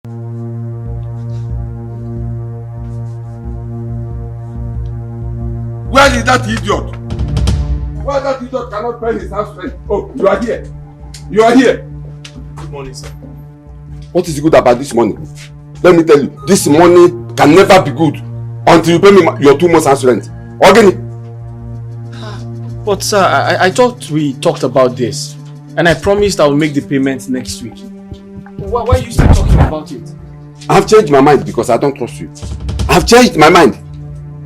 Where is that idiot? Why that idiot cannot pay his house rent? Oh, you are here. You are here. Good morning, sir. What is good about this money? Let me tell you, this money can never be good until you pay me your 2 months house rent. Organic. But sir, I thought we talked about this, and I promised I will make the payment next week. Why are you still talking about it? I have changed my mind because I don't trust you. I have changed my mind.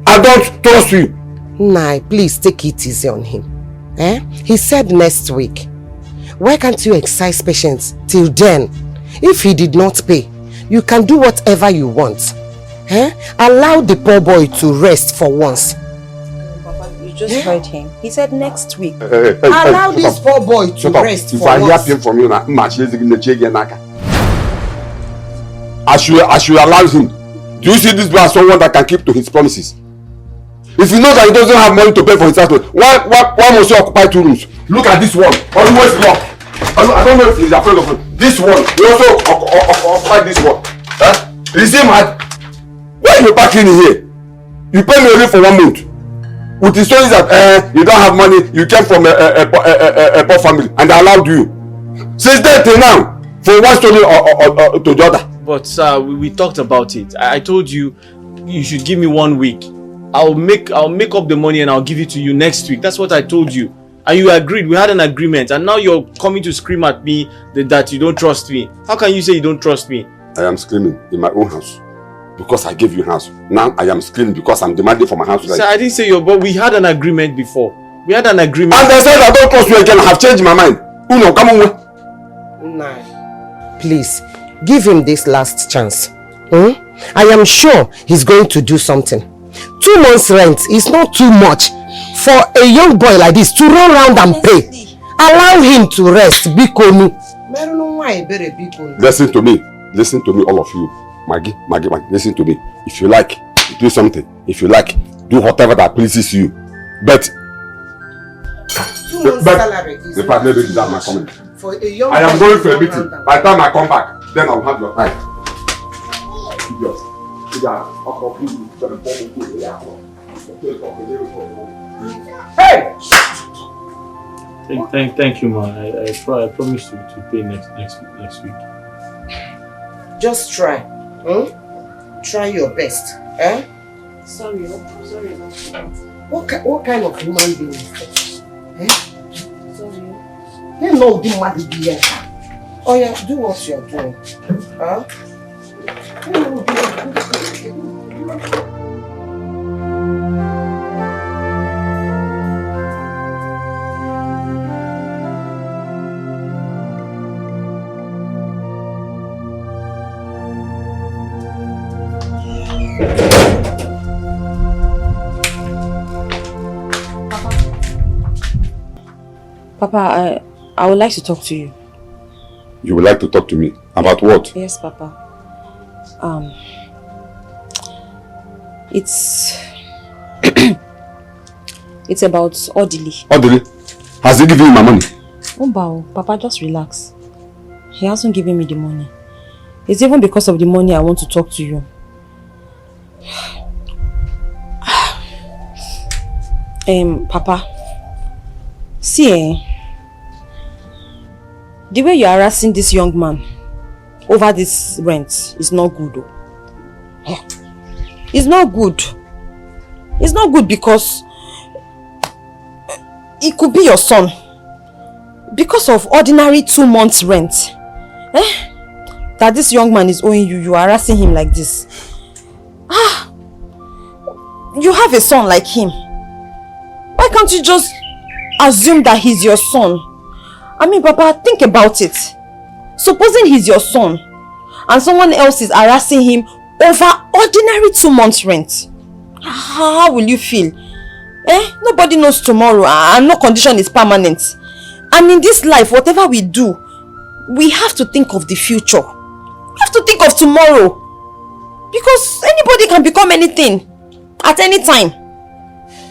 I don't trust you. Nah, please take it easy on him. Eh? He said next week. Why can't you exercise patience till then? If he did not pay, you can do whatever you want. Eh? Allow the poor boy to rest for once. Papa, you just heard him. He said next week. Allow this poor boy to rest for once. If I hear him from you now, I should allow him. Do you see this boy as someone that can keep to his promises? If you know that he doesn't have money to pay for his house, why must you occupy 2 rooms? Look at this one, always locked. I don't know if he's afraid of it. This one, he also occupied this one. Huh? Is he mad? Why are you parking here? You pay me only for 1 month. With the stories that you don't have money, you came from a poor family, and I allowed you. Since then till now, from one story to the other. But sir, we talked about it. I told you, you should give me 1 week. I'll make up the money and I'll give it to you next week. That's what I told you. And you agreed. We had an agreement. And now you're coming to scream at me that you don't trust me. How can you say you don't trust me? I am screaming in my own house. Because I gave you house. Now I am screaming because I'm demanding for my house. Sir, I didn't say but we had an agreement before. We had an agreement. And I said I don't trust you again. I have changed my mind. Uno, come on. Nah. Please, give him this last chance. I am sure he's going to do something. 2 months rent is not too much for a young boy like this to run around and pay. Allow him to rest. Bikonu. Listen to me, all of you. Maggie, listen to me. If you like, do something. If you like, do whatever that pleases you. But 2 months salary is not my comment. For a young I am going for a boy meeting. By the time I come back, then I'll have your time. Idiot. Hey! Thank you, man. I promise to pay next week. Just try. Try your best. Eh? Sorry about that. What kind of human being is that? Eh? Sorry. They know the money here. Oh yeah, do what you're doing. Huh? Papa, I would like to talk to you. You would like to talk to me? About what? Yes, Papa. It's it's about Odili. Odili? Has he given you my money? Oh, Papa, just relax. He hasn't given me the money. It's even because of the money I want to talk to you. Papa, see, the way you're harassing this young man over this rent is not good. It's not good. It's not good because it could be your son. Because of ordinary 2 months rent. That this young man is owing you, you are harassing him like this. You have a son like him. Why can't you just assume that he's your son? I mean, Papa, think about it. Supposing he's your son and someone else is harassing him over ordinary 2 months rent. How will you feel? Nobody knows tomorrow and no condition is permanent. And in this life, whatever we do, we have to think of the future. We have to think of tomorrow. Because anybody can become anything at any time.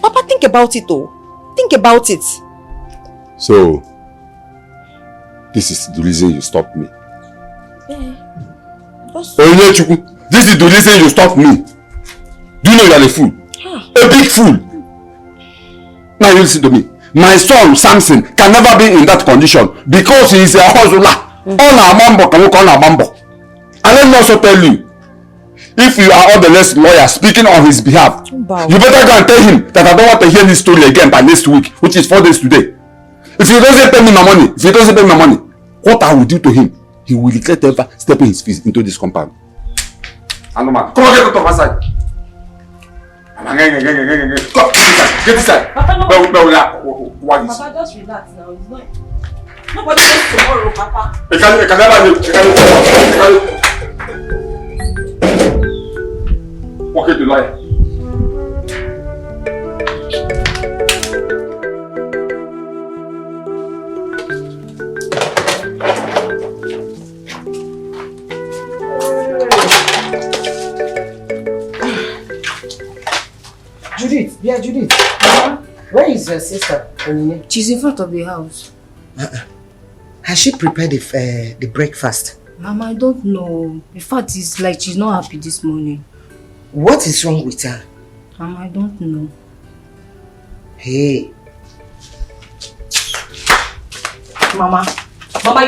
Papa, think about it though. Think about it. So, this is the reason you stopped me. This is the reason you stop me. Do you know you are a fool? A big fool. Now you listen to me. My son Samson can never be in that condition because he is a hustler. All our mambo can work on our mambo. And let me also tell you, if you are all the less lawyer speaking on his behalf, you better go and tell him that I don't want to hear this story again by next week, which is 4 days today. If he doesn't pay me my money, what I will do to him, he will regret ever stepping his feet into this compound. Come on, get out of my side. Get inside. Papa, no. Papa, just relax now. It's not. Nobody knows tomorrow, Papa. Okay, the liar. Judith, yeah, Judith. Where is your sister? She's in front of the house. Has she prepared the breakfast? Mama, I don't know. In fact, it's like she's not happy this morning. What is wrong with her? Mama, I don't know. Hey. Mama,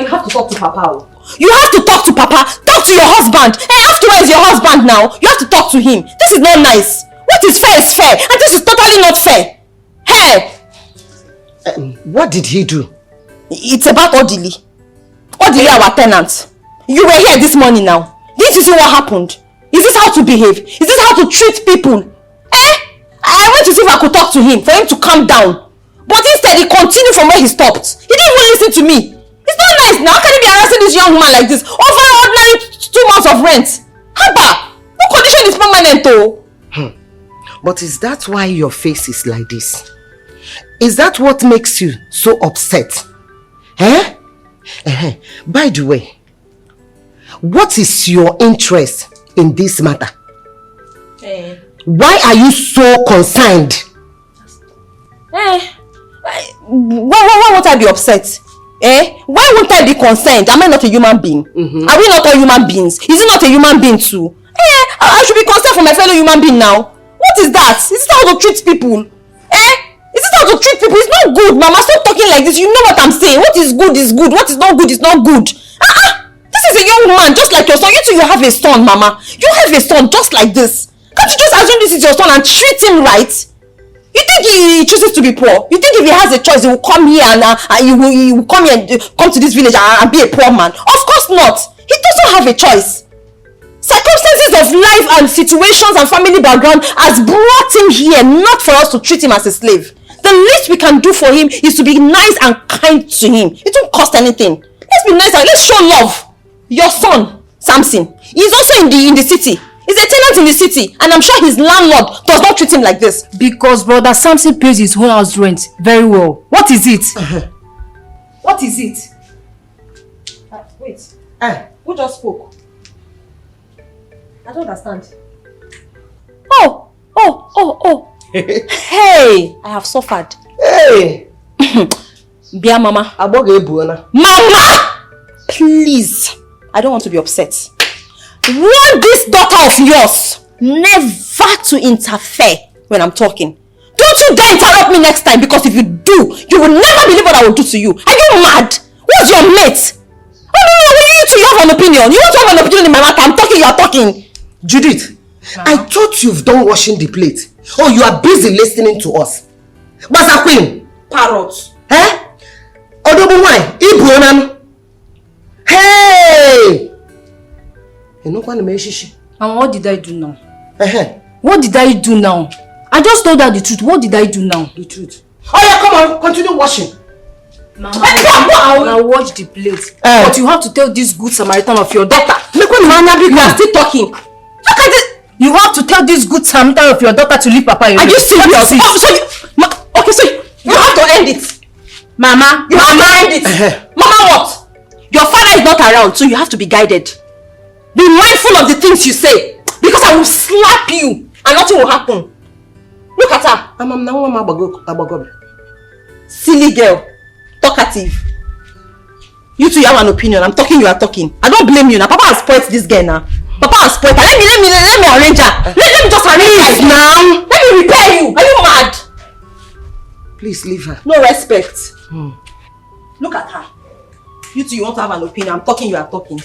you have to talk to Papa. You have to talk to Papa. Talk to your husband. Hey, after all, is your husband now. You have to talk to him. This is not nice. What is fair is fair, and this is totally not fair. Hey! What did he do? It's about Odili. Odili, our tenant. You were here this morning now. Didn't you see what happened? Is this how to behave? Is this how to treat people? I went to see if I could talk to him, for him to calm down. But instead, he continued from where he stopped. He didn't even listen to me. It's not nice now. How can he be harassing this young man like this? Over ordinary 2 months of rent. Haba! No condition is permanent though. But is that why your face is like this? Is that what makes you so upset? By the way, what is your interest in this matter? Why are you so concerned? Why won't I be upset? Why won't I be concerned? Am I not a human being? Are we not all human beings? Is it not a human being too? I should be concerned for my fellow human being now. What is that? Is this how to treat people? Is this how to treat people? It's not good, Mama. Stop talking like this. You know what I'm saying. What is good is good. What is not good is not good. This is a young man, just like your son. You too, you have a son, Mama. You have a son just like this. Can't you just assume this is your son and treat him right? You think he chooses to be poor? You think if he has a choice, he will come here and he will come here and come to this village and be a poor man? Of course not. He doesn't have a choice. Circumstances of life and situations and family background has brought him here, not for us to treat him as a slave. The least we can do for him is to be nice and kind to him. It won't cost anything. Let's be nice and let's show love. Your son, Samson, he's also in the city. He's a tenant in the city, and I'm sure his landlord does not treat him like this. Because brother Samson pays his own house rent very well. What is it? What is it? Wait. Who just spoke? I don't understand. Oh. Hey, I have suffered. Hey! Bia Mama. Mama! Please. I don't want to be upset. Warn this daughter of yours never to interfere when I'm talking. Don't you dare interrupt me next time, because if you do, you will never believe what I will do to you. Are you mad? What's your mate? Oh no, you two have an opinion. You want to have an opinion in my matter? I'm talking, you are talking. Judith, I thought you've done washing the plate. Oh, you are busy listening to us. What's queen? Parrot. Odobuwai, Ibuonan. Hey! And what did I do now? What did I do now? I just told her the truth. What did I do now? The truth. Oh yeah, come on, continue washing. Mama, I'll wash the plate. But you have to tell this good Samaritan of your daughter. You are still talking. Look at it. You have to tell this good Samaritan of your daughter to leave Papa. Are you serious? Okay, so you have to end it. Mama, you have to end it. Mama, what? Your father is not around, so you have to be guided. Be mindful of the things you say, because I will slap you and nothing will happen. Look at her. Silly girl. Talkative. You two, you have an opinion. I'm talking, you are talking. I don't blame you now. Papa has spoiled this girl now. Papa has spoiled her. Let me arrange her. Let me just arrange her now. Let me repair you. Are you mad? Please leave her. No respect. Look at her. You two, you want to have an opinion. I'm talking, you are talking.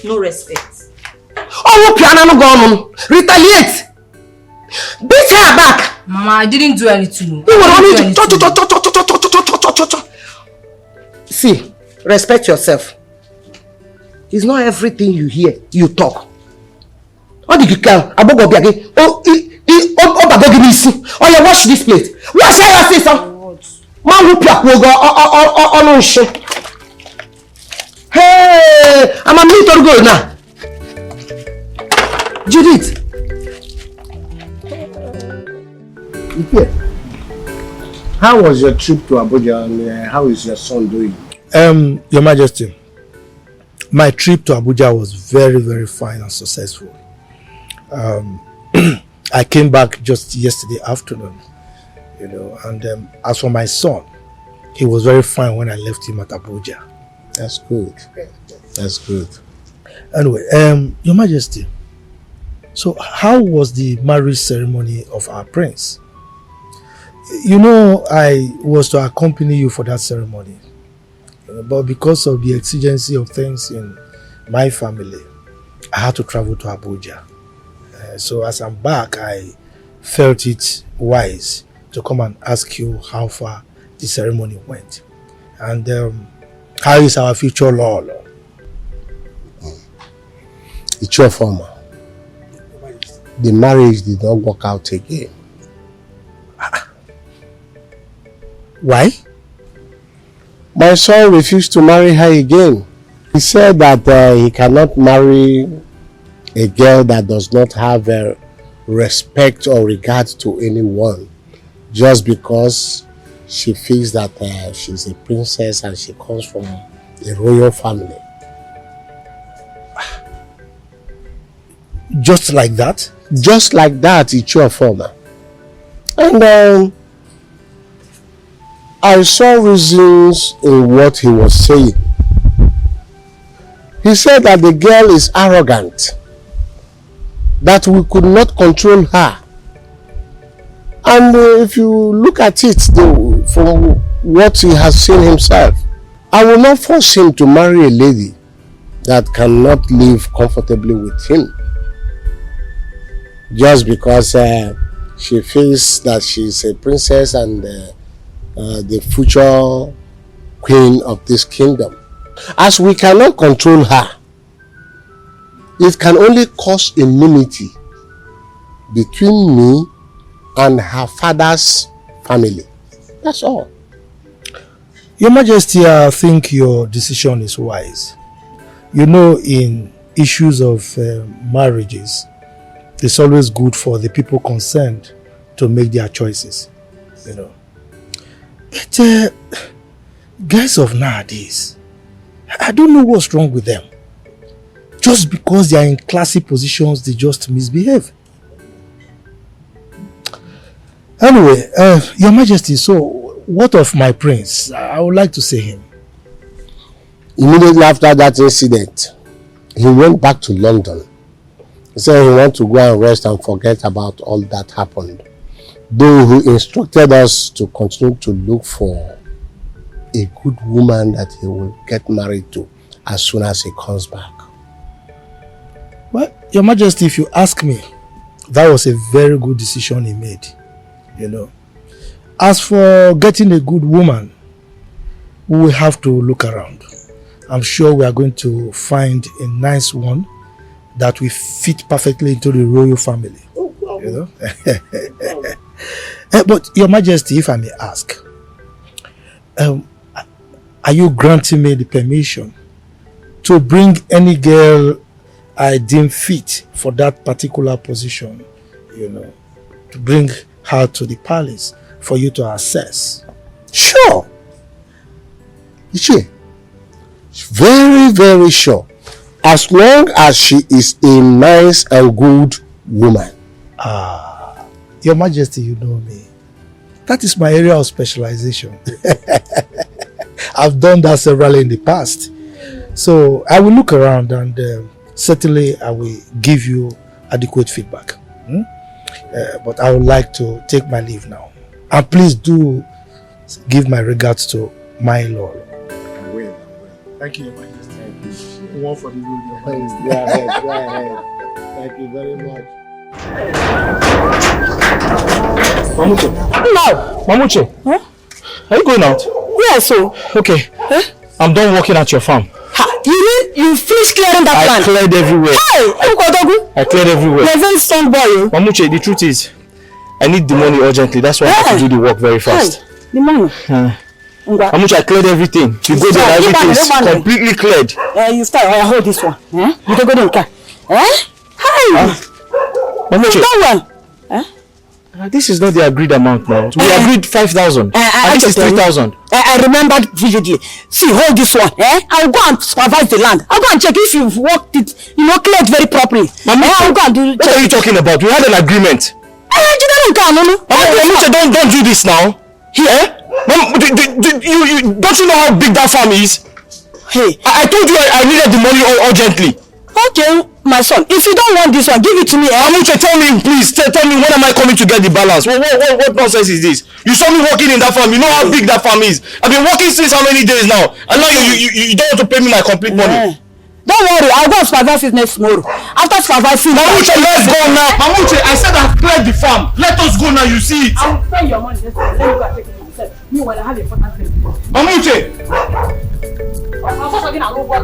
No respect. Oh, piano no gone. Retaliate. Beat her back. Mama, I didn't do anything. See, respect yourself. It's not everything you hear, you talk. What did you call? Abogo again. Oh, yeah, wash this plate. Wash her, say some. Man, whoop your go on shit. Hey, I'm a little girl now. Judith. How was your trip to Abuja and how is your son doing? Your Majesty, my trip to Abuja was very, very fine and successful. I came back just yesterday afternoon, and as for my son, he was very fine when I left him at Abuja. That's good. That's good. Anyway, Your Majesty, so how was the marriage ceremony of our prince? I was to accompany you for that ceremony, but because of the exigency of things in my family, I had to travel to Abuja. So as I'm back, I felt it wise to come and ask you how far the ceremony went. And how is our future law? It's your former. The marriage did not work out again. Why? My son refused to marry her again. He said that he cannot marry a girl that does not have respect or regard to anyone just because she feels that she's a princess and she comes from a royal family. Just like that? Just like that, it's your former. And I saw reasons in what he was saying. He said that the girl is arrogant, that we could not control her. And if you look at it from what he has seen himself, I will not force him to marry a lady that cannot live comfortably with him. Just because she feels that she's a princess and the future queen of this kingdom. As we cannot control her, it can only cause enmity between me and her father's family. That's all. Your Majesty, I think your decision is wise. In issues of marriages, it's always good for the people concerned to make their choices. But guys of nowadays, I don't know what's wrong with them. Just because they are in classy positions, they just misbehave. Anyway, Your Majesty, so what of my prince? I would like to see him. Immediately after that incident, he went back to London. He said he wanted to go and rest and forget about all that happened. Though he instructed us to continue to look for a good woman that he will get married to as soon as he comes back. Well, Your Majesty, if you ask me, that was a very good decision he made. As for getting a good woman, we will have to look around. I'm sure we are going to find a nice one that will fit perfectly into the royal family. But Your Majesty, if I may ask, are you granting me the permission to bring any girl I deem fit for that particular position, to bring her to the palace for you to assess? Sure. Ichie, very, very sure. As long as she is a nice and good woman. Your Majesty, you know me. That is my area of specialization. I've done that severally in the past. So I will look around and certainly I will give you adequate feedback. But I would like to take my leave now. And please do give my regards to my Lord. I will. Thank you, Your Majesty. Thank you. One for the road, Your Majesty. Go ahead, go ahead. Thank you very much. Mamuche. No. Mamuche. Huh? Are you going out? Yeah, so. Okay. Huh? I'm done working at your farm. You finished clearing that land? I cleared everywhere. Hey! I cleared everywhere. You're a very strong boy. Mamuche, the truth is, I need the money urgently. That's why I have to do the work very fast. The money? Mamuche, I cleared everything. You go there, everything is completely cleared. You start. I hold this one. You can go there and car. Hey! Mamuche. That one. This is not the agreed amount now. We agreed 5,000. This is 3,000. I remembered vividly. See, hold this one. I'll go and supervise the land. I'll go and check if you've worked it, cleared very properly. I'll go and do. What are you talking about? We had an agreement. Mamuche, don't do this now. Here? Don't you know how big that farm is? Hey, I told you I needed the money urgently. Okay, my son, if you don't want this one, give it to me. Mamuche, tell me, please, tell me when am I coming to get the balance? What nonsense is this? You saw me working in that farm. You know how big that farm is. I've been working since how many days now? And now you don't want to pay me my complete money. Don't worry, I'll go and supervise it next tomorrow. After supervising... Mamuche, let's go now. Mamuche, I said I've cleared the farm. Let us go now, you see it. I'll spend your money. Let me go and take it myself. Meanwhile, I have a important thing. Mamuche! I'll start again, I'll go work.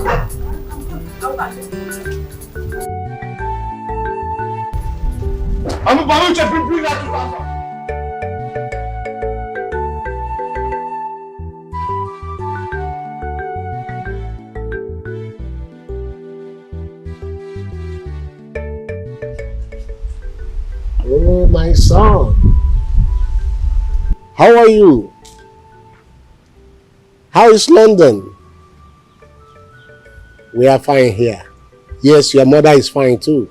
Mamuche, bring that 2,000. Oh, my son. How are you? How is London? We are fine here. Yes, your mother is fine too.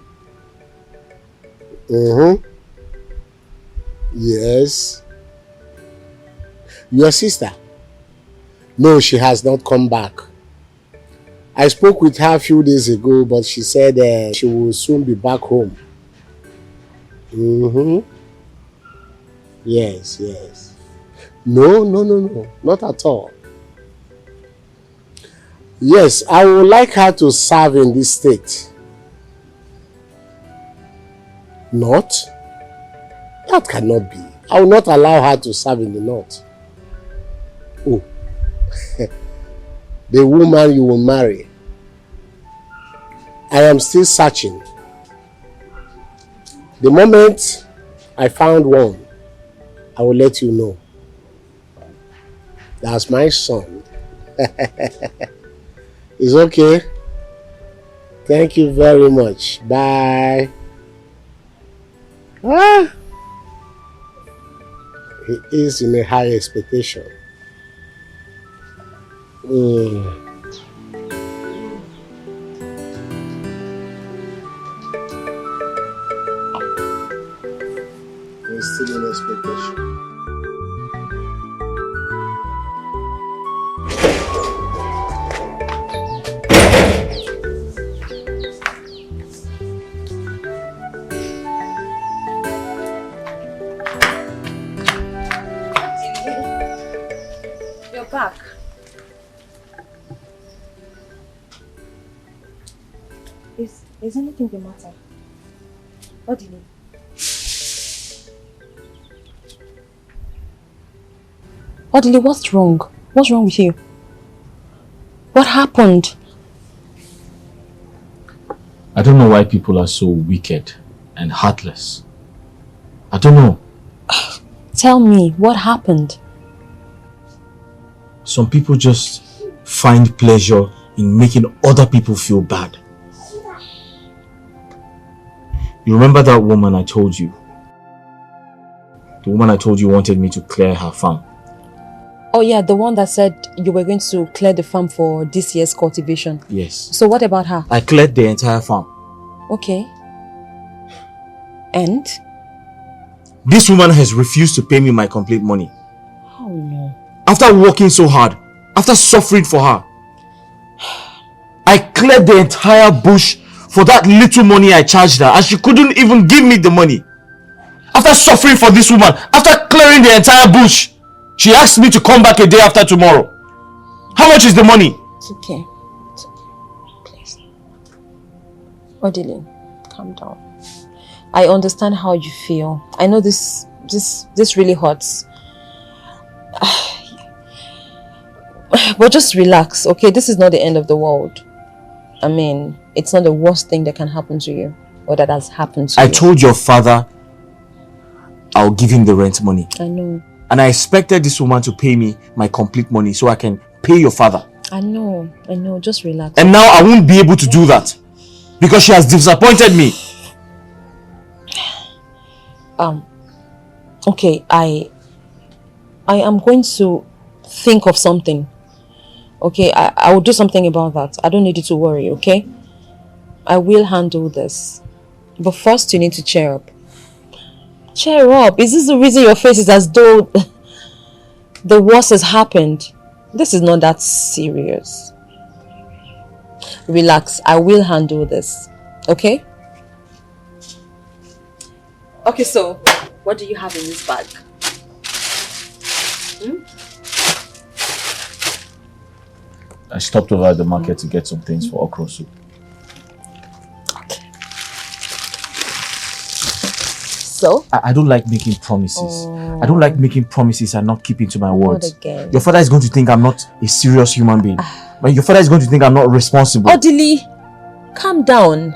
Yes. Your sister? No, she has not come back. I spoke with her a few days ago, but she said she will soon be back home. Yes. No, not at all. Yes, I would like her to serve in this state. Not? That cannot be. I will not allow her to serve in the north. Oh, the woman you will marry. I am still searching. The moment I found one, I will let you know. That's my son. It's okay. Thank you very much. Bye. He is in a high expectation. He's still in expectation. You're back. Is anything the matter? What did you? Odile, what's wrong? What's wrong with you? What happened? I don't know why people are so wicked and heartless. I don't know. Tell me, what happened? Some people just find pleasure in making other people feel bad. You remember that woman I told you? The woman I told you wanted me to clear her farm. Oh yeah, the one that said you were going to clear the farm for this year's cultivation. Yes. So what about her? I cleared the entire farm. Okay. And? This woman has refused to pay me my complete money. Oh no. After working so hard, after suffering for her. I cleared the entire bush for that little money I charged her, and she couldn't even give me the money. After suffering for this woman, after clearing the entire bush, she asked me to come back a day after tomorrow. How much is the money? It's okay. It's okay. Please. Odile, calm down. I understand how you feel. I know this really hurts. But just relax, okay? This is not the end of the world. I mean, it's not the worst thing that can happen to you, or that has happened to you. I told your father I'll give him the rent money. I know. And I expected this woman to pay me my complete money so I can pay your father. I know. Just relax. And now I won't be able to do that because she has disappointed me. Okay, I am going to think of something. Okay, I will do something about that. I don't need you to worry, okay? I will handle this. But first you need to cheer up. Cheer up. Is this the reason your face is as though the worst has happened? This is not that serious. Relax. I will handle this. Okay? Okay, so what do you have in this bag? I stopped over at the market to get some things for okra soup. Okay. So? I don't like making promises. I don't like making promises and not keeping to my words. Not again. Your father is going to think I'm not a serious human being. But your father is going to think I'm not responsible. Odile, calm down.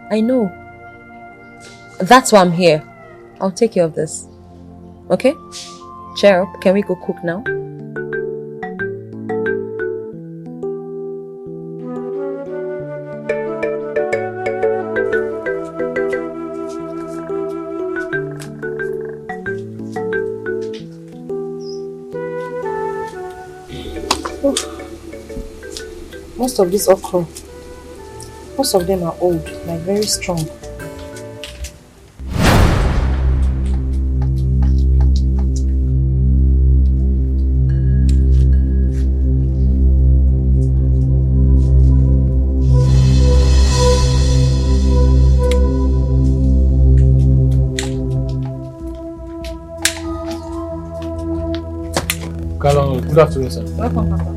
I know. That's why I'm here. I'll take care of this. Okay? Cheer up. Can we go cook now? Most of these okra, most of them are old, like very strong. Good afternoon, sir. Welcome, Papa.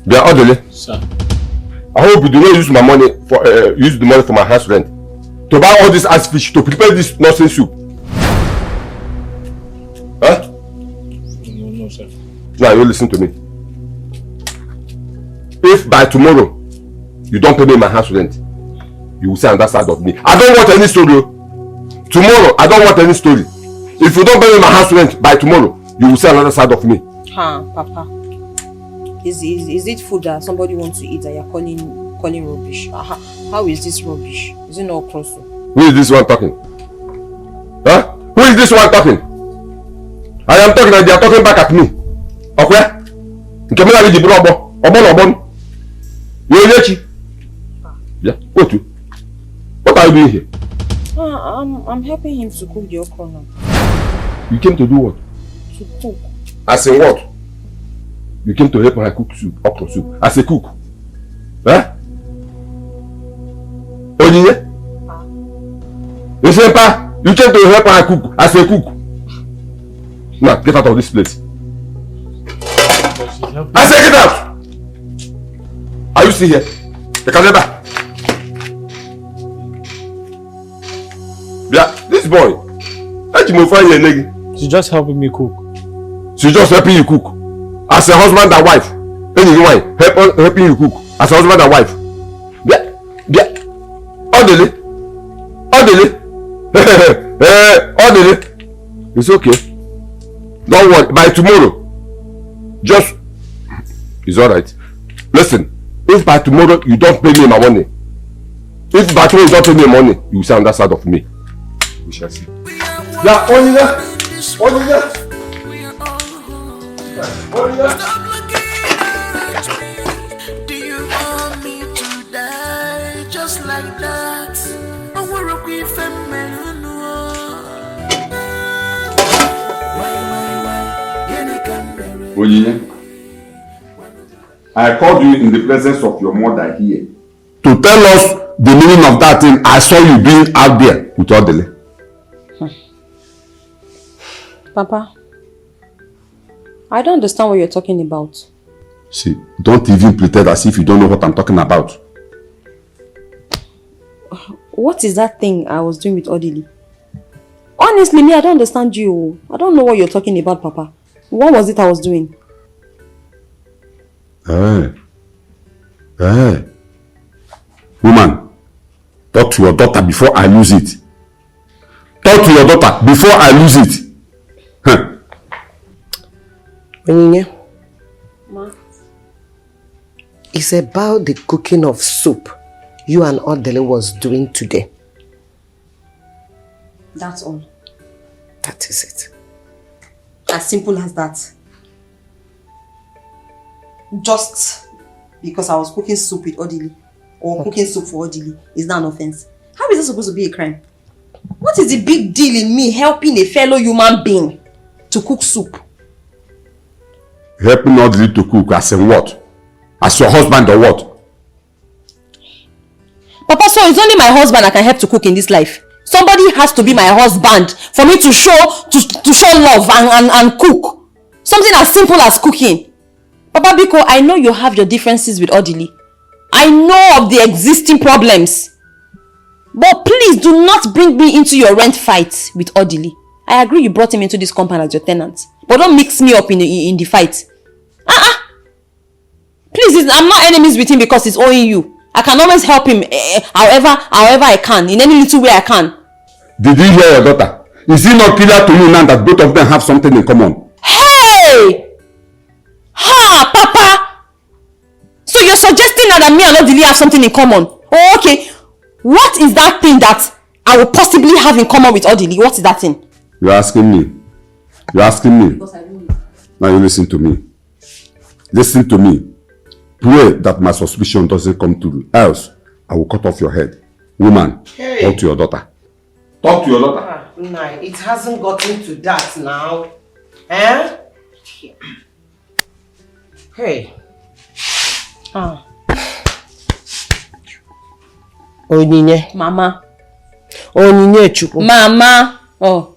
They are orderly. Sir. I hope you do not use my money for use the money for my house rent to buy all this ice fish to prepare this nonsense soup. Huh? No, sir. Now you listen to me. If by tomorrow you don't pay me my house rent, you will say on that side of me. I don't want any story. Tomorrow I don't want any story. If you don't pay me my house rent by tomorrow, you will say another side of me. Papa. Is it food that somebody wants to eat that you're calling rubbish? How is this rubbish? Is it not close? Who is this one talking? Huh? Who is this one talking? I am talking and they are talking back at me. Okay? Yeah, go to. What are you doing here? I'm helping him to cook the okra now. You came to do what? To cook. As in what? You came to help her cook soup, okra soup. As a cook. Huh? Oniye? You say, Pa, you came to help her cook as a cook. Now, get out of this place. I say get out! Are you still here? You can never. Yeah, this boy. She's just helping me cook. She's just helping you cook. As a husband and wife. Helping you cook. As a husband and wife. Yeah. Orderly. It's okay. Don't worry. By tomorrow. Just. It's alright. Listen. If by tomorrow you don't pay me my money. If by tomorrow you don't pay me money, you will say on that side of me. We shall see. Yeah, Oliver. Do you want me to die just like like that. I wanna be feminine. Onyinye, I called you in the presence of your mother here to tell us the meaning of that thing I saw you doing out there with Odele. Papa, I don't understand what you're talking about. See, don't even pretend as if you don't know what I'm talking about. What is that thing I was doing with Odili? Honestly, me, I don't understand you. I don't know what you're talking about, Papa. What was it I was doing? Woman, talk to your daughter before I lose it. Talk to your daughter before I lose it. Onyinye, Ma, it's about the cooking of soup you and Odele was doing today. That's all. That is it. As simple as that. Just because I was cooking soup with Odili or cooking soup for Odili is not an offense. How is that supposed to be a crime? What is the big deal in me helping a fellow human being to cook soup? Helping Odili to cook as in what? As your husband or what? Papa, so it's only my husband I can help to cook in this life. Somebody has to be my husband for me to show love and cook. Something as simple as cooking. Papa Biko, I know you have your differences with Odili. I know of the existing problems. But please do not bring me into your rent fight with Odili. I agree you brought him into this compound as your tenant. But don't mix me up in the fight. Please, I'm not enemies with him because he's owing you. I can always help him however I can, in any little way I can. Did you hear your daughter? Is it not clear to you now that both of them have something in common? Hey! Ha, Papa! So you're suggesting now that me and Odili have something in common? Oh, okay. What is that thing that I will possibly have in common with Odili? What is that thing? You're asking me. You're asking me. Because I don't know. Now you listen to me. Listen to me. Pray that my suspicion doesn't come true. Else, I will cut off your head. Woman, talk to your daughter. Talk to your daughter. No, it hasn't gotten to that now. Eh? Hey. Onyinye. Mama. Onyinye Chukwu. Mama. Oh.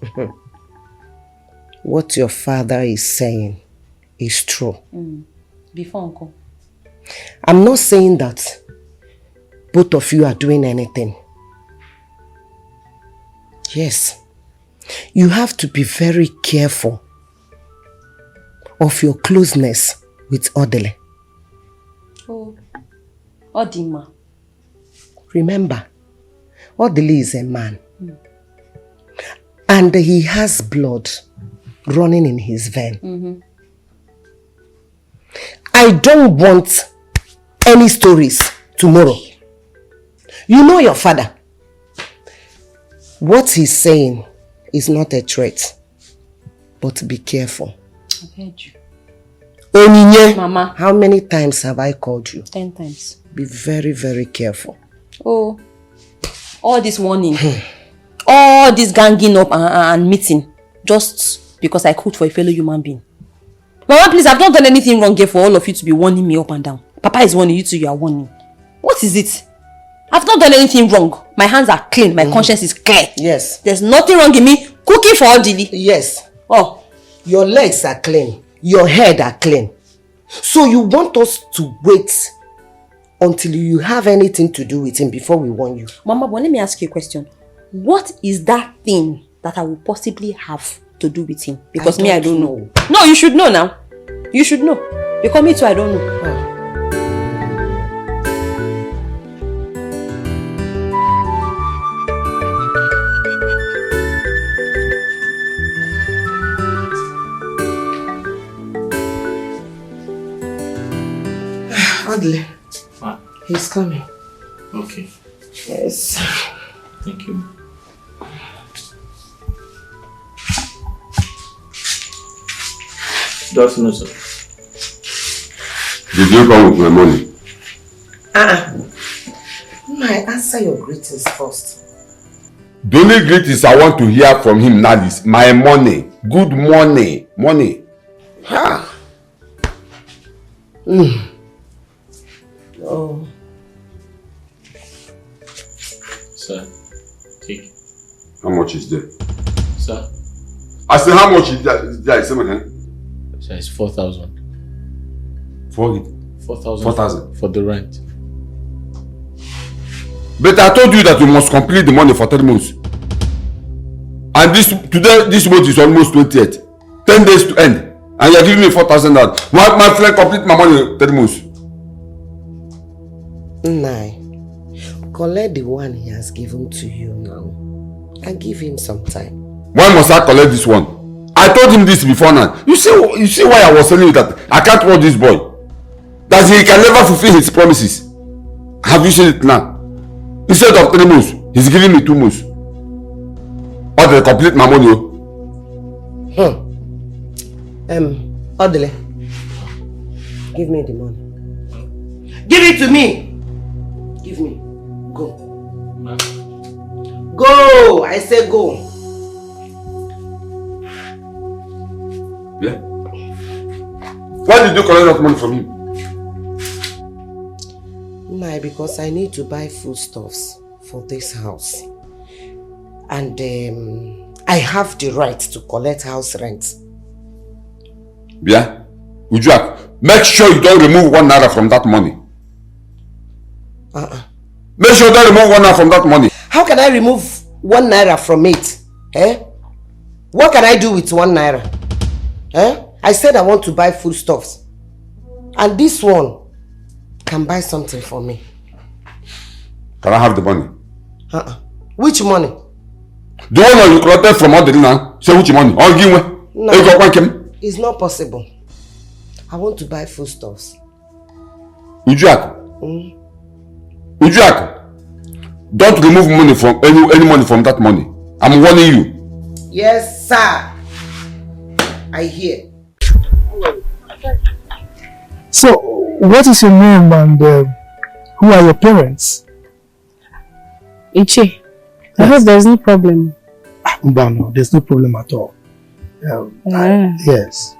What your father is saying is true. Before Uncle. I'm not saying that both of you are doing anything. Yes. You have to be very careful of your closeness with Odele. Oh. Odima. Remember, Odele is a man. And he has blood running in his vein. I don't want any stories tomorrow. You know your father. What he's saying is not a threat. But be careful. I've heard you. Onyinye, Mama. How many times have I called you? 10 times. Be very, very careful. Oh. All this warning. All this ganging up and meeting. Just because I cooked for a fellow human being. Mama, please, I've not done anything wrong here for all of you to be warning me up and down. Papa is warning you too, you are warning. What is it? I've not done anything wrong. My hands are clean. My conscience is clear. Yes. There's nothing wrong in me cooking for Odili. Yes. Oh. Your legs are clean. Your head are clean. So you want us to wait until you have anything to do with him before we warn you. Mama, but let me ask you a question. What is that thing that I will possibly have to do with him? Because I don't know. No, you should know now. You should know. Because me too, I don't know. Adley. He's coming. Okay. Yes. Thank you. Just no, sir. Did you come with my money? I answer your greetings first. The only greetings I want to hear from him now is my money. Good money. Money. Ha! Oh. Sir, take. How much is there? Sir? I said, how much is there? Sir, it's 4,000. For it? 4,000. 4,000. For the rent. But I told you that you must complete the money for 3 months. And this month is almost 28th. 10 days to end. And you are giving me 4,000. My friend complete my money 3 months. Collect the one he has given to you now. And give him some time. Why must I collect this one? I told him this before now. You see why I was telling you that I can't watch this boy. That he can never fulfill his promises. Have you seen it now? Instead of 3 months, he's giving me 2 months. Or they complete my money. Odile, give me the money. Give it to me. Give me. Go. Go! I say go. Yeah. Why did you collect that money from him? Because I need to buy foodstuffs for this house. And I have the right to collect house rent. Yeah? Ujua, make sure you don't remove 1 naira from that money. Make sure you don't remove 1 naira from that money. How can I remove 1 naira from it? What can I do with 1 naira? I said I want to buy foodstuffs. And this one can buy something for me. Can I have the money? Which money? The one you collected from Odile now. Say which money? I'll give me. No, it's not possible. I want to buy foodstuffs. Ujuaku. Ujuaku. Don't remove money from any money from that money. I'm warning you. Yes, sir. I hear. So, what is your name and who are your parents? Ichi, I hope there's no problem. No, there's no problem at all. Yes.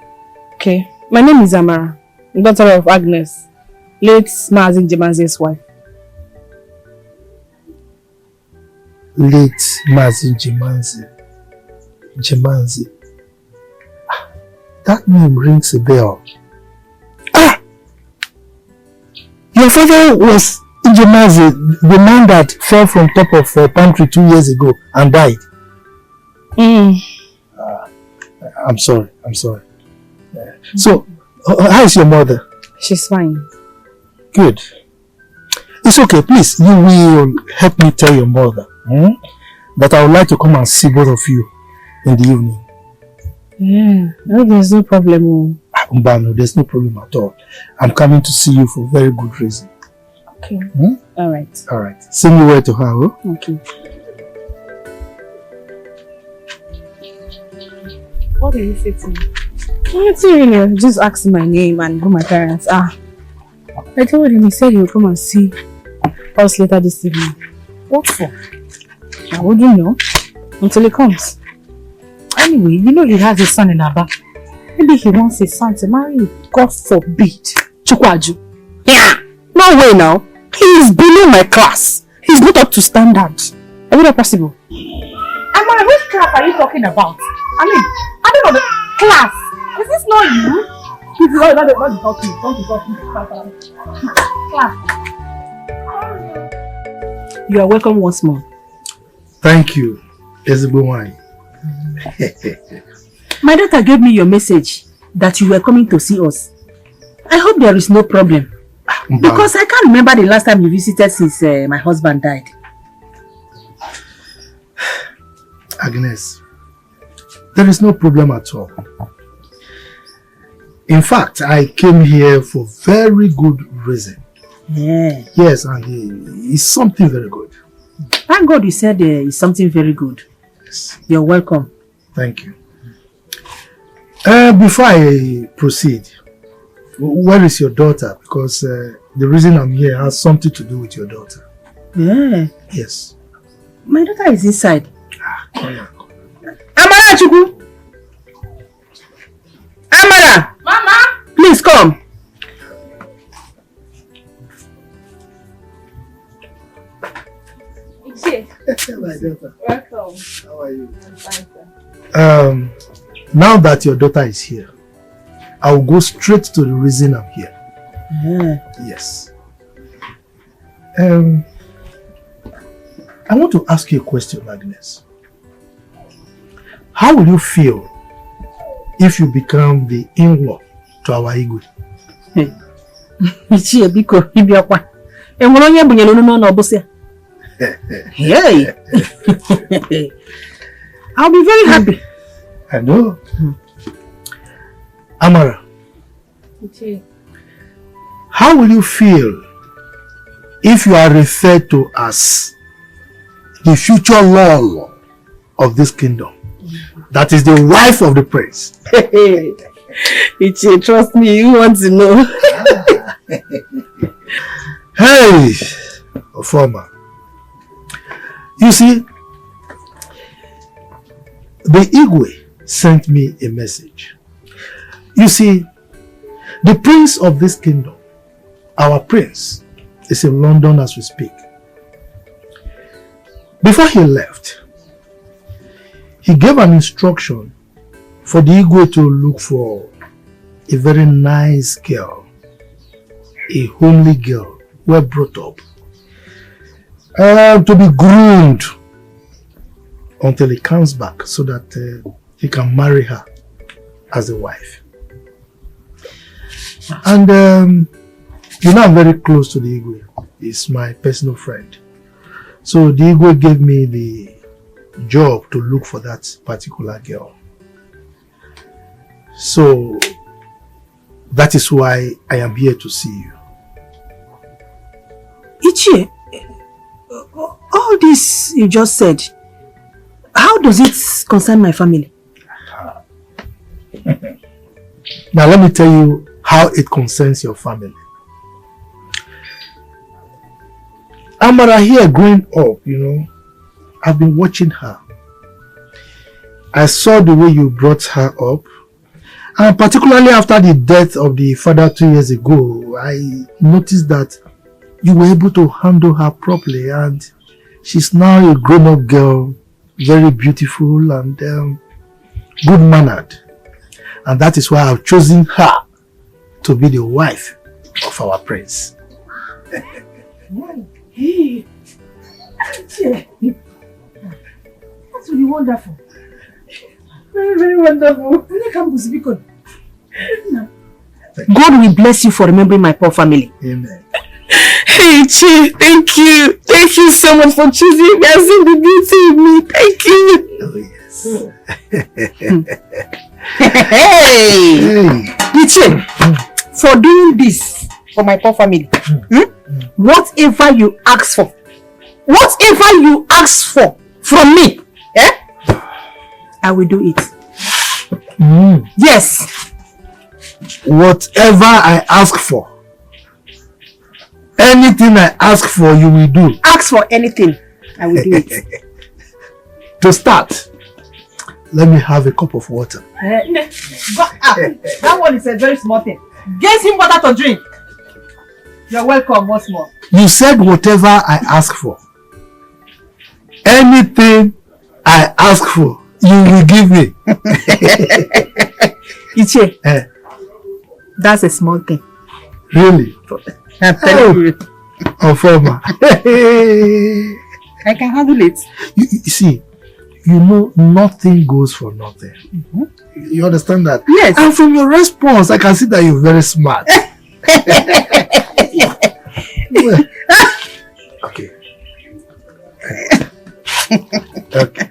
Okay, my name is Amara, daughter of Agnes, late Mazi Jemanzi's wife. Late Mazi Jemanzi. That name rings a bell. Your father was Jemanzi, the man that fell from top of a pantry 2 years ago and died. I'm sorry. So, how is your mother? She's fine. Good. It's okay, please. You will help me tell your mother that I would like to come and see both of you in the evening. No, there's no problem. No, there's no problem at all. I'm coming to see you for very good reason. Okay. Alright. Send me word to her. Okay. What did you say to me? Nothing. Just asked my name and who my parents are. I told him, he said he will come and see us later this evening. What for? I wouldn't know until he comes. Anyway, you know he has a son in Aba. Maybe he wants his son to marry you. God forbid. Chukwaju. Yeah. No way now. He is below my class. He's not up to standard. Is that possible? Amara, which class are you talking about? I don't know the class. Is this not you? If you don't talk to me. Class. You are welcome once more. Thank you. Ezebowai. My daughter gave me your message that you were coming to see us. I hope there is no problem. Because I can't remember the last time you visited since my husband died. Agnes, there is no problem at all. In fact, I came here for very good reason. Yeah. Yes, and it's something very good. Thank God you said it's something very good. Yes. You're welcome. Thank you. Before I proceed, where is your daughter? Because the reason I'm here has something to do with your daughter. Yeah. Yes. My daughter is inside. Amara Chuku! Amara! Mama! Please come. My daughter. Welcome. How are you? I'm fine, sir. Now that your daughter is here, I'll go straight to the reason I'm here. Yeah. Yes. I want to ask you a question, Agnes. How will you feel if you become the in-law to our Igwe? Ichie biko ibiakwa. Enwere onye bunyere unu n'ọnụ ọbụsị. Hey. I'll be very happy. I know. Amara, Ichie. how will you feel if you are referred to as the future law of this kingdom? That is the wife of the prince. Ichie, trust me, you want to know. Hey, Ofoma. You see, the Igwe sent me a message. You see, the prince of this kingdom, our prince, is in London as we speak. Before he left, he gave an instruction for the Igwe to look for a very nice girl, a homely girl, well brought up, to be groomed until he comes back so that he can marry her as a wife. And you know, I'm very close to the Igwe. He's my personal friend. So the Igwe gave me the job to look for that particular girl. So that is why I am here to see you. Ichie, all this you just said, how does it concern my family? Now let me tell you how it concerns your family. Amara here growing up, you know, I've been watching her. I saw the way you brought her up. And particularly after the death of the father 2 years ago, I noticed that you were able to handle her properly, and she's now a grown-up girl, very beautiful and good-mannered. And that is why I've chosen her to be the wife of our prince. Hey, that's really wonderful. Very, very wonderful. God will bless you for remembering my poor family. Amen. Hey, Chi, thank you. Thank you so much for choosing me and seeing the beauty in me. Thank you. Oh, yes. Hey, Ichie, for doing this for my poor family, whatever you ask for, from me, I will do it. Yes. Whatever I ask for, anything I ask for, you will do. Ask for anything, I will do it. To start, let me have a cup of water. That one is a very small thing. Get him water to drink. You're welcome once more. You said whatever I ask for. Anything I ask for, you will give me. Ichie, that's a small thing. Really? I'm telling you. Ofoma. I can handle it. You see, you know nothing goes for nothing. You understand that? Yes. And from your response, I can see that you're very smart. Okay. Okay.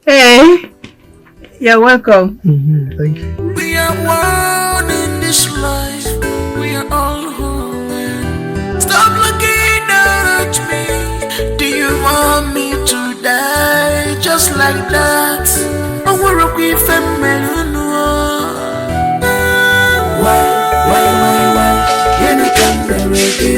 Hey, you're welcome. Thank you. We are one in this life. We are all human. Stop looking down at me. Do you want me to die just like that? I wanna be feminine. Why? You can't be ready.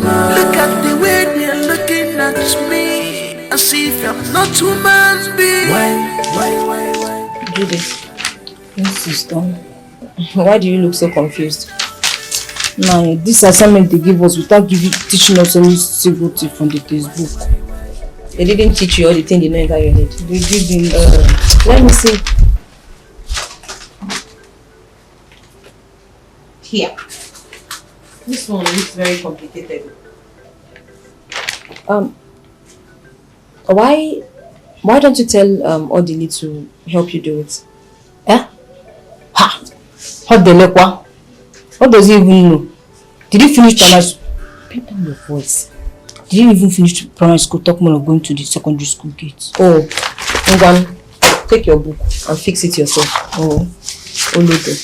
Look at the way they're looking at me, as if I'm not human being. Why? Do this. This is done. Why do you look so confused? Now, this assignment they give us without teaching us any single thing from the textbook. They didn't teach you all the things they know inside your head. They didn't. Let me see. Here. This one looks very complicated. Why don't you tell Odili to help you do it? Eh? Ha! What does he even know? Did he finish primary school? Put down your voice. Did he even finish primary school? Talk more of going to the secondary school gate. Oh, Ngwan, take your book and fix it yourself. Oh, Olodo.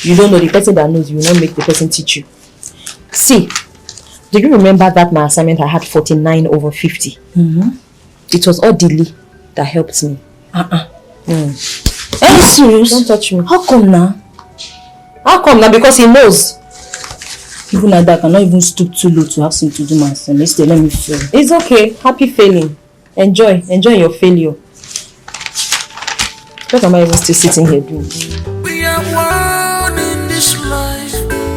You don't know the person that knows you will not make the person teach you. See, do you remember that my assignment I had 49 over 50? It was Odili that helped me. Are you serious? Don't touch me. How come now? How come now? Because he knows. Even like that, I cannot even stoop too low to ask him to do my assignment. Instead, let me fail. It's okay. Happy failing. Enjoy your failure. What am I even still sitting here doing? We are one in this life.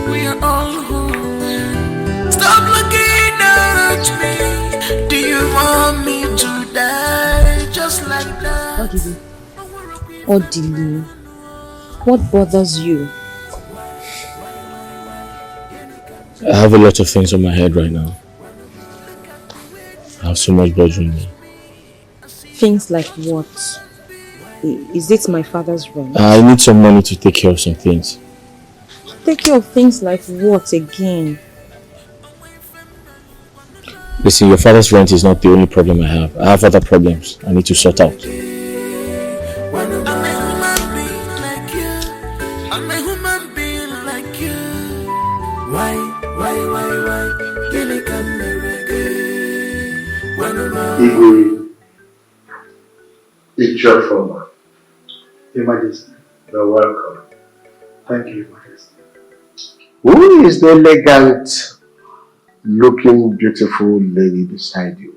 We are all human. Stop looking at me. Do you want me to die just like that? Odili, what bothers you? I have a lot of things on my head right now. I have so much bothering me. Things like what? Is it my father's rent? I need some money to take care of some things. Take care of things like what again? Listen, your father's rent is not the only problem I have. I have other problems I need to sort out. It's your former. Your Majesty. You're welcome. Thank you, Your Majesty. Who is the elegant looking beautiful lady beside you?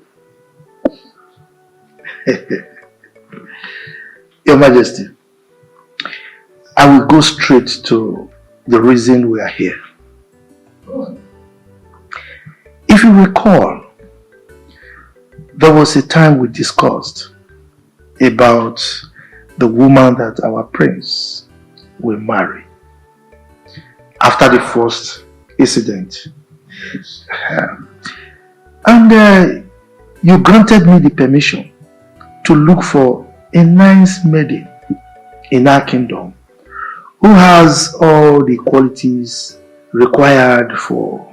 Your Majesty, I will go straight to the reason we are here. If you recall, there was a time we discussed about the woman that our prince will marry after the first incident. And you granted me the permission to look for a nice maiden in our kingdom who has all the qualities required for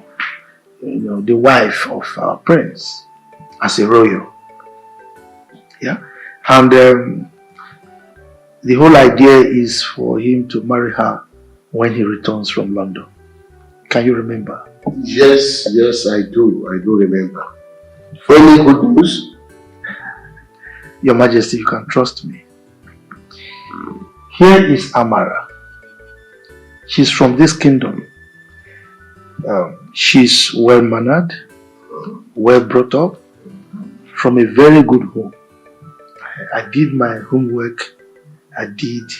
the wife of our prince as a royal. Yeah. And the whole idea is for him to marry her when he returns from London. Can you remember? Yes, I do. I do remember. For any good news? Your Majesty, you can trust me. Here is Amara. She's from this kingdom. She's well-mannered, well-brought up, from a very good home. I did my homework. I did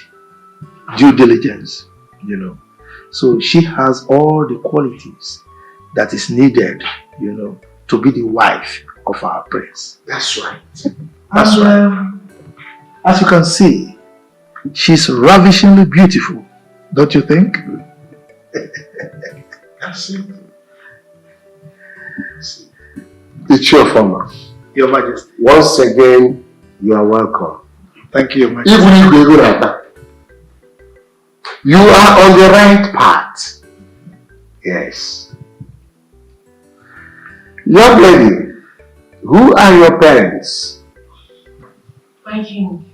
due diligence, So she has all the qualities that is needed, to be the wife of our prince. That's right. That's right. As you can see, she's ravishingly beautiful, don't you think? That's it. It's your former. Your Majesty. Once again, you are welcome. Thank you, Your Majesty. Even if you go like that, you are on the right path. Yes. Young lady, who are your parents? Thank you.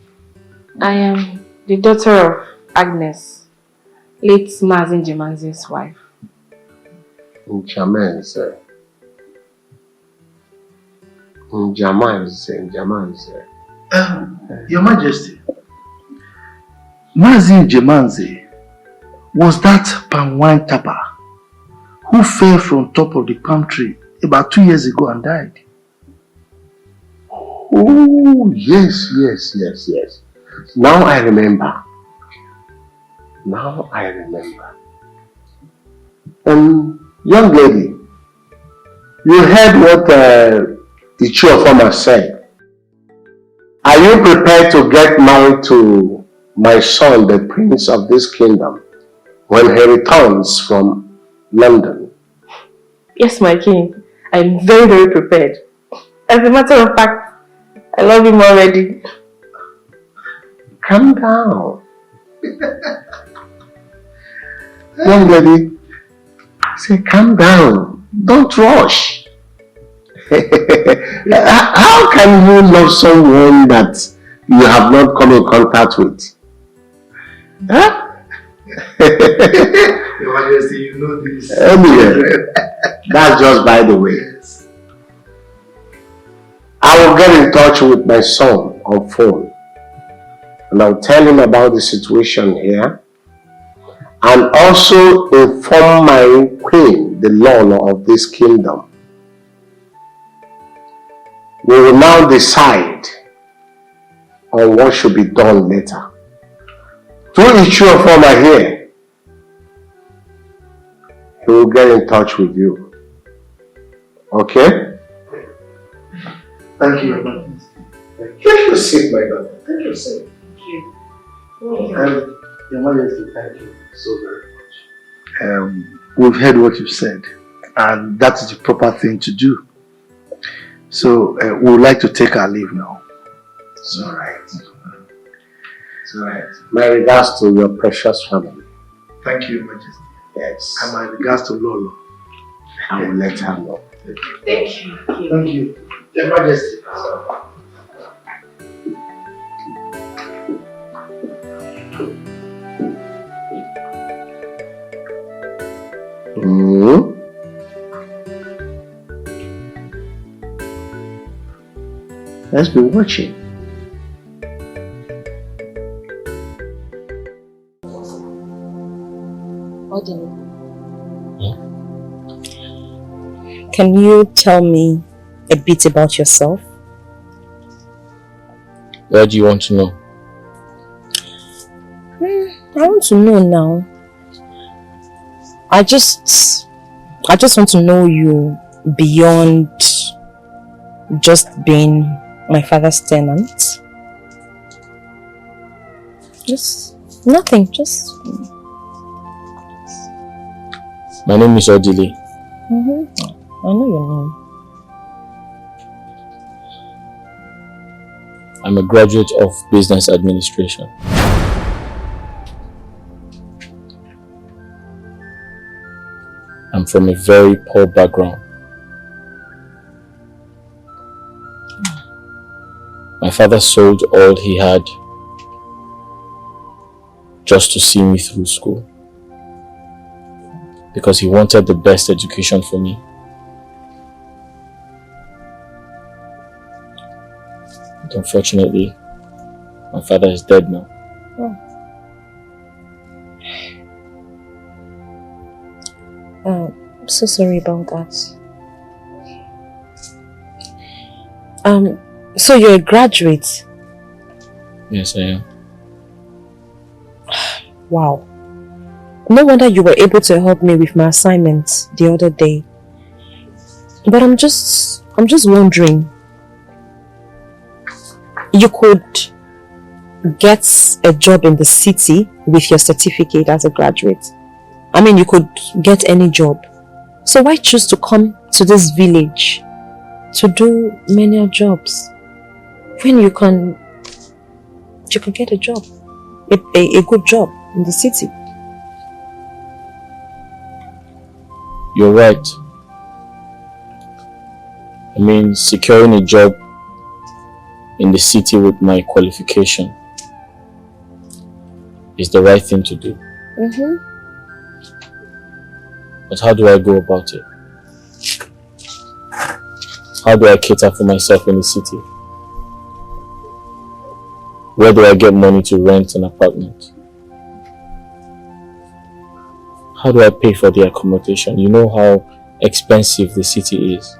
I am the daughter of Agnes, late Mazin Jemanze's wife. Njamanze. Your Majesty, Mazin Jemanze was that palm wine tapper who fell from top of the palm tree about 2 years ago and died. Oh, yes. Now I remember. Young lady, you heard what the Ichioformer said. Are you prepared to get married to my son, the prince of this kingdom, when he returns from London? Yes, my king. I'm very, very prepared. As a matter of fact, I love him already. Calm down. Young lady, say calm down. Don't rush. How can you love someone that you have not come in contact with? Huh? Your Majesty, you know this. Anyway, that's just by the way. Yes. I will get in touch with my son on phone and I'll tell him about the situation here and also inform my queen, the Lolo of this kingdom. We will now decide on what should be done later. Through Ichioformer here, he will get in touch with you. Okay? Thank you, Your Majesty. Take your seat, my daughter. Take your seat. Thank you. Your Majesty, thank you so very much. We've heard what you've said, and that is the proper thing to do. So we would like to take our leave now. It's alright. It's alright. My regards to your precious family. Thank you, Your Majesty. Yes. And my regards to Lolo. I will let her know. Thank you. Thank you. Your Majesty. Let's be watching. Can you tell me a bit about yourself? What do you want to know? I want to know now. I just want to know you beyond just being my father's tenant. Just nothing, just... My name is Odile. I know your name. I'm a graduate of business administration. I'm from a very poor background. My father sold all he had just to see me through school, because he wanted the best education for me. But unfortunately, my father is dead now. I'm so sorry about that. So you're a graduate? Yes, I am. Wow. No wonder you were able to help me with my assignments the other day. But I'm just wondering, you could get a job in the city with your certificate as a graduate. I mean, you could get any job. So why choose to come to this village to do menial jobs when you can get a job, a good job in the city? You're right. I mean, securing a job in the city with my qualification is the right thing to do. But how do I go about it? How do I cater for myself in the city? Where do I get money to rent an apartment? How do I pay for the accommodation? You know how expensive the city is.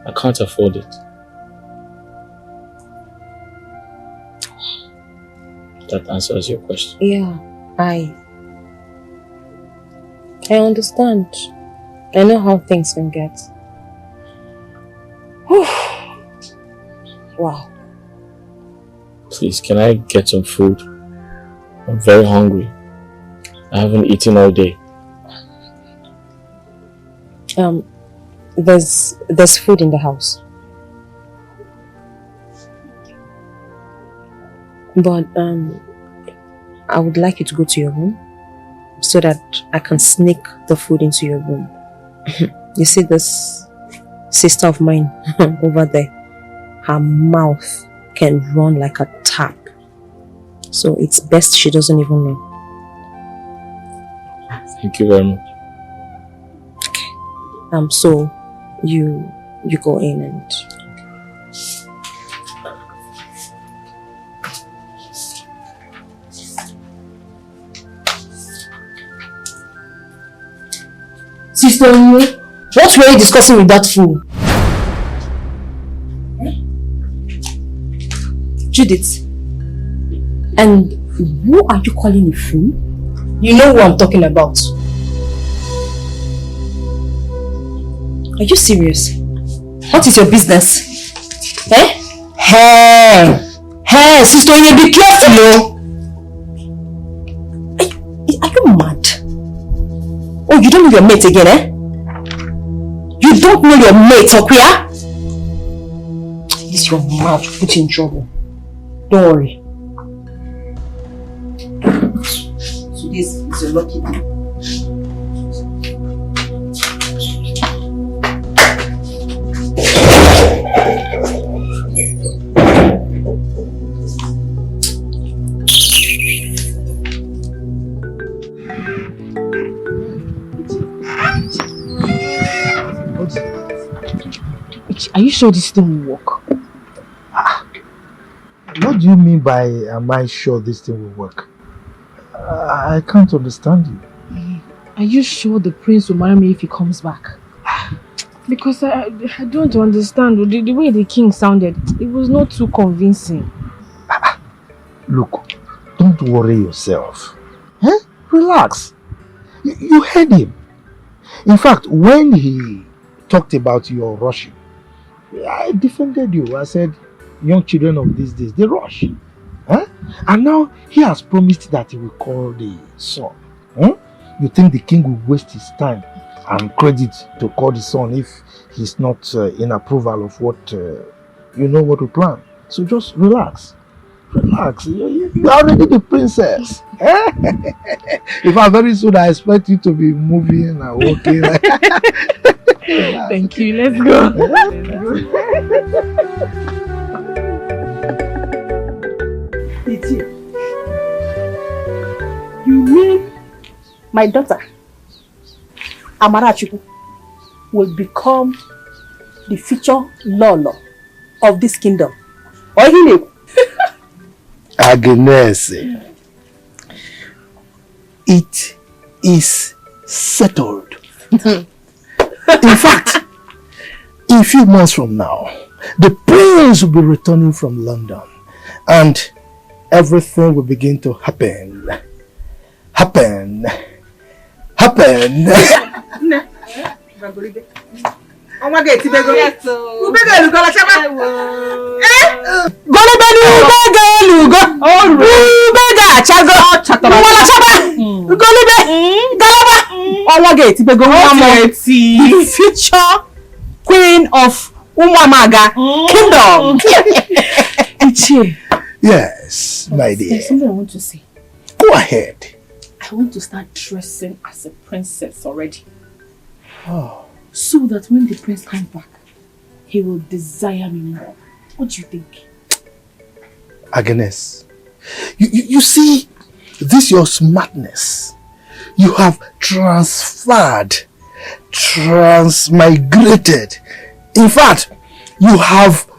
I can't afford it. That answers your question. Yeah, I understand. I know how things can get. Wow. Please, can I get some food? I'm very hungry. I haven't eaten all day. There's food in the house. But I would like you to go to your room so that I can sneak the food into your room. You see this sister of mine over there? Her mouth can run like a tap. So it's best she doesn't even know. Thank you very much. Okay. So you go in and... Sister, what were you discussing with that fool? Judith, and who are you calling a fool? You know who I'm talking about. Are you serious? What is your business? Hey, sister, you be careful, Are you mad? Oh, you don't know your mate again, eh? You don't know your mate, Okuya? This your mouth will put you in trouble. Don't worry. So this is your lucky day. Are you sure this thing will work? What do you mean by am I sure this thing will work? I can't understand you. Are you sure the prince will marry me if he comes back? Because I don't understand. The way the king sounded, it was not too convincing. Look, don't worry yourself. Relax. You heard him. In fact, when he talked about your rushing, I defended you. I said, young children of these days, they rush. And now he has promised that he will call the son. You think the king will waste his time and credit to call the son if he's not in approval of what you know what we plan? So just relax. Relax. You are already the princess. In fact, very soon I expect you to be moving and walking. Thank you. Let's go. You mean my daughter, Amarachuku, will become the future Lolo of this kingdom? Or you know? Agnes, it is settled. In fact, in a few months from now, the prince will be returning from London and everything will begin to happen. The future queen of Umamaga kingdom. Yes, my dear. There's something I want to say. Go ahead. I want to start dressing as a princess already. Oh. So that when the prince comes back, he will desire me more. What do you think? Agnes, you see, this your smartness. You have transmigrated. In fact, you have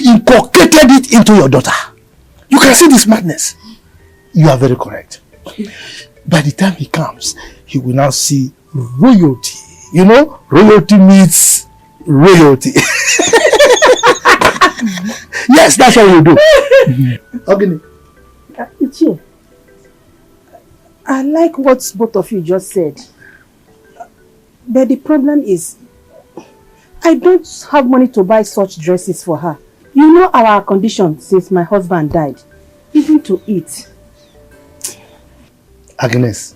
inculcated it into your daughter. You can see this madness. You are very correct. By the time he comes, he will now see royalty. You know, royalty meets royalty. Yes, that's what we do. Okay. Ichie, I like what both of you just said. But the problem is, I don't have money to buy such dresses for her. You know our condition since my husband died. Even to eat. Agnes,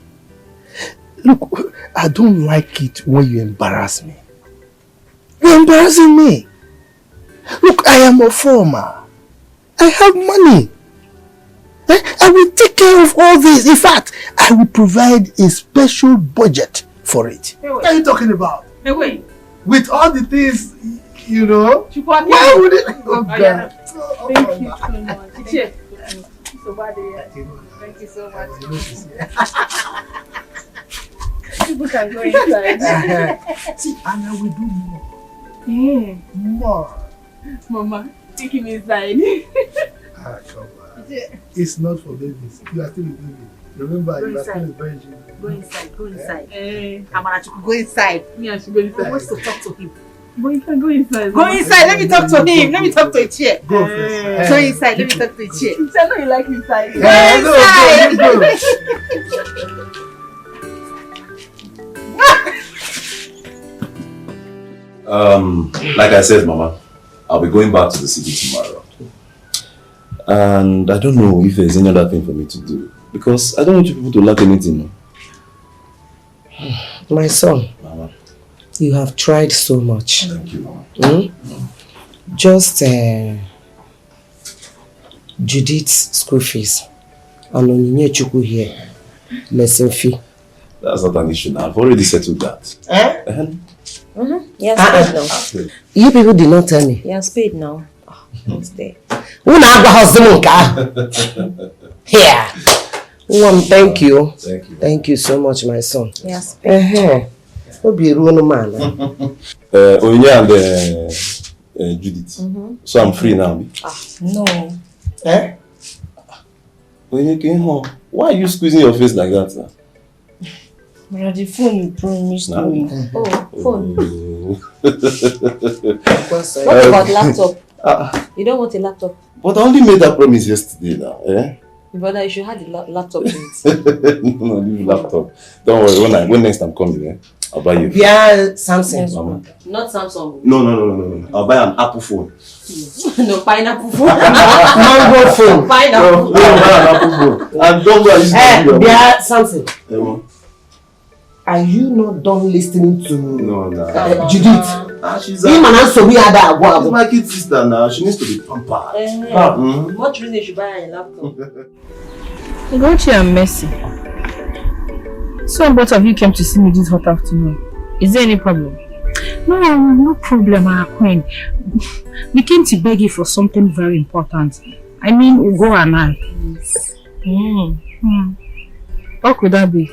look, I don't like it when you embarrass me. You're embarrassing me. Look, I am a farmer. I have money. I will take care of all this. In fact, I will provide a special budget for it. Hey, what are you talking about? Hey, wait. With all the things, you know, why would it? Oh, God. Thank you so much. Ichie. Thank you so much. People can go inside. See, and I will do more. Yeah. More. Mama, take him inside. Ah, come on. It's not for babies. You are still a baby. Remember, you are still a virgin. Go inside, go inside. Amarachuku, go inside. Me, I should go inside. I want to talk to him. But you can go inside. Go inside, let me talk to him. Let me talk to a chair. Go first. Go inside, let me talk to a chair. I know you like inside. Go inside. Like I said, Mama, I'll be going back to the city tomorrow. And I don't know if there's any other thing for me to do. Because I don't want you people to lack anything. My son, Mama. You have tried so much. Thank you, Mama. Just Judith's school fees. And Onyinye Chukwu here. Lesson fee. That's not an issue now. I've already settled that. He has paid now. You people did not tell me. He has paid now. It's there. Here. Thank you. Thank you. Thank you so much, my son. Yes. Be a real man. Onyinye and Judith. So I'm free now. No. Onyinye, why are you squeezing your face like that now? The phone you promised me. Oh, phone. What about laptop? You don't want a laptop? But I only made that promise yesterday now. Brother, you should have the laptop in it. No, leave laptop. Don't worry, when next I'm coming, I'll buy you. Yeah, Samsung. Yes, Mama. Not Samsung. No. I'll buy an Apple phone. No, pineapple phone. Mango phone. Pineapple. No, I'll buy an Apple phone. And don't go and use yeah, Samsung. Are you not done listening to Judith? She's my kid sister now. She needs to be pampered. What reason you should buy a laptop? Gotcha and Mercy. So both of you came to see me this hot afternoon. Is there any problem? No problem, our queen. We came to beg you for something very important. I mean, Ugo and I. What could that be?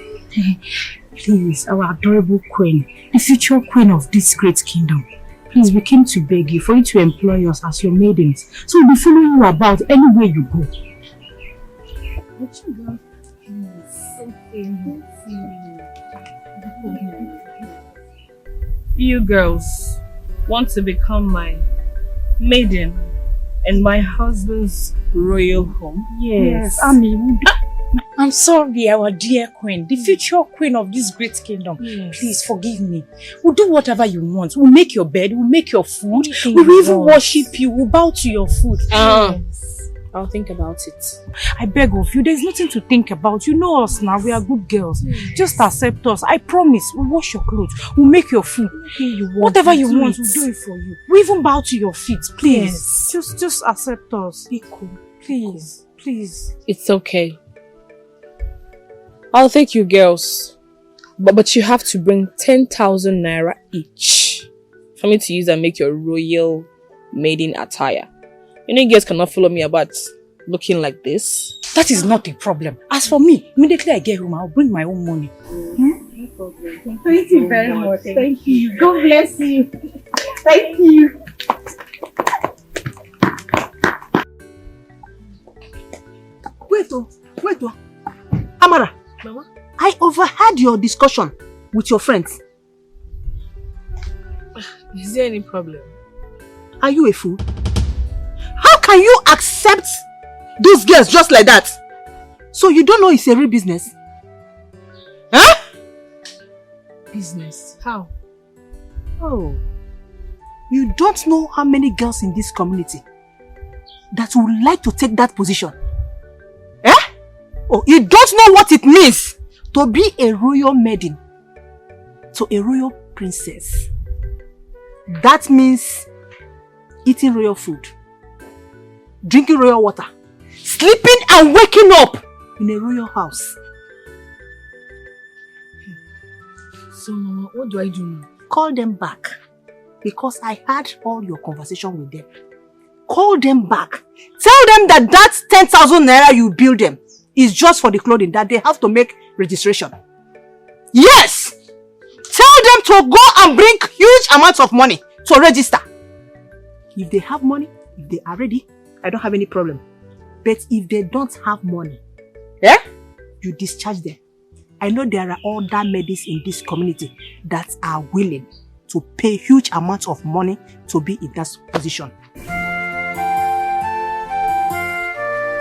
Please, our adorable queen, the future queen of this great kingdom. Please, we came to beg you for you to employ us as your maidens. So we'll be following you about anywhere you go. You girls want to become my maiden in my husband's royal home? Yes. I'm sorry, our dear queen, the future queen of this great kingdom. Yes. Please forgive me. We'll do whatever you want. We'll make your bed, we'll make your food, we will even worship you, we'll bow to your food. Yes. I'll think about it. I beg of you, there's nothing to think about. You know us now, we are good girls. Just accept us. I promise, we'll wash your clothes, we'll make your food. Whatever you want, we'll do it for you. We'll even bow to your feet, please. Yes. Just accept us. Be cool. Please. It's okay. I'll take you girls. But you have to bring 10,000 naira each for me to use and make your royal maiden attire. You know, you guys cannot follow me about looking like this. That is not a problem. As for me, immediately I get home, I'll bring my own money. No problem. Thank you very much. Thank you. God bless you. Thank you. Wait. Amara. Mama? I overheard your discussion with your friends? Is there any problem? Are you a fool? How can you accept those girls just like that? So you don't know it's a real business? Huh? Business? How? Oh. You don't know how many girls in this community that would like to take that position. Eh? Oh, you don't know what it means to be a royal maiden, to a royal princess. That means eating royal food, drinking royal water, sleeping and waking up in a royal house. So, Mama, what do I do now? Call them back, because I had all your conversation with them. Call them back. Tell them that that 10,000 naira you bill them is just for the clothing, that they have to make registration. Yes! Tell them to go and bring huge amounts of money to register. If they have money, if they are ready, I don't have any problem. But if they don't have money, you discharge them. I know there are other maidens in this community that are willing to pay huge amounts of money to be in that position.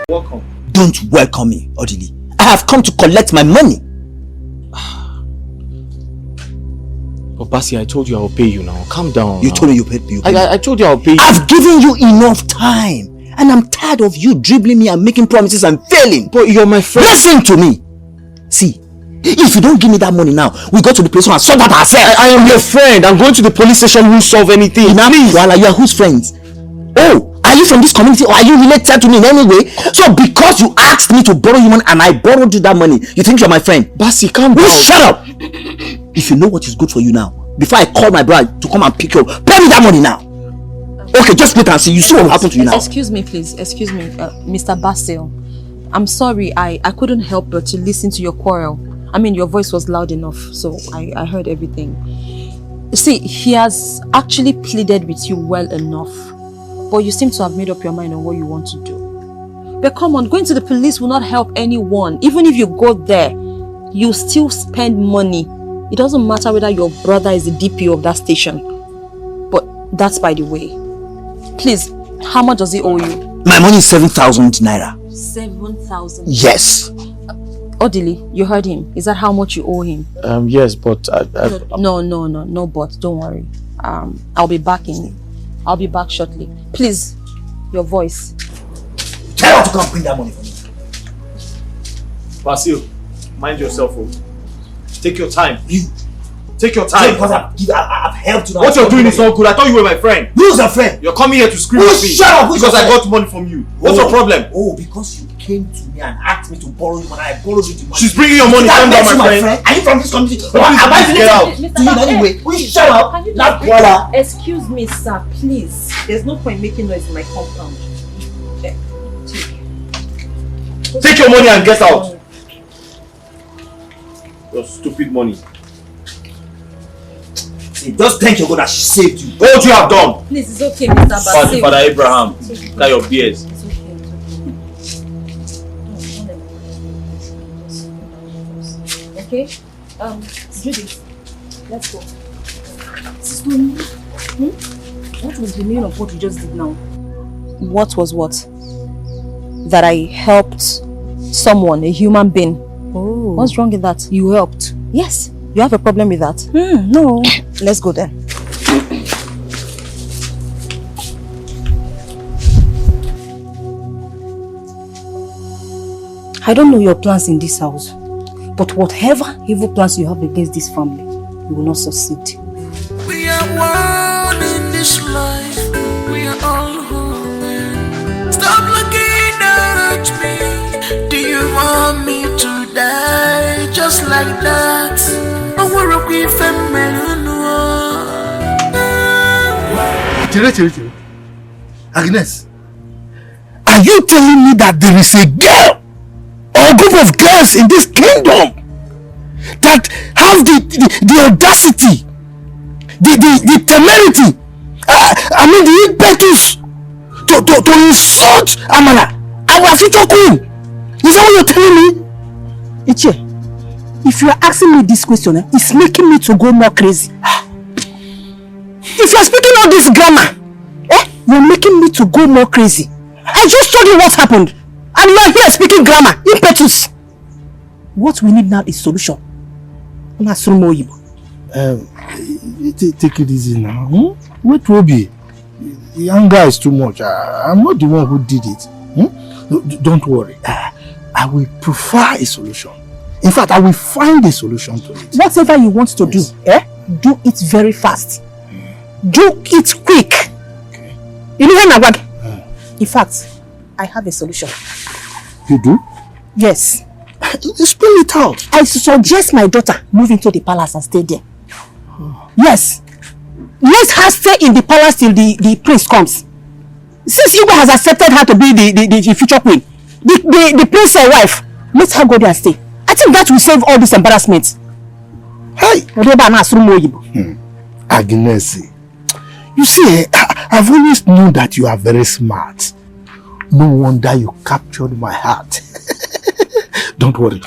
Welcome. Don't welcome me, Odili. I have come to collect my money. But Basi, I told you I'll pay you now. Calm down. You told me you paid me. I told you I'll pay you. I've given you enough time. And I'm tired of you dribbling me and making promises and failing. But you're my friend. Listen to me. See, if you don't give me that money now, we go to the police and sort out ourselves. I am your friend. I'm going to the police station. Won't solve anything. Now, Wala, you are whose friends? Oh, are you from this community or are you related to me in any way? So because you asked me to borrow you money and I borrowed you that money, you think you're my friend? Basi, calm down. Shut up! If you know what is good for you now, before I call my brother to come and pick you up, pay me that money now. Okay, just wait and see. You see what will happen to you now. Excuse me, please. Excuse me, Mr. Basil. I'm sorry. I couldn't help but to listen to your quarrel. I mean, your voice was loud enough, so I heard everything. See, he has actually pleaded with you well enough, but you seem to have made up your mind on what you want to do. But come on, going to the police will not help anyone. Even if you go there, you still spend money. It doesn't matter whether your brother is the DPO of that station. But that's by the way. Please, how much does he owe you? My money is 7,000 naira. 7,000? Yes. Odili, you heard him. Is that how much you owe him? Yes, but No, but don't worry. I'll be back shortly. Please, your voice. Tell her to come bring that money for me. Basil, mind yourself. Take your time. Take your Yeah, time. because I've helped you. What you're doing is not good. I thought you were my friend. Who's a friend? You're coming here to scream at me. Shut up! Because I got money from you. What's your problem? Oh, because you came to me and asked me to borrow you money. I borrowed you the money. She's bringing your money. Calm down, my friend. Are you from this community? Am I get out? To you anyway. Will you shut up? Excuse me, sir, please. There's no point making noise in my compound. Take your money and get out. Your stupid money. Just thank your God that she saved you. What you have done? Please, it's okay, Mr. Basil. Father Abraham, that your beers. Okay? Judith, let's go. What was the meaning of what you just did now? What was what? That I helped someone, a human being. Oh. What's wrong with that? You helped. Yes. You have a problem with that? No. Let's go then. I don't know your plans in this house, but whatever evil plans you have against this family, you will not succeed. We are one in this life. We are all human. Stop looking at me. Do you want me to die just like that? Agnes, are you telling me that there is a girl or a group of girls in this kingdom that have the audacity, the temerity, the impetus to insult Amala, our future queen? Is that what you're telling me? Iche, If you are asking me this question, it's making me to go more crazy. If you are speaking all this grammar, you're making me to go more crazy. I just told you what happened. And you are here speaking grammar, impetus. What we need now is solution. Take it easy now. Wait, Robbie. The anger is too much. I'm not the one who did it. Don't worry. I will prefer a solution. In fact, I will find a solution to it. Whatever you want to do, do it very fast. Do it quick. Okay. In fact, I have a solution. You do? Yes. Spell it out. I suggest my daughter move into the palace and stay there. Yes. Let her stay in the palace till the prince comes. Since Igwe has accepted her to be the future queen, the prince's wife, let her go there and stay. I think that will save all this embarrassment. Hey! Agnes, you see, I've always known that you are very smart. No wonder you captured my heart. Don't worry.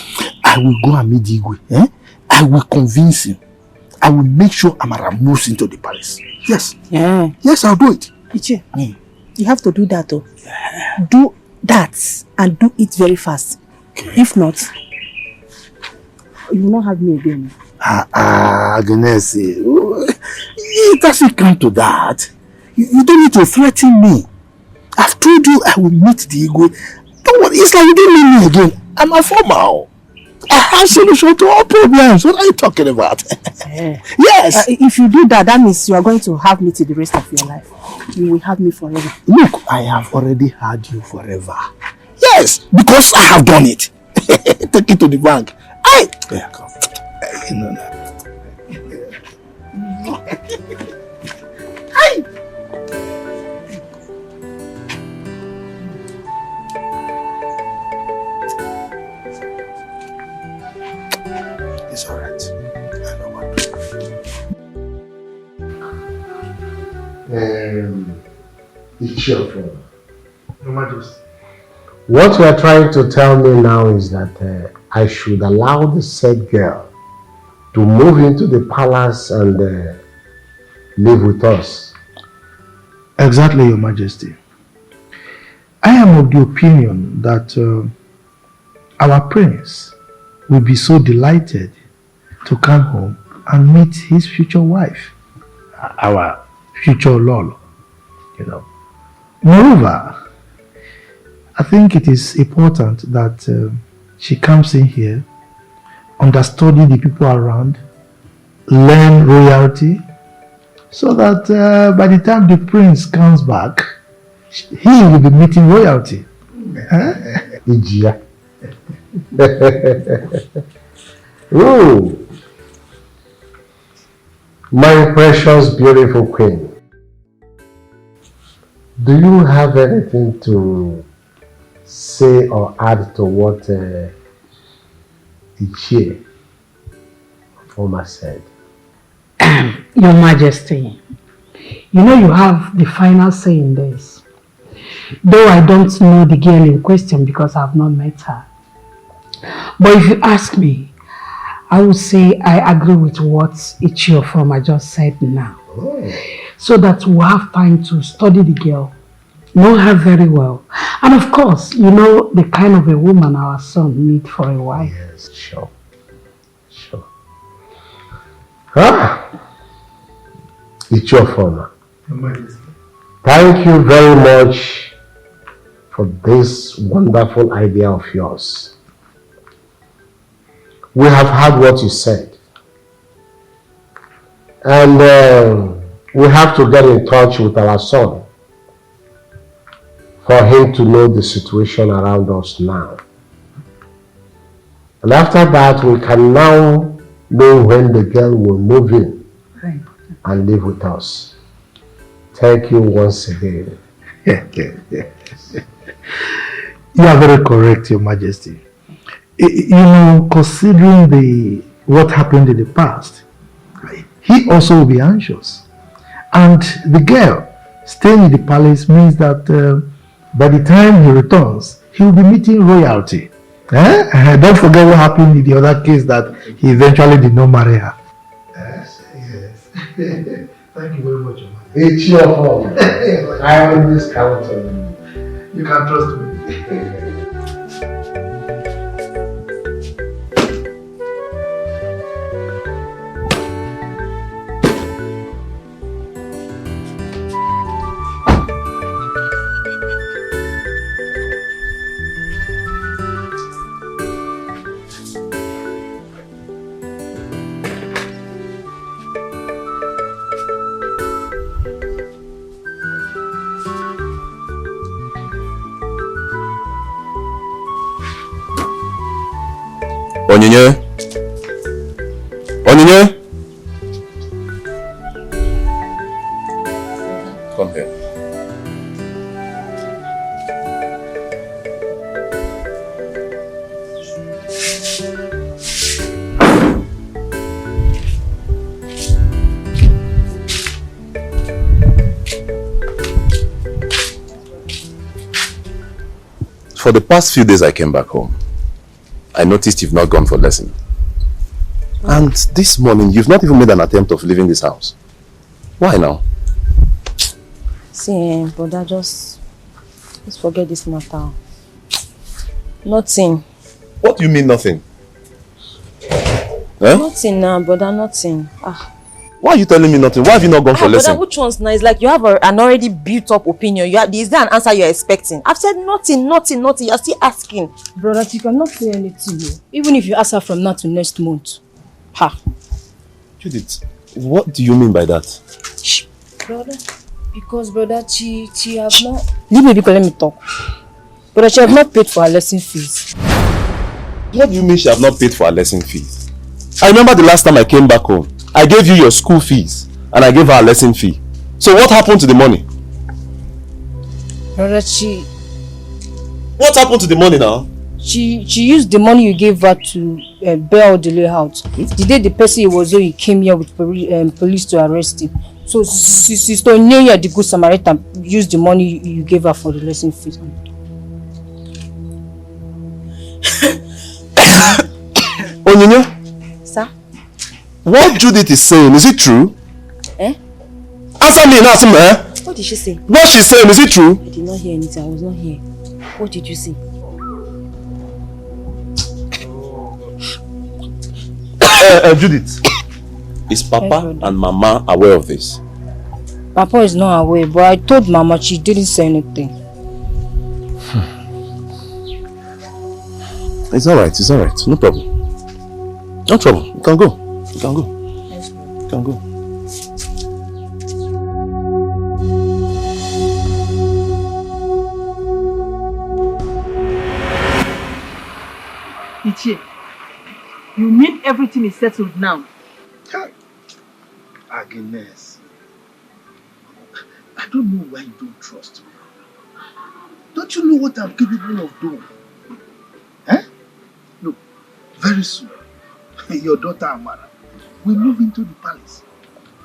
I will go and meet Igwe. I will convince him. I will make sure Amara moves into the palace. Yes. Yeah. Yes, I'll do it. Iche, you have to do that though. Yeah. Do that and do it very fast. Okay. If not, you will not have me again. Agnes, it doesn't come to that. You don't need to threaten me. I've told you I will meet the Igwe. Don't worry, it's like you didn't meet me again. I'm a formal. I have solution to all problems. What are you talking about? Yes. If you do that, that means you are going to have me till the rest of your life. You will have me forever. Look, I have already had you forever. Yes, because I have done it. Take it to the bank. Yeah, come. It's all right. I know what to do. It's your fault. Your Majesty. What you are trying to tell me now is that I should allow the said girl to move into the palace and live with us. Exactly, Your Majesty. I am of the opinion that our prince will be so delighted to come home and meet his future wife, our future Lolo, you know. Moreover, I think it is important that she comes in here, understudy the people around, learn royalty, so that by the time the prince comes back, he will be meeting royalty. Ijia. Ooh. My precious, beautiful queen. Do you have anything to say or add to what Ichie Oma said? Your Majesty, you know you have the final say in this. Though I don't know the girl in question because I have not met her. But if you ask me, I would say I agree with what Ichie Ofoma just said now. Oh. So that we'll have time to study the girl, know her very well. And of course, you know the kind of a woman our son needs for a wife. Yes, sure. Sure. Ichie Ofoma. Thank you very much for this wonderful idea of yours. We have heard what you said. And we have to get in touch with our son for him to know the situation around us now. And after that, we can now know when the girl will move in and live with us. Thank you once again. You are very correct, Your Majesty. You know, considering what happened in the past, he also will be anxious. And the girl staying in the palace means that by the time he returns, he will be meeting royalty. Don't forget what happened in the other case that he eventually did not marry her. Yes. Thank you very much, Oma. It's your fault. I always count on you. You can trust me. Onyinye? Onyinye? Come here. For the past few days I came back home. I noticed you've not gone for lesson. And this morning, you've not even made an attempt of leaving this house. Why now? See, brother, just forget this matter. Nothing. What do you mean nothing? Nothing now, brother, nothing. Why are you telling me nothing? Why have you not gone for lesson? Brother, which one's nice? Like you have an already built up opinion. Is there an answer you're expecting? I've said nothing. You're still asking. Brother, you cannot say anything. Even if you ask her from now to next month. Judith, what do you mean by that? Shh. Brother, because brother, she have not... Leave me because let me talk. Brother, she have not paid for her lesson fees. What do you mean she have not paid for her lesson fees? I remember the last time I came back home. I gave you your school fees and I gave her a lesson fee. So what happened to the money? Brother, what happened to the money now? She used the money you gave her to bail the layout. The day the person he was there, he came here with police to arrest him. So Sister Neya, the good Samaritan, used the money you gave her for the lesson fees. Onyinye? Sir? What Judith is saying, is it true? Answer me now, What did she say? What she's saying, is it true? I did not hear anything. I was not here. What did you say? Judith, is Papa and Mama aware of this? Papa is not aware, but I told Mama, she didn't say anything. It's alright, no problem. No trouble, you can go. You can go. Ichie, you mean everything is settled now? Agnes, I don't know why you don't trust me. Don't you know what I'm capable of doing? Look, very soon, your daughter Amara will move into the palace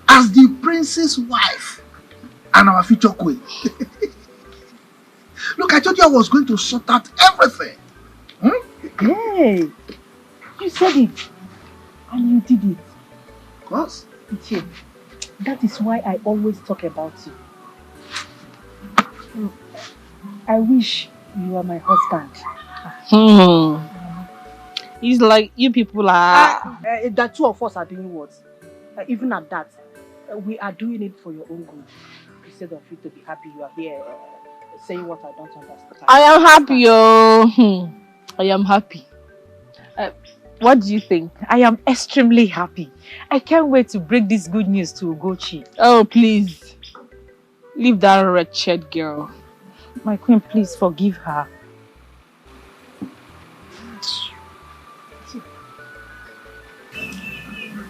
as the prince's wife and our future queen. Look, I told you I was going to sort out everything. Hey, you said it and you did it. Of course. Ichie, that is why I always talk about you. I wish you were my husband. It's like you people are... the two of us are doing what? Even at that, we are doing it for your own good. Instead of you to be happy, you are here saying what I don't understand. I am happy, oh. I am happy. What do you think? I am extremely happy. I can't wait to break this good news to Ugochi. Oh, please. Leave that wretched girl. My queen, please forgive her.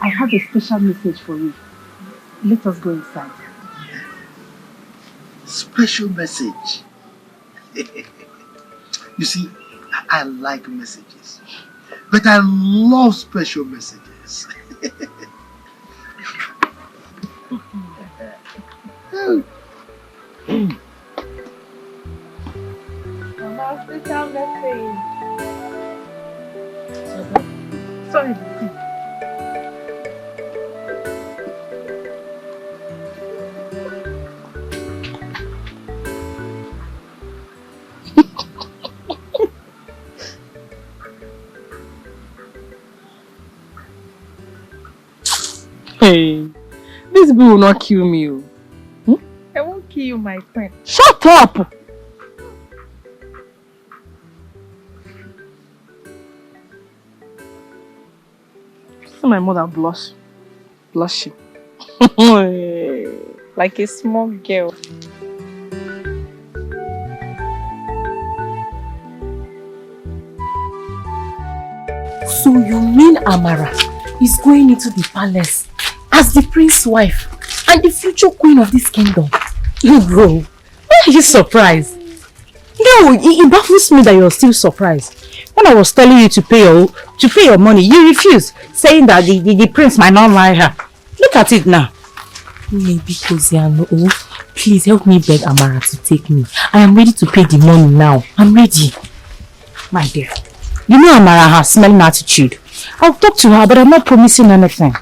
I have a special message for you. Let us go inside. Special message. You see, I like messages, but I love special messages. Mama, special message. Sorry. Hey, this bill will not kill me. I won't kill you, my friend. Shut up! See my mother blushing. Like a small girl. So you mean Amara is going into the palace as the prince's wife and the future queen of this kingdom? Bro, why are you surprised? No, it baffles me that you're still surprised. When I was telling you to pay your money, you refused, saying that the prince might not marry her. Look at it now. Maybe Koziano, please help me beg Amara to take me. I am ready to pay the money now. I'm ready. My dear, you know Amara has smelling attitude. I'll talk to her, but I'm not promising anything.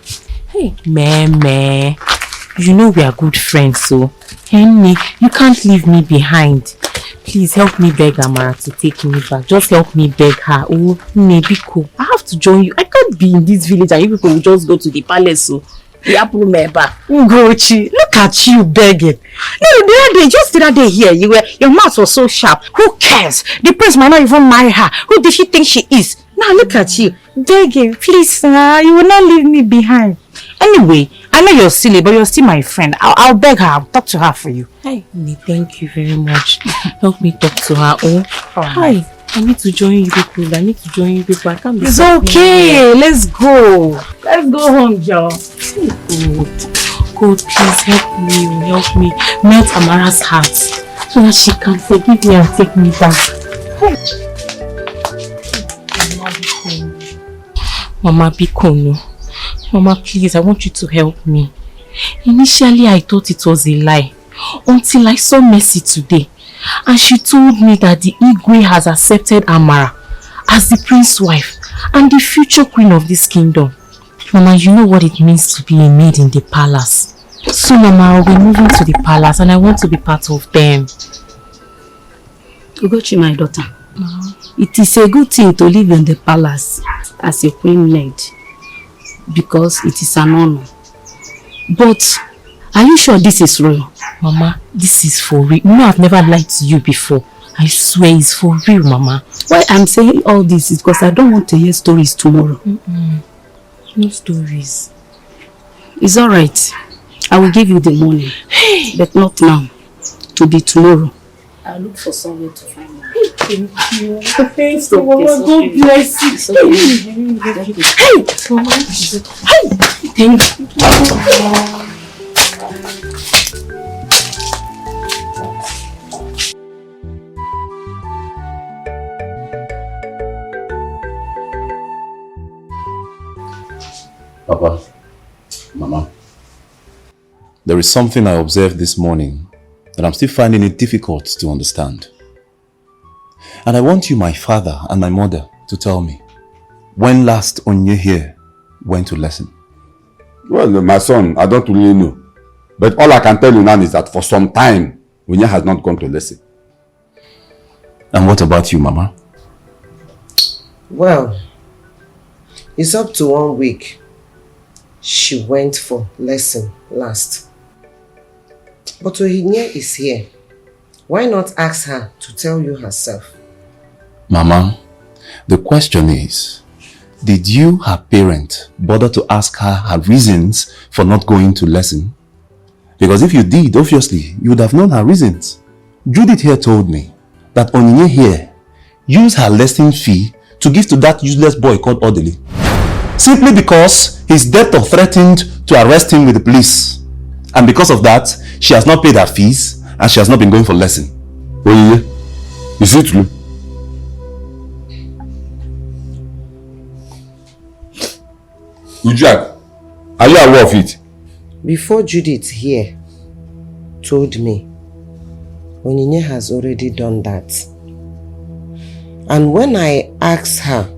Hey, meh. You know we are good friends, so Henry, you can't leave me behind. Please help me beg Amara to take me back. Just help me beg her. Oh, maybe cool. I have to join you. I can't be in this village and you people will just go to the palace. So, Ugochi, look at you begging. No, the other day here, your mouth was so sharp. Who cares? The prince might not even marry her. Who does she think she is? Now look at you, begging. Please, you will not leave me behind. Anyway, I know you're silly, but you're still my friend. I'll beg her. I'll talk to her for you. Hey, thank you very much. Help me talk to her. Oh, hi. I need to join you people. I can't be. It's okay. Let's go. Let's go home, Joe. God, please help me melt Amara's heart so that she can forgive me and take me back. Mama Bikono. Mama, please, I want you to help me. Initially, I thought it was a lie until I saw Mercy today. And she told me that the Igwe has accepted Amara as the prince's wife and the future queen of this kingdom. Mama, you know what it means to be a maid in the palace. So Mama, I'll be moving to the palace and I want to be part of them. Ugochi, my daughter, it is a good thing to live in the palace as a queen maid because it is an honor. But are you sure this is real? Mama, this is for real. You know I've never lied to you before. I swear it's for real, Mama. Why I'm saying all this is because I don't want to hear stories tomorrow. No stories. It's alright. I will give you the money. But not now. To be tomorrow. I'll look for somewhere to find money. Thank you. Thanks, Mama. God bless you. Hey! Mama. Hey! Thank you. Papa, Mama, there is something I observed this morning that I'm still finding it difficult to understand. And I want you, my father and my mother, to tell me when last Onye here went to lesson. Well, my son, I don't really know. But all I can tell you now is that for some time, Onye has not gone to lesson. And what about you, Mama? Well, it's up to 1 week. She went for lesson last. But Ohinye is here. Why not ask her to tell you herself? Mama, the question is, did you, her parent, bother to ask her reasons for not going to lesson? Because if you did, obviously, you would have known her reasons. Judith here told me that Onyinye here used her lesson fee to give to that useless boy called Odili, simply because his debtor threatened to arrest him with the police. And because of that, she has not paid her fees and she has not been going for lesson. Onyinye, is it true? Ujak, are you aware of it? Before Judith here told me, Onyinye has already done that. And when I asked her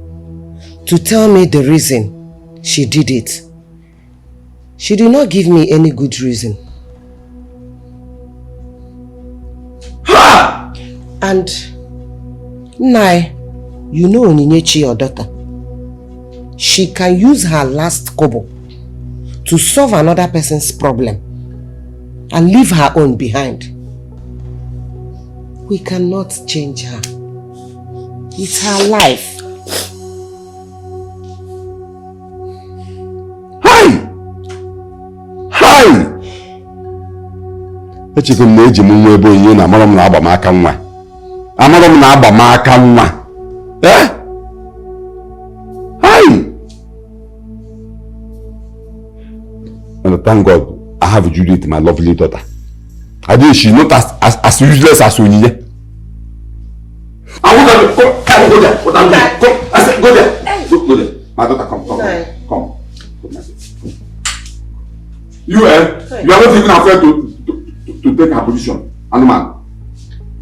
to tell me the reason she did it. She did not give me any good reason. Ha! And Nai, you know Onyinyechi, your daughter. She can use her last kobo to solve another person's problem and leave her own behind. We cannot change her. It's her life. Echeke m na-eji m nwa ebe onye na amara m na agba m aka nwa. Amara m na agba m aka nwa. And thank God I have Judith, my lovely daughter. I think she's not as useless as Onyinye. I want to go there. Come. I said go there. Go there. My daughter, come. Come. You are not even afraid to take her position. And man,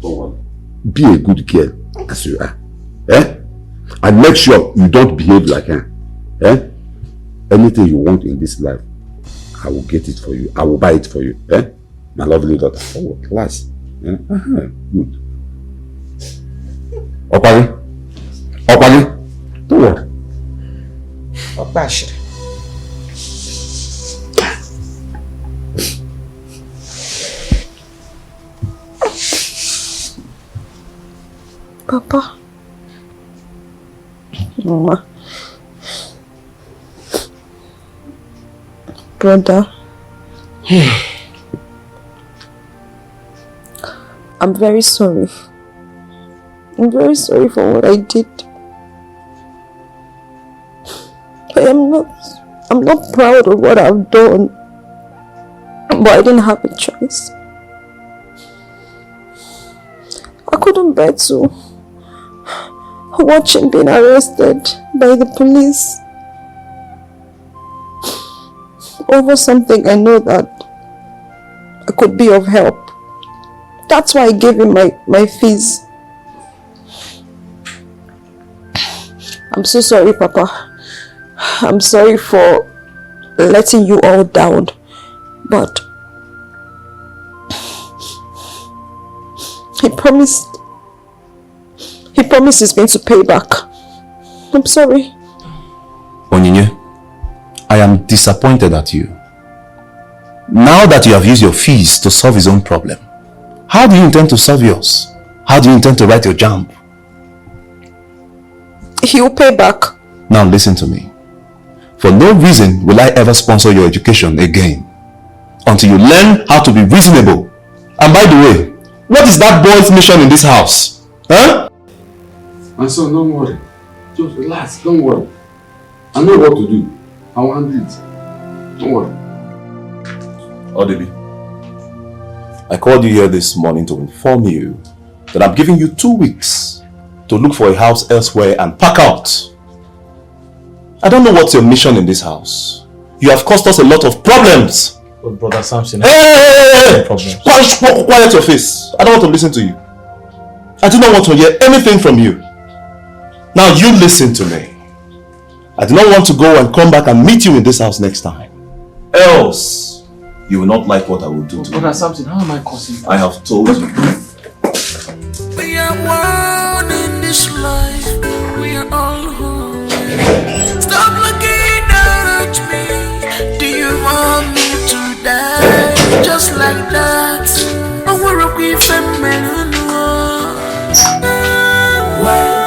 don't worry. Be a good girl as you are. And make sure you don't behave like her. Anything you want in this life, I will get it for you. I will buy it for you. My lovely daughter. Oh, class. Good. Opari. Don't worry. Opashire. Papa. Mama. Brother. I'm very sorry. I'm very sorry for what I did. I'm not proud of what I've done. But I didn't have a choice. I couldn't bear to watch him being arrested by the police over something I know that I could be of help. That's why I gave him my fees. I'm so sorry, Papa. I'm sorry for letting you all down, but he promised he's going to pay back. I'm sorry. Onyinye, I am disappointed at you. Now that you have used your fees to solve his own problem, how do you intend to solve yours? How do you intend to write your JAMB? He will pay back. Now listen to me. For no reason will I ever sponsor your education again until you learn how to be reasonable. And by the way, what is that boy's mission in this house? My son, don't worry. Just relax, don't worry. I know what to do. I will handle it. Don't worry. Odebi, I called you here this morning to inform you that I'm giving you 2 weeks to look for a house elsewhere and pack out. I don't know what's your mission in this house. You have caused us a lot of problems. But Brother Samson, Hey! Quiet your face. I don't want to listen to you. I do not want to hear anything from you. Now you listen to me. I do not want to go and come back and meet you in this house next time. Else, you will not like what I will do to you. Brother Samson, how am I causing? I have told you. We are one in this life. We are all home. Stop looking at me. Do you want me to die just like that? I wanna be feminine. Why?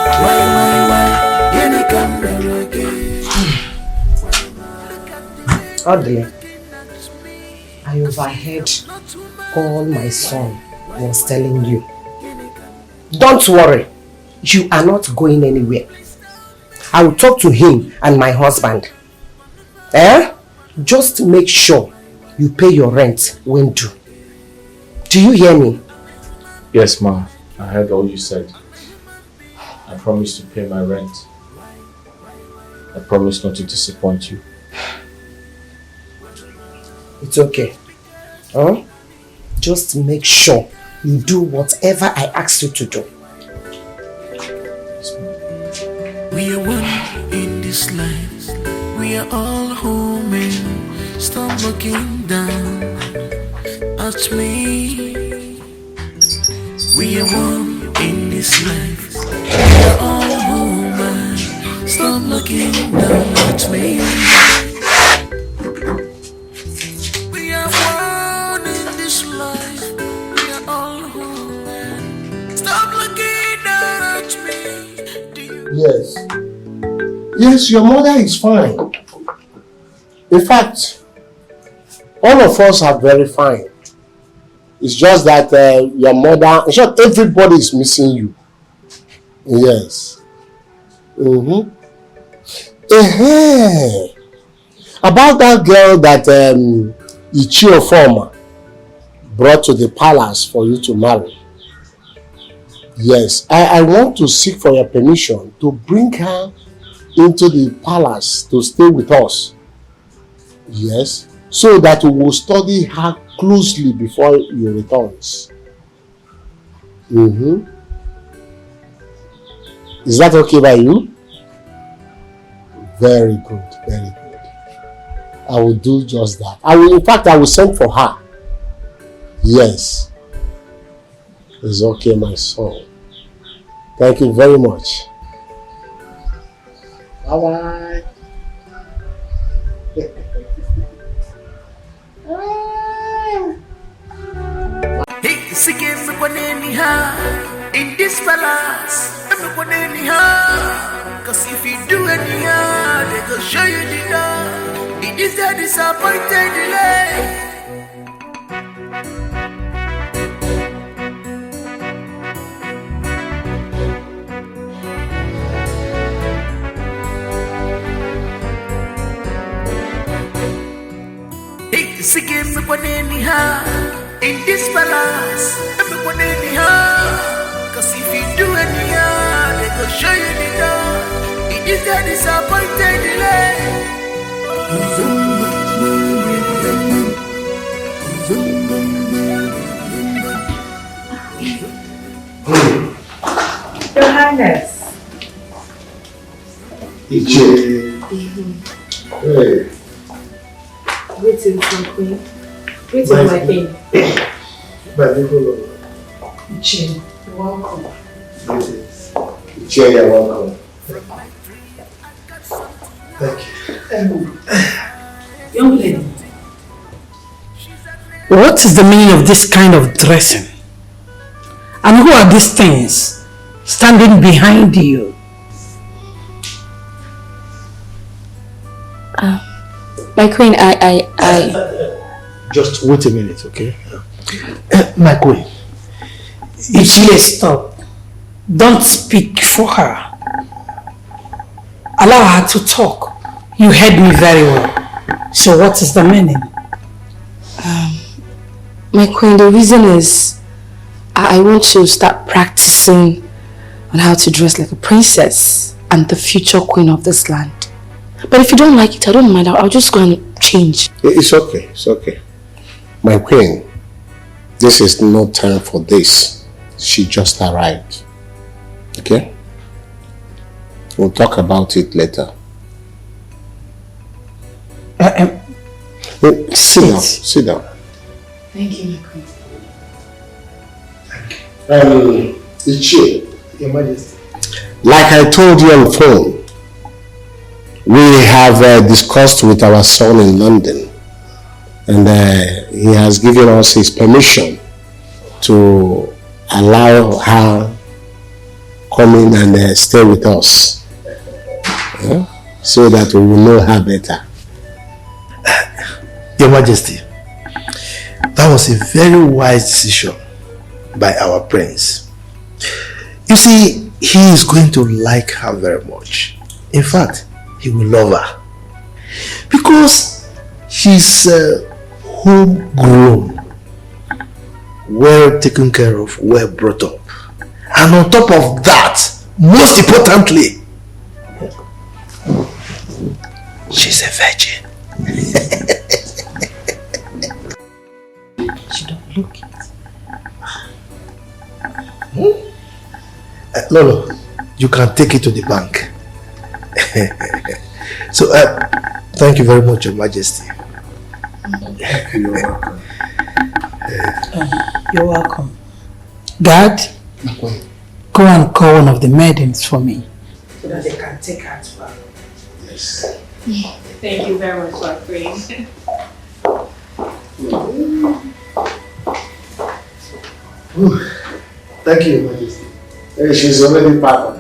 You come back again. Oddly, I overheard all my son was telling you. Don't worry, you are not going anywhere. I will talk to him and my husband. Just make sure you pay your rent when due. Do you hear me? Yes, Ma. I heard all you said. I promise to pay my rent. I promise not to disappoint you. It's okay. Just make sure you do whatever I ask you to do. We are one in this this life, we are all human. Stop looking down at me. We are one in this life, we are all human. Stop looking down at me. We are one in this life, we are all human. Stop looking down at me. Yes. Yes, your mother is fine. In fact, all of us are very fine. It's just that your mother, in short, everybody is missing you. Yes. About that girl that Ichio Former brought to the palace for you to marry. Yes, I want to seek for your permission to bring her into the palace to stay with us. Yes, so that we will study her closely before you returns. Is that okay by you? Very good, very good. I will do just that. In fact, I will send for her. Yes. It's okay, my son. Thank you very much. Bye-bye. In this palace, cause if you do anyhow, they go show you the door. It is a disappointed delay. In this palace, cause if you do anyhow, they go show you the door. It is a disappointed delay. Your Highness. Hey. Greetings, my queen. Greetings, my king. Jim, you're welcome. Jim, you're welcome. Thank you. Young lady. What is the meaning of this kind of dressing? And who are these things standing behind you? My queen, I Just wait a minute, okay? My queen. Ichie, stop. Don't speak for her. Allow her to talk. You heard me very well. So what is the meaning? My queen, the reason is I want to start practicing on how to dress like a princess and the future queen of this land. But if you don't like it, I don't mind. I'll just go and change. It's okay, it's okay. My queen, this is no time for this. She just arrived. Okay? We'll talk about it later. Sit down, sit down. Thank you, my queen. Ichie, Your Majesty. like I told you on the phone, we have discussed with our son in London, and he has given us his permission to allow her come in and stay with us, so that we will know her better. Your Majesty, that was a very wise decision by our prince. You see, he is going to like her very much. In fact, he will love her. Because she's homegrown, well taken care of, well brought up. And on top of that, most importantly, she's a virgin. She don't look it. Lolo, you can take it to the bank. So, thank you very much, Your Majesty. You're welcome. You're welcome. Dad, go and call one of the maidens for me, so that they can take her to her. Yes. Thank you very much for praying. Thank you, Your Majesty. She's already part.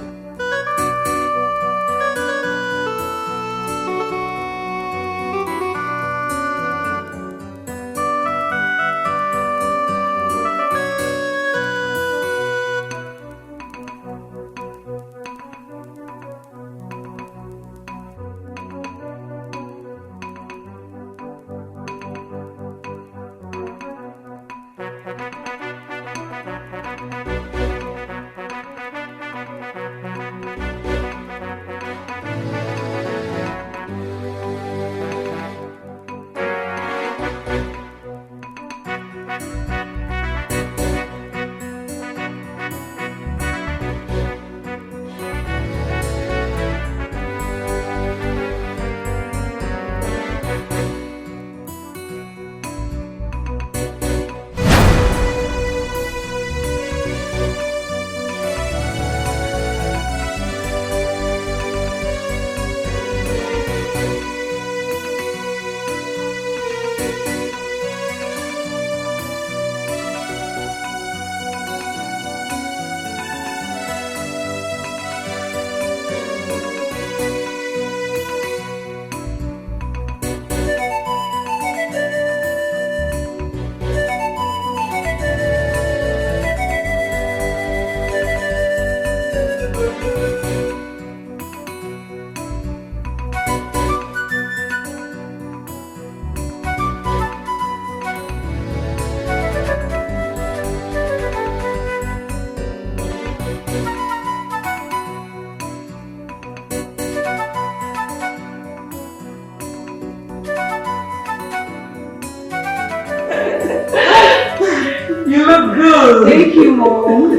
You look good. Thank you, Mom.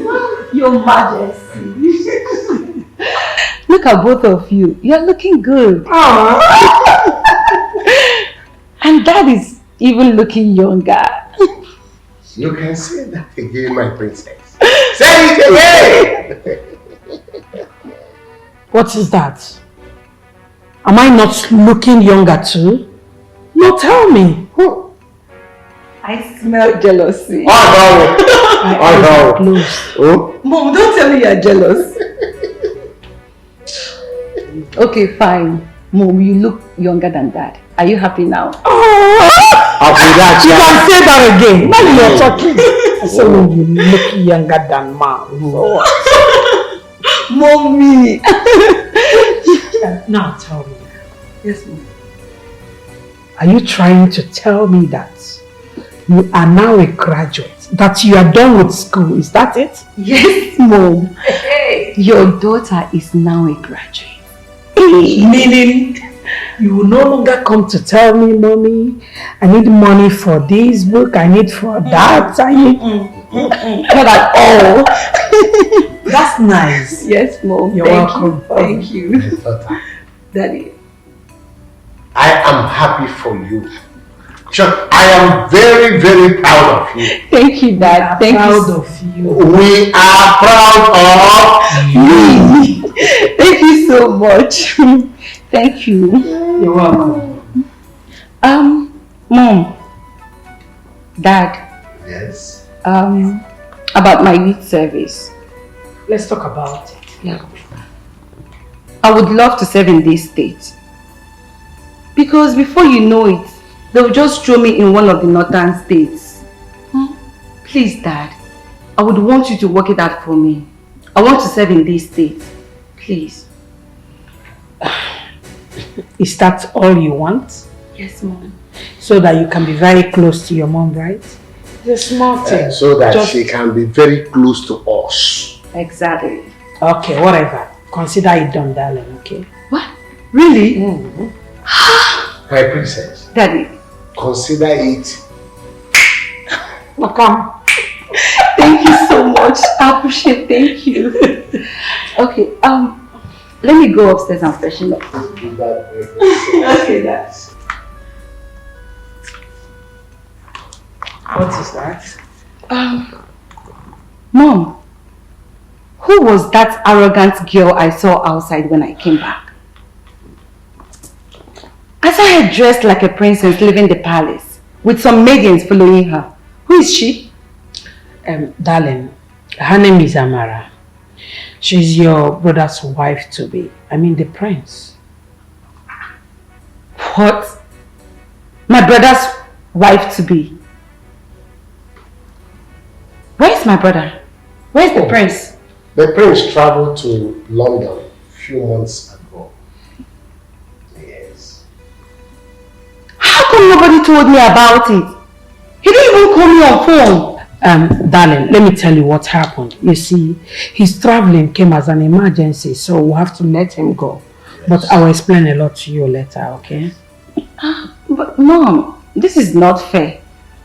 Your Majesty. Look at both of you. You're looking good. And Dad is even looking younger. You can say that again, my princess. Say it again! What is that? Am I not looking younger too? No, tell me. I smell jealousy. Oh, Oh? Mom, don't tell me you're jealous. Okay, fine. Mom, you look younger than Dad. Are you happy now? You can say that again. Now you're talking. I said when you look younger than Mom. Mommy. Now tell me. Yes, Mom. Are you trying to tell me that you are now a graduate? That you are done with school? Is that it? Yes, Mom. Hey. Your daughter is now a graduate. Meaning you will no longer come to tell me, Mommy, I need money for this book, I need for that, I need... Not at all. That's nice. Yes, Mom. You're welcome. Thank you. Daddy. I am happy for you. Sure, I am very, very proud of you. Thank you, Dad. We are proud of you. We are proud of you. Thank you so much. Thank you. You're welcome. Mom. Dad. Yes? About my youth service. Let's talk about it. Yeah. I would love to serve in this state. Because before you know it, they'll just throw me in one of the northern states. Please, Dad. I would want you to work it out for me. I want to serve in this state. Please. Is that all you want? Yes, Mom. So that you can be very close to your mom, right? It's a small thing. So that she can be very close to us. Exactly. Okay, whatever. Consider it done, darling, okay? What? Really? My princess. Daddy. Consider it. Welcome. Thank you so much. I appreciate it. Thank you. Okay, Let me go upstairs and freshen up. Okay, Dad. What is that? Mom, who was that arrogant girl I saw outside when I came back? I saw her dressed like a princess leaving the palace, with some maidens following her. Who is she? Darling, her name is Amara. She's your brother's wife to be. I mean the prince. What? My brother's wife to be? Where is my brother? Where is the prince? The prince traveled to London a few months ago. Yes. How come nobody told me about it? He didn't even call me on phone. Darling, let me tell you what happened. You see, his traveling came as an emergency, so we'll have to let him go. Yes. But I will explain a lot to you later, okay? But Mom, this is not fair.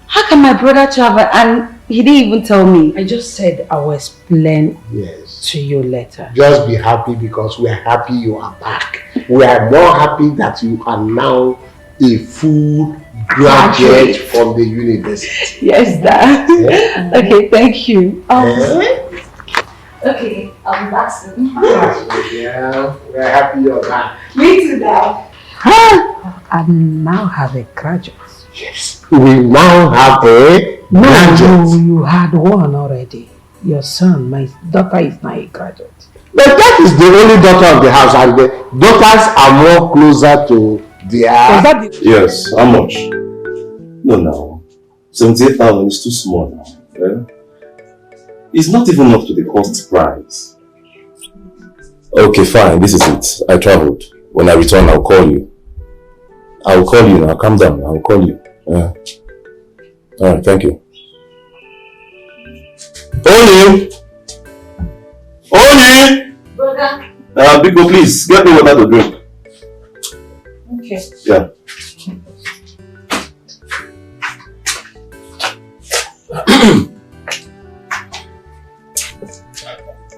How can my brother travel and he didn't even tell me? I just said I will explain to you later. Just be happy because we are happy you are back. We are more happy that you are now a full graduate from the university. Yes, Dad. Yeah. Okay, thank you. Okay, I'll be back soon. Yeah, we are happy you're back. Me too, Dad. I now have a graduate. Yes, we now have a graduate. No, you had one already. Your son, my daughter is now a graduate. But that is the only daughter of the house, and the daughters are more closer to their... Yes, how much? No. 78,000 is too small now. Yeah? It's not even up to the cost price. Okay, fine, this is it. I traveled. When I return, I'll call you. I'll call you now. Calm down. I'll call you. Yeah. Alright, thank you. Oni! Brother. Biko, please, get me water to drink. Okay. Yeah.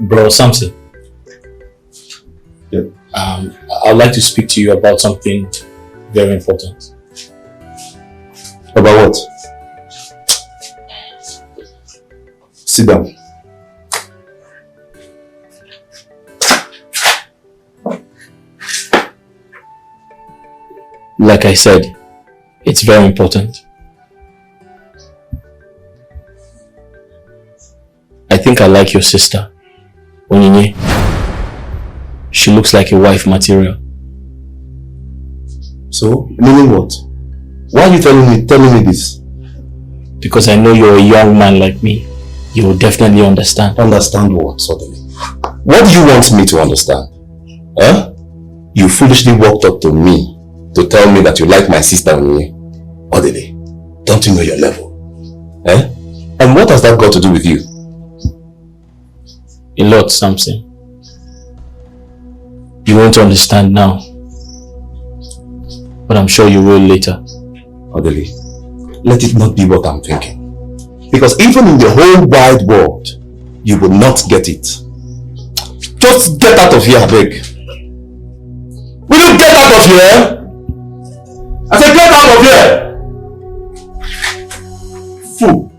Bro, Samson. Yeah. I'd like to speak to you about something very important. About what? Sit down. Like I said, it's very important. I think I like your sister, Onyinye. She looks like a wife material. So, meaning what? Why are you telling me this? Because I know you're a young man like me. You will definitely understand. Understand what, suddenly? What do you want me to understand? Huh? You foolishly walked up to me to tell me that you like my sister Onyinye. Odile, don't you know your level? Eh? And what has that got to do with you? A lot, Samson. You won't understand now. But I'm sure you will later. Odile, let it not be what I'm thinking. Because even in the whole wide world, you will not get it. Just get out of here, I beg. Will you get out of here? I said get out of here! Fool.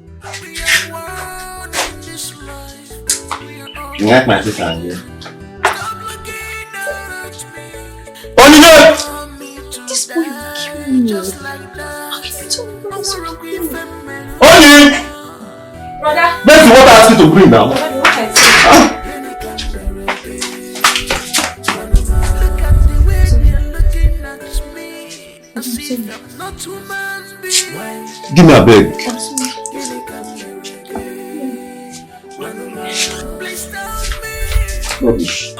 You like my sister here? Onyinye! This boy will kill me. How can you tell me what is wrong with him? Onyinye! Brother. That's what I asked you to bring now. Give me a bag. Rubbish.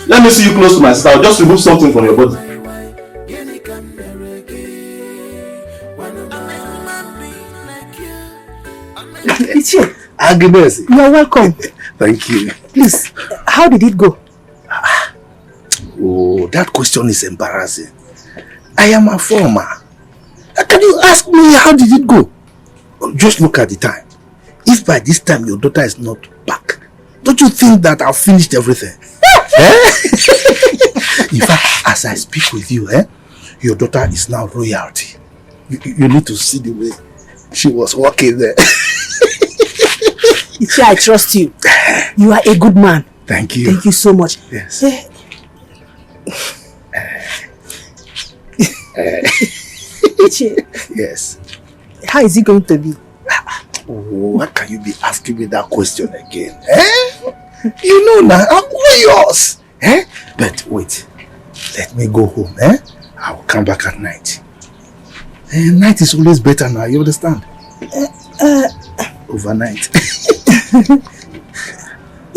Let me see you close to my sister. I'll just remove something from your body. It's you. Agnes. You're welcome. Thank you. Please, how did it go? Oh, that question is embarrassing. I am a former. Can you ask me how did it go? Just look at the time. If by this time your daughter is not back, don't you think that I've finished everything? In fact, as I speak with you, your daughter is now royalty. You need to see the way she was walking there. Ichi, I trust you. You are a good man. Thank you. Thank you so much. Yes. Ichi, Yes. how is it going to be? Oh, why can you be asking me that question again? You know now, I'm yours. But wait, let me go home. I will come back at night. Night is always better now, you understand? Overnight.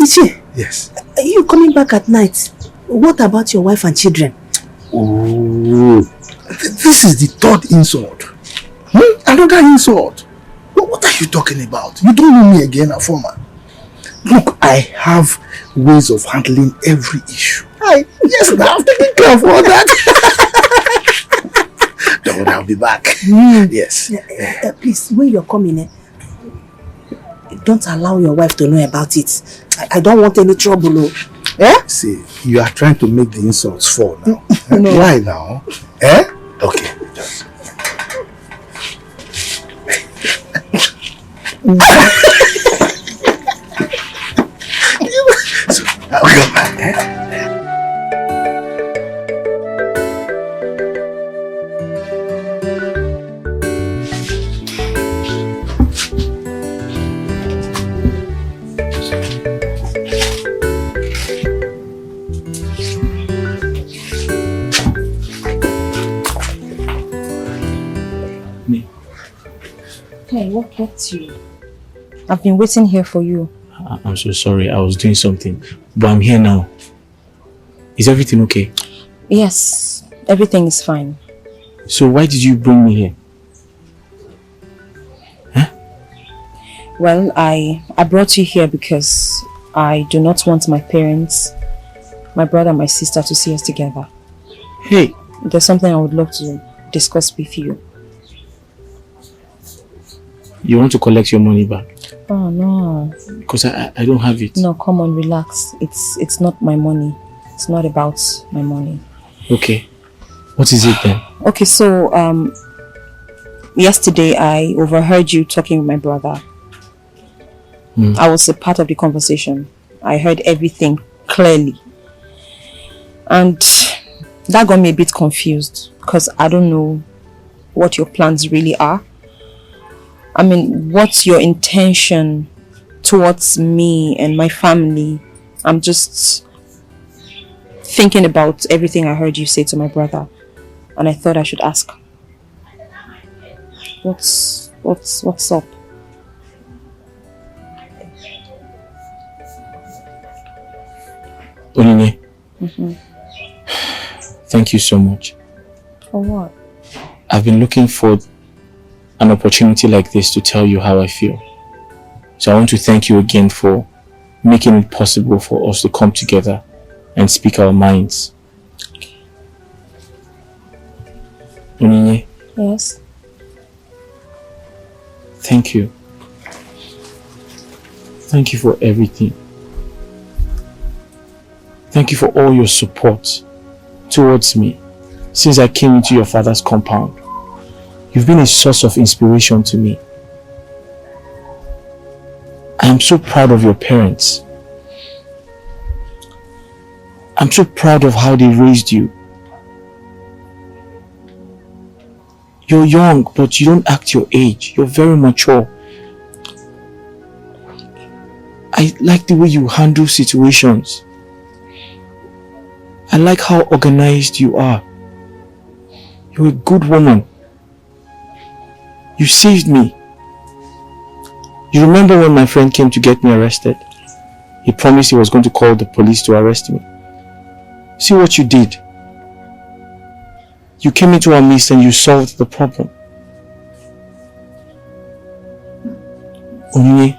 Ichi, Yes. are you coming back at night? What about your wife and children? Oh, this is the third insult. Another insult. What are you talking about? You don't know me again, Afoma. Look, I have ways of handling every issue. Yes, now I'm taking care of all that. Don't worry, I'll be back. Yes. Please, when you're coming, don't allow your wife to know about it. I don't want any trouble. See, you are trying to make the insults fall now. No. Why now? Okay. So, I'll come back. Hey, what kept you? I've been waiting here for you. I'm so sorry. I was doing something. But I'm here now. Is everything okay? Yes, everything is fine. So why did you bring me here? Well, I brought you here because I do not want my parents, my brother and my sister to see us together. Hey! There's something I would love to discuss with you. You want to collect your money back? Oh no. Because I don't have it. No, come on, relax. It's not my money. It's not about my money. Okay. What is it then? Okay, so yesterday I overheard you talking with my brother. I was a part of the conversation. I heard everything clearly. And that got me a bit confused because I don't know what your plans really are. I mean, what's your intention towards me and my family? I'm just thinking about everything I heard you say to my brother, and I thought I should ask. What's up? Onine, thank you so much. For what? I've been looking for an opportunity like this to tell you how I feel. So I want to thank you again for making it possible for us to come together and speak our minds. Onine, Yes? thank you. Thank you for everything. Thank you for all your support towards me since I came into your father's compound. You've been a source of inspiration to me. I am so proud of your parents. I'm so proud of how they raised you. You're young, but you don't act your age. You're very mature. I like the way you handle situations. I like how organized you are. You're a good woman. You saved me. You remember when my friend came to get me arrested? He promised he was going to call the police to arrest me. See what you did. You came into our midst and you solved the problem. Onine,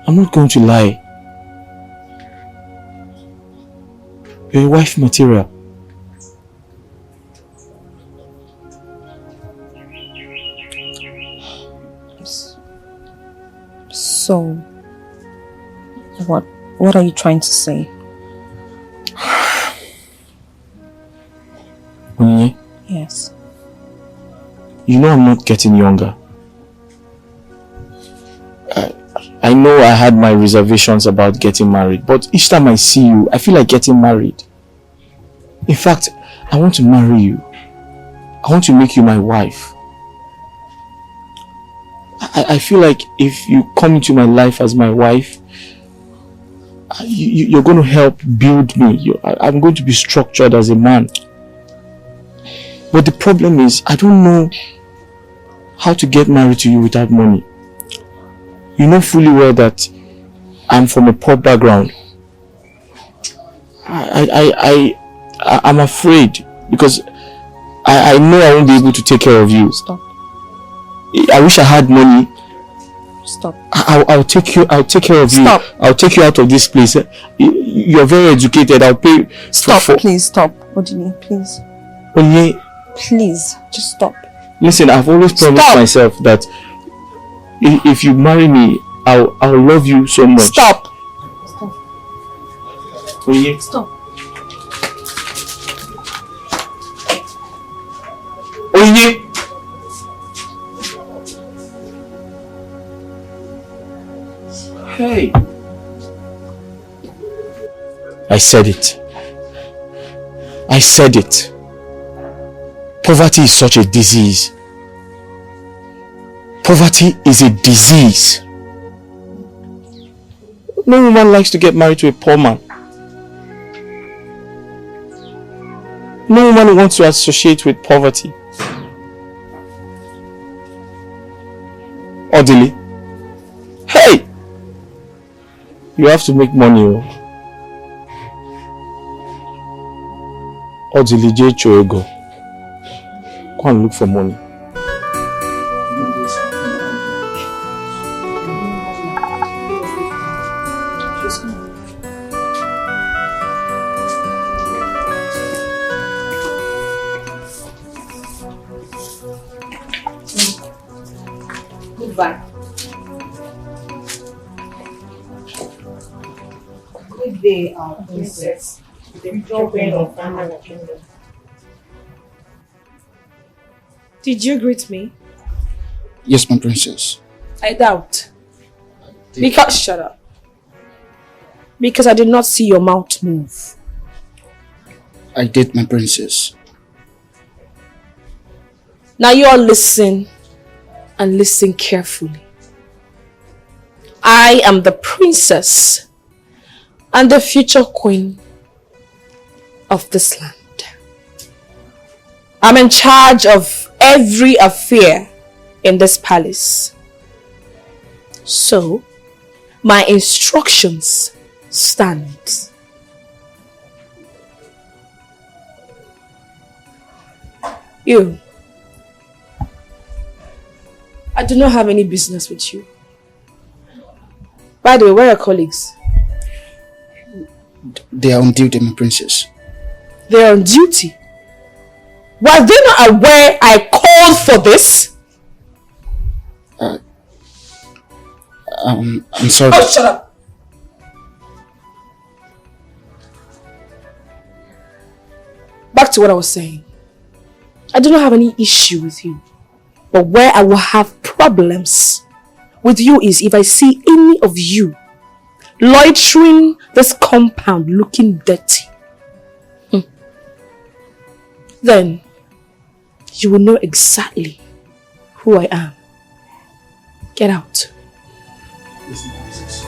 I'm not going to lie. You're a wife material. So, what are you trying to say? Onyinye, Yes. you know I'm not getting younger. I know I had my reservations about getting married, but each time I see you, I feel like getting married. In fact, I want to marry you. I want to make you my wife. I feel like if you come into my life as my wife, you're going to help build me. I'm going to be structured as a man. But the problem is, I don't know how to get married to you without money. You know fully well that I'm from a poor background. I'm afraid because I know I won't be able to take care of you. Stop. I wish I had money. Stop. I'll take care of you. Stop. I'll take you out of this place. You're very educated. I'll pay. Stop, please stop. What do you need, please? Onye, please, just stop. Listen, I've always promised myself that if you marry me, I'll love you so much. Stop. Stop. Onye. Stop. Onye. Hey. I said it. I said it. Poverty is such a disease. Poverty is a disease. No woman likes to get married to a poor man. No woman wants to associate with poverty. Odili. Hey! You have to make money. Odili J. Choego. Go and look for money. Goodbye. Good day, our princess. The children of family kingdom. Did you greet me? Yes, my princess. I doubt. Because shut up. Because I did not see your mouth move. I did, my princess. Now you all listen and listen carefully. I am the princess and the future queen of this land. I'm in charge of every affair in this palace. So, my instructions stand. You. I do not have any business with you. By the way, where are your colleagues? They are on duty, my princess. They are on duty? Were they not aware I called for this? I'm sorry. Oh, shut up! Back to what I was saying. I do not have any issue with you. But where I will have problems with you is if I see any of you loitering this compound looking dirty. Then you will know exactly who I am. Get out. Listen, princess.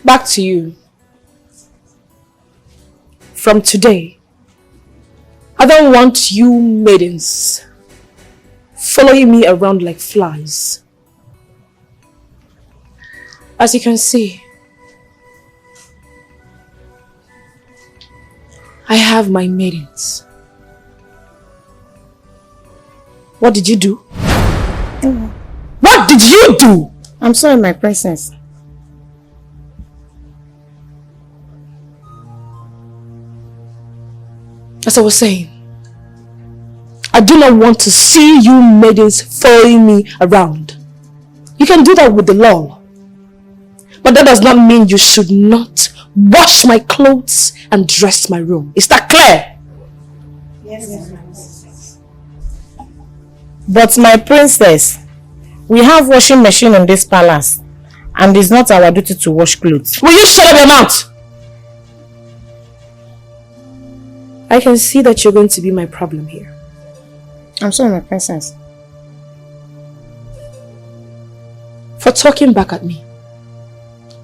Back to you. From today, I don't want you maidens following me around like flies. As you can see, I have my maidens. What did you do? What did you do? I'm sorry, my princess. As I was saying, I do not want to see you maidens following me around. You can do that with the law. But that does not mean you should not wash my clothes and dress my room. Is that clear? Yes. But my princess, we have washing machine in this palace, and it's not our duty to wash clothes. Will you shut up your mouth? I can see that you're going to be my problem here. I'm sorry, my princess. For talking back at me,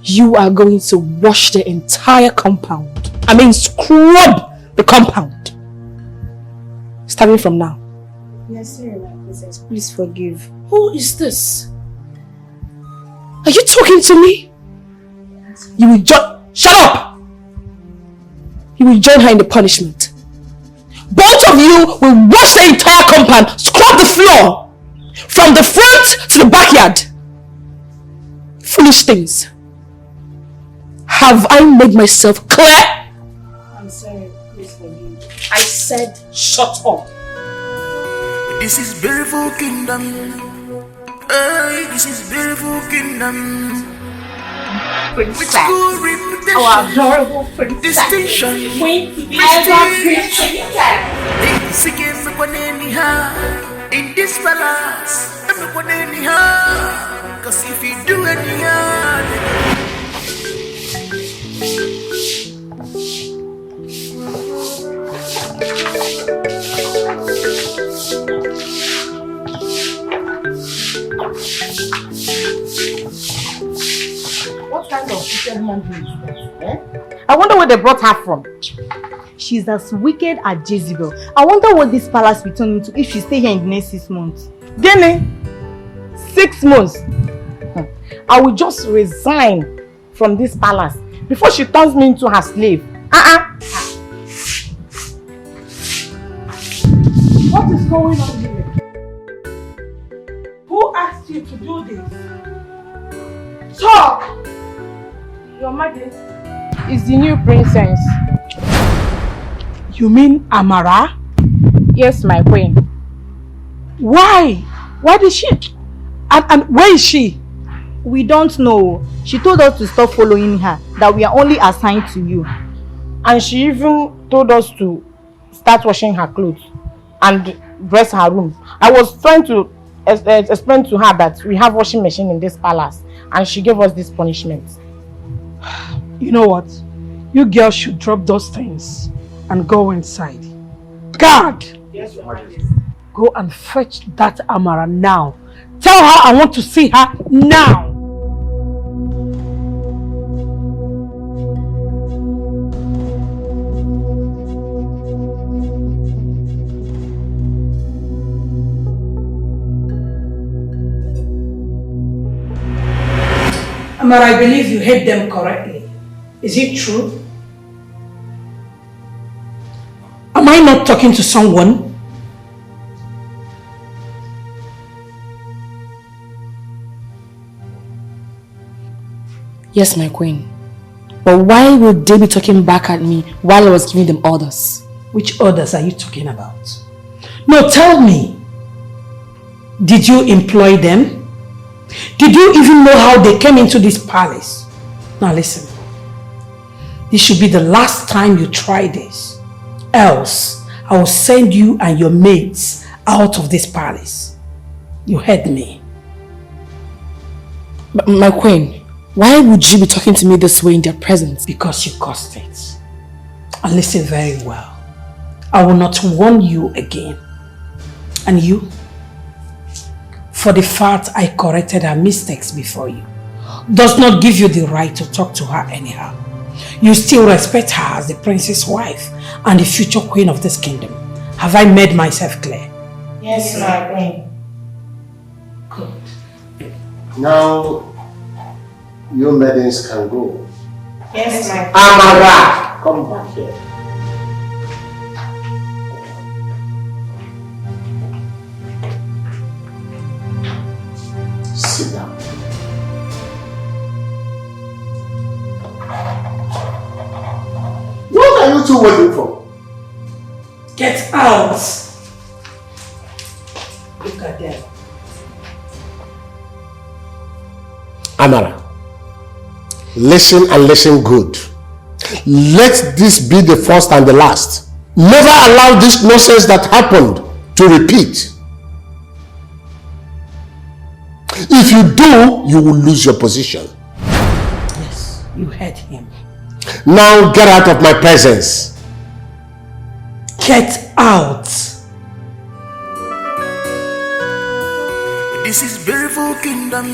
you are going to wash the entire compound. I mean, scrub the compound. Starting from now. Yes, sir, my princess. Please forgive. Who is this? Are you talking to me? You will shut up! You will join her in the punishment. Both of you will wash the entire compound, scrub the floor, from the front to the backyard. Foolish things. Have I made myself clear? I'm sorry, please forgive. I said shut up. This is beautiful kingdom. Hey, this is beautiful kingdom. Princess, good reputation, our adorable princess, distinction, queen to be ever princess. In this palace, cause if you do anyhow, What kind of wicked monkey is that? Eh? I wonder where they brought her from. She's as wicked as Jezebel. I wonder what this palace will turn into if she stay here in the next 6 months. Then, 6 months. I will just resign from this palace before she turns me into her slave. What is going on here? Who asked you to do this? Talk! Your Majesty. It's the new princess. You mean Amara? Yes, my queen. Why? Why did she? And where is she? We don't know. She told us to stop following her, that we are only assigned to you. And she even told us to start washing her clothes and dress her room. I was trying to explain to her that we have washing machine in this palace, and she gave us this punishment. You know what? You girls should drop those things and go inside. Guard! Yes, Your Majesty. Go and fetch that Amara now. Tell her I want to see her now. Amara, I believe you hate them correctly. Is it true? Am I not talking to someone? Yes, my queen. But why would they be talking back at me while I was giving them orders? Which orders are you talking about? No, tell me. Did you employ them? Did you even know how they came into this palace? Now listen. This should be the last time you try this. Else, I will send you and your mates out of this palace. You heard me. But my queen, why would you be talking to me this way in their presence? Because you caused it. And listen very well. I will not warn you again. And you? For the fact I corrected her mistakes before you, does not give you the right to talk to her anyhow. You still respect her as the princess wife and the future queen of this kingdom. Have I made myself clear? Yes, my queen. Good. Now, you maidens can go. Yes, my queen. Amara, come back here. Sit down. What are you two waiting for? Get out! Look at them. Amara, Listen and listen good. Let this be the first and the last. Never allow this nonsense that happened to repeat. If you do, you will lose your position. Yes, you heard him. Now get out of my presence. Get out. This is beautiful kingdom.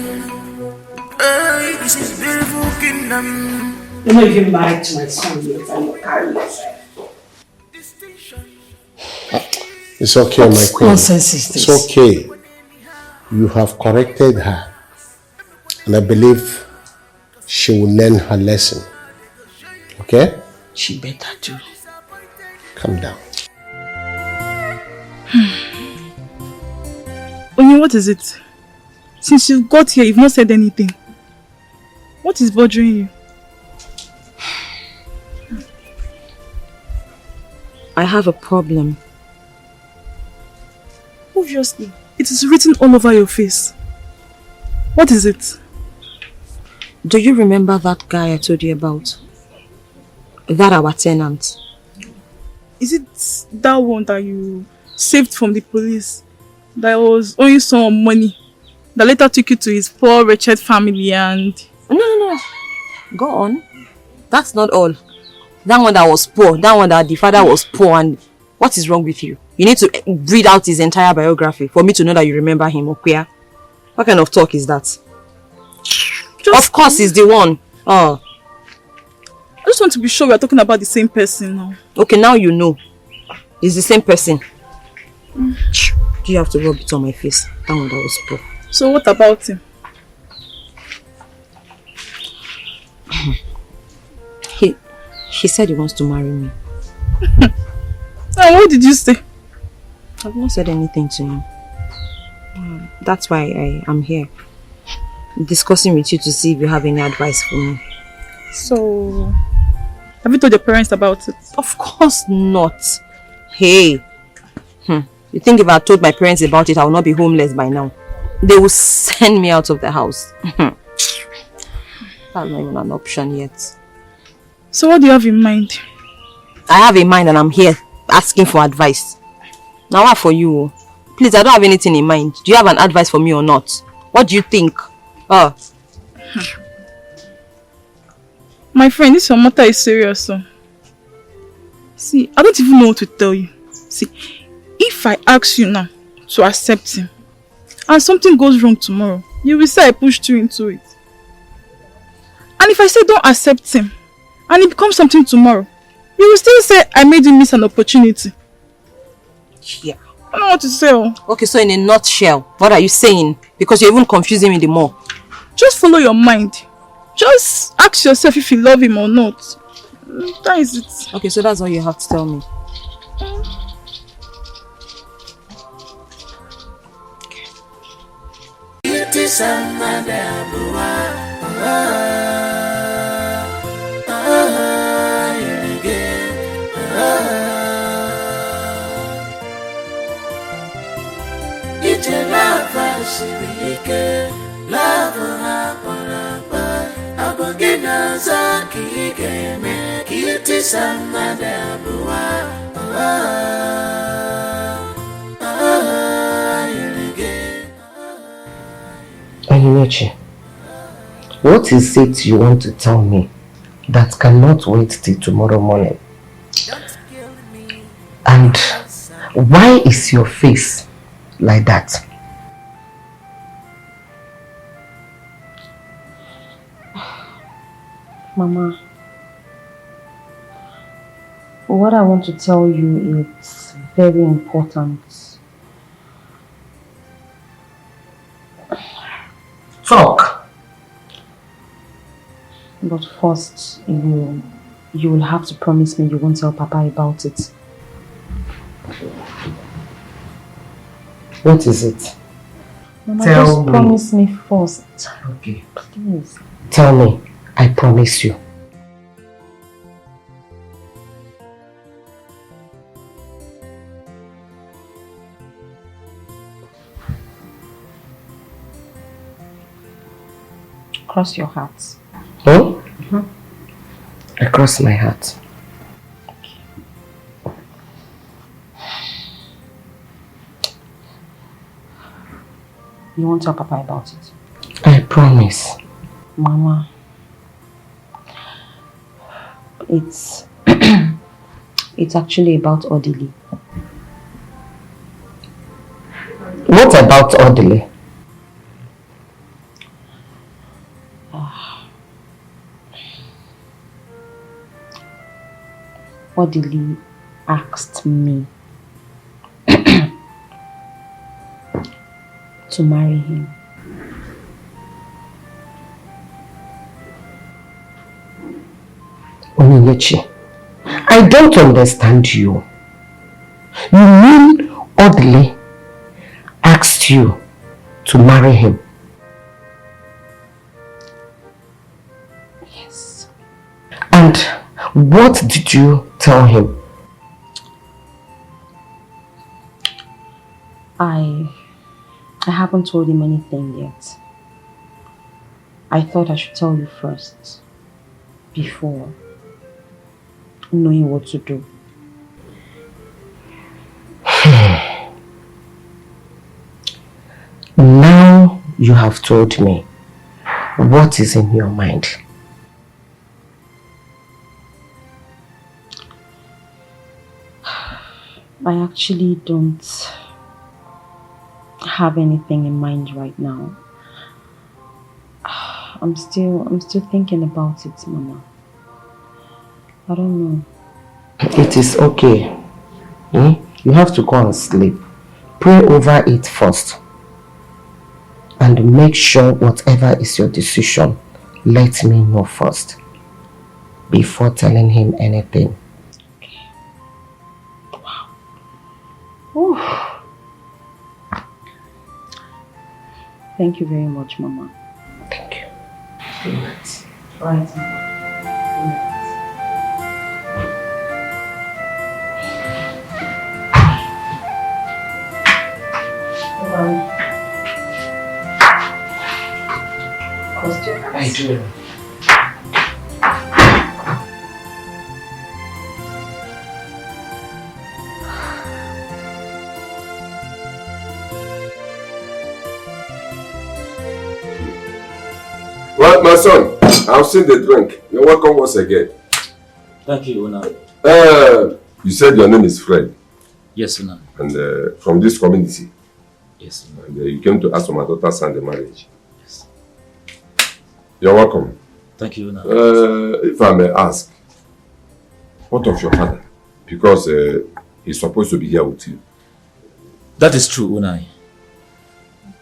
Hey, this is beautiful kingdom. You're not even married to my son yet and you're carrying yourself. It's okay, my queen. Nonsense is this? It's okay. You have corrected her. And I believe she will learn her lesson. Okay? She better do. Calm down. Onye, what is it? Since you got here, you've not said anything. What is bothering you? I have a problem. Obviously, it is written all over your face. What is it? Do you remember that guy I told you about? That our tenant? Is it that one that you saved from the police? That was owing some money? That later took you to his poor, wretched family and... No. Go on. That's not all. That one that was poor, that one that the father was poor, and what is wrong with you? You need to read out his entire biography for me to know that you remember him, okay? What kind of talk is that? Of course, he's the one. Oh. I just want to be sure we are talking about the same person now. Okay, now you know. It's the same person. Do you have to rub it on my face? That one that was poor. So what about him? He said he wants to marry me. And what did you say? I've not said anything to him. That's why I am here. Discussing with you to see if you have any advice for me. So, have you told your parents about it? Of course not. Hey. You think if I told my parents about it, I will not be homeless by now? They will send me out of the house. That's not even an option yet. So what do you have in mind? I have in mind and I'm here asking for advice. Now what for you? Please, I don't have anything in mind. Do you have an advice for me or not? What do you think? My friend, this matter is serious. So. See, I don't even know what to tell you. See, if I ask you now to accept him and something goes wrong tomorrow, you will say I pushed you into it. And if I say don't accept him and it becomes something tomorrow, you will still say I made you miss an opportunity. Yeah. I don't know what to say. Okay, so in a nutshell, what are you saying? Because you're even confusing me the more. Just follow your mind. Just ask yourself if you love him or not. That is it. Okay, so that's all you have to tell me. Onyinyechi, what is it you want to tell me that cannot wait till tomorrow morning? And why is your face like that? Mama, what I want to tell you is very important. Talk. But first, you will have to promise me you won't tell Papa about it. What is it? Mama, Tell just me. promise me first. Okay. Please. Tell me. I promise you. Cross your hearts. Huh? cross my heart. You won't tell Papa about it? I promise. Mama, it's it's actually about Odili. What about Odili? Odili asked me to marry him. Onyinyechi, I don't understand you. You mean Odili asked you to marry him? Yes. And what did you tell him? I haven't told him anything yet. I thought I should tell you first, before knowing what to do. Now you have told me what is in your mind. I actually don't have anything in mind right now. I'm still thinking about it, Mama. I don't know. It is okay. You have to go and sleep. Pray over it first. And make sure whatever is your decision, let me know first. Before telling him anything. Ooh. Thank you very much, Mama. Thank you. Good night. All right, Mama. Good night. I do. Well, my son, I've seen the drink. You're welcome once again. Thank you, Una. You said your name is Fred. Yes, Una. And from this community. Yes, Una. And you came to ask for my daughter's hand in marriage. Yes. You're welcome. Thank you, Una. If I may ask, what of your father? Because he's supposed to be here with you. That is true, Unai.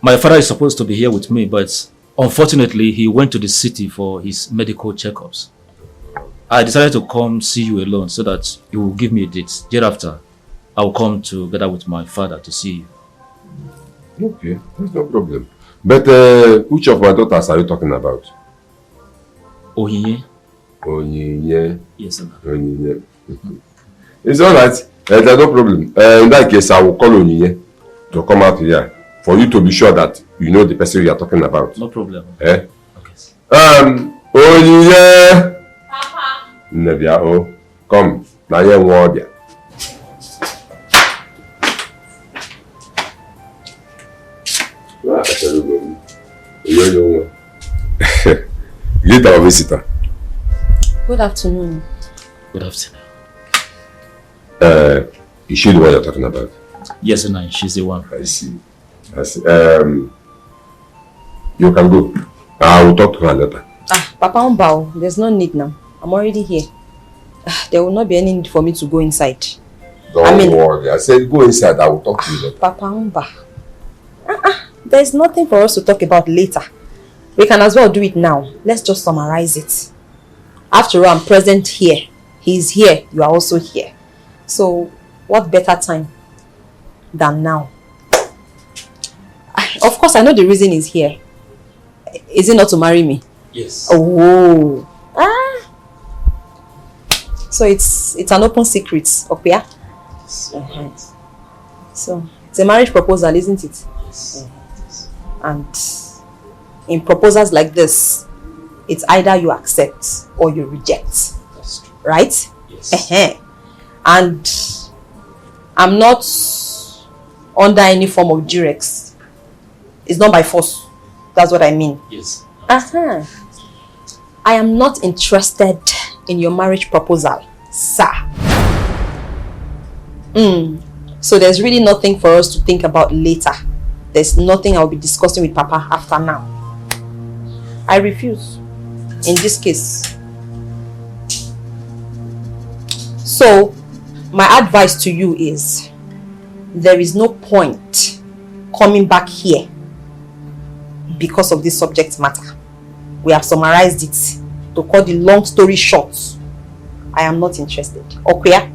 My father is supposed to be here with me, but unfortunately, he went to the city for his medical checkups. I decided to come see you alone so that you will give me a date. Thereafter, I will come together with my father to see you. Okay, there's no problem. But which of my daughters are you talking about? Onyinye. Onyinye. Yes, sir. Onyinye. It's alright. There's no problem. In that case, I will call Onyinye to come out here for you to be sure that you know the person you are talking about. No problem. Eh? Okay. Onyinye. Papa. Nebia, oh, come. Na ye nwobia. Greet our visitor. Good afternoon. Good afternoon. Is she the one you're talking about? Yes, Unai, she's the one. I see. I see. You can go. I will talk to her later. Papa Umbao, there's no need now. I'm already here. There will not be any need for me to go inside. Don't worry. I said go inside. I will talk to you later. Papa Umba. There's nothing for us to talk about later. We can as well do it now. Let's just summarize it. After all, I'm present here. He's here. You are also here. So, what better time than now? Of course, I know the reason he's here. Is it not to marry me? Yes. Oh. So it's an open secret, okay? Yes. So it's a marriage proposal, isn't it? Yes. And in proposals like this, it's either you accept or you reject. That's true. right? Yes. And I'm not under any form of duress. It's not by force. That's what I mean. Yes. I am not interested in your marriage proposal, sir. So there's really nothing for us to think about later. There's nothing I'll be discussing with Papa after now. I refuse. In this case. So, my advice to you is, there is no point coming back here because of this subject matter. We have summarized it to cut the long story short. I am not interested. Okay?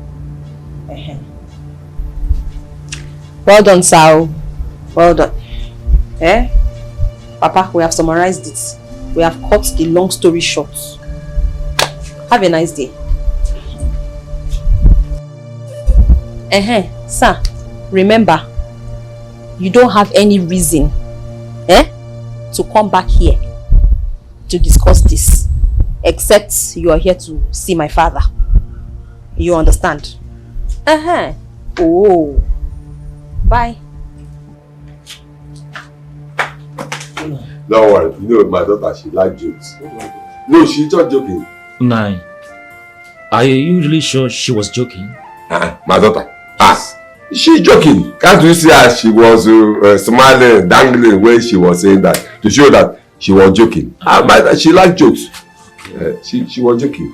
Well done, Sal. Well done. Papa, we have summarized it. We have cut the long story short. Have a nice day. Sir, remember, you don't have any reason to come back here to discuss this, except you are here to see my father. You understand? Oh. Bye. Don't worry, you know my daughter, she likes jokes. No, she's just joking. Unai, are you really sure she was joking? My daughter. She's joking. Can't you see how she was smiling, dangling when she was saying that, to show that she was joking? She likes jokes. She was joking.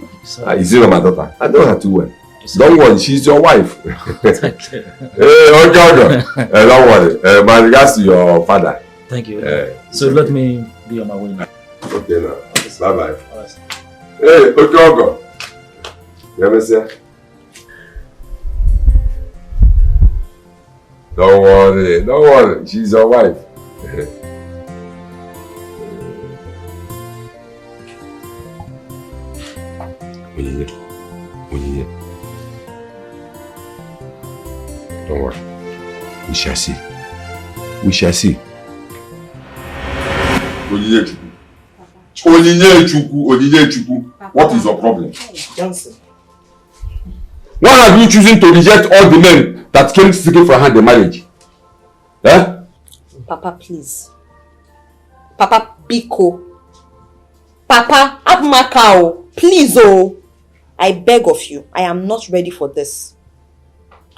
You see my daughter? I know her too well. Don't worry, she's your wife. Okay. Okay. Don't worry. My regards to your father. Thank you. So let me be on my way now. Okay now. Bye-bye. Hey, okay. You understand? Don't worry. She's your wife. Don't worry. We shall see. Onyinye, what is your problem? Johnson. Why are you choosing to reject all the men that came seeking for her hand in marriage? Papa, please. Papa, Biko. Papa, Abmakao. Please, oh. I beg of you. I am not ready for this.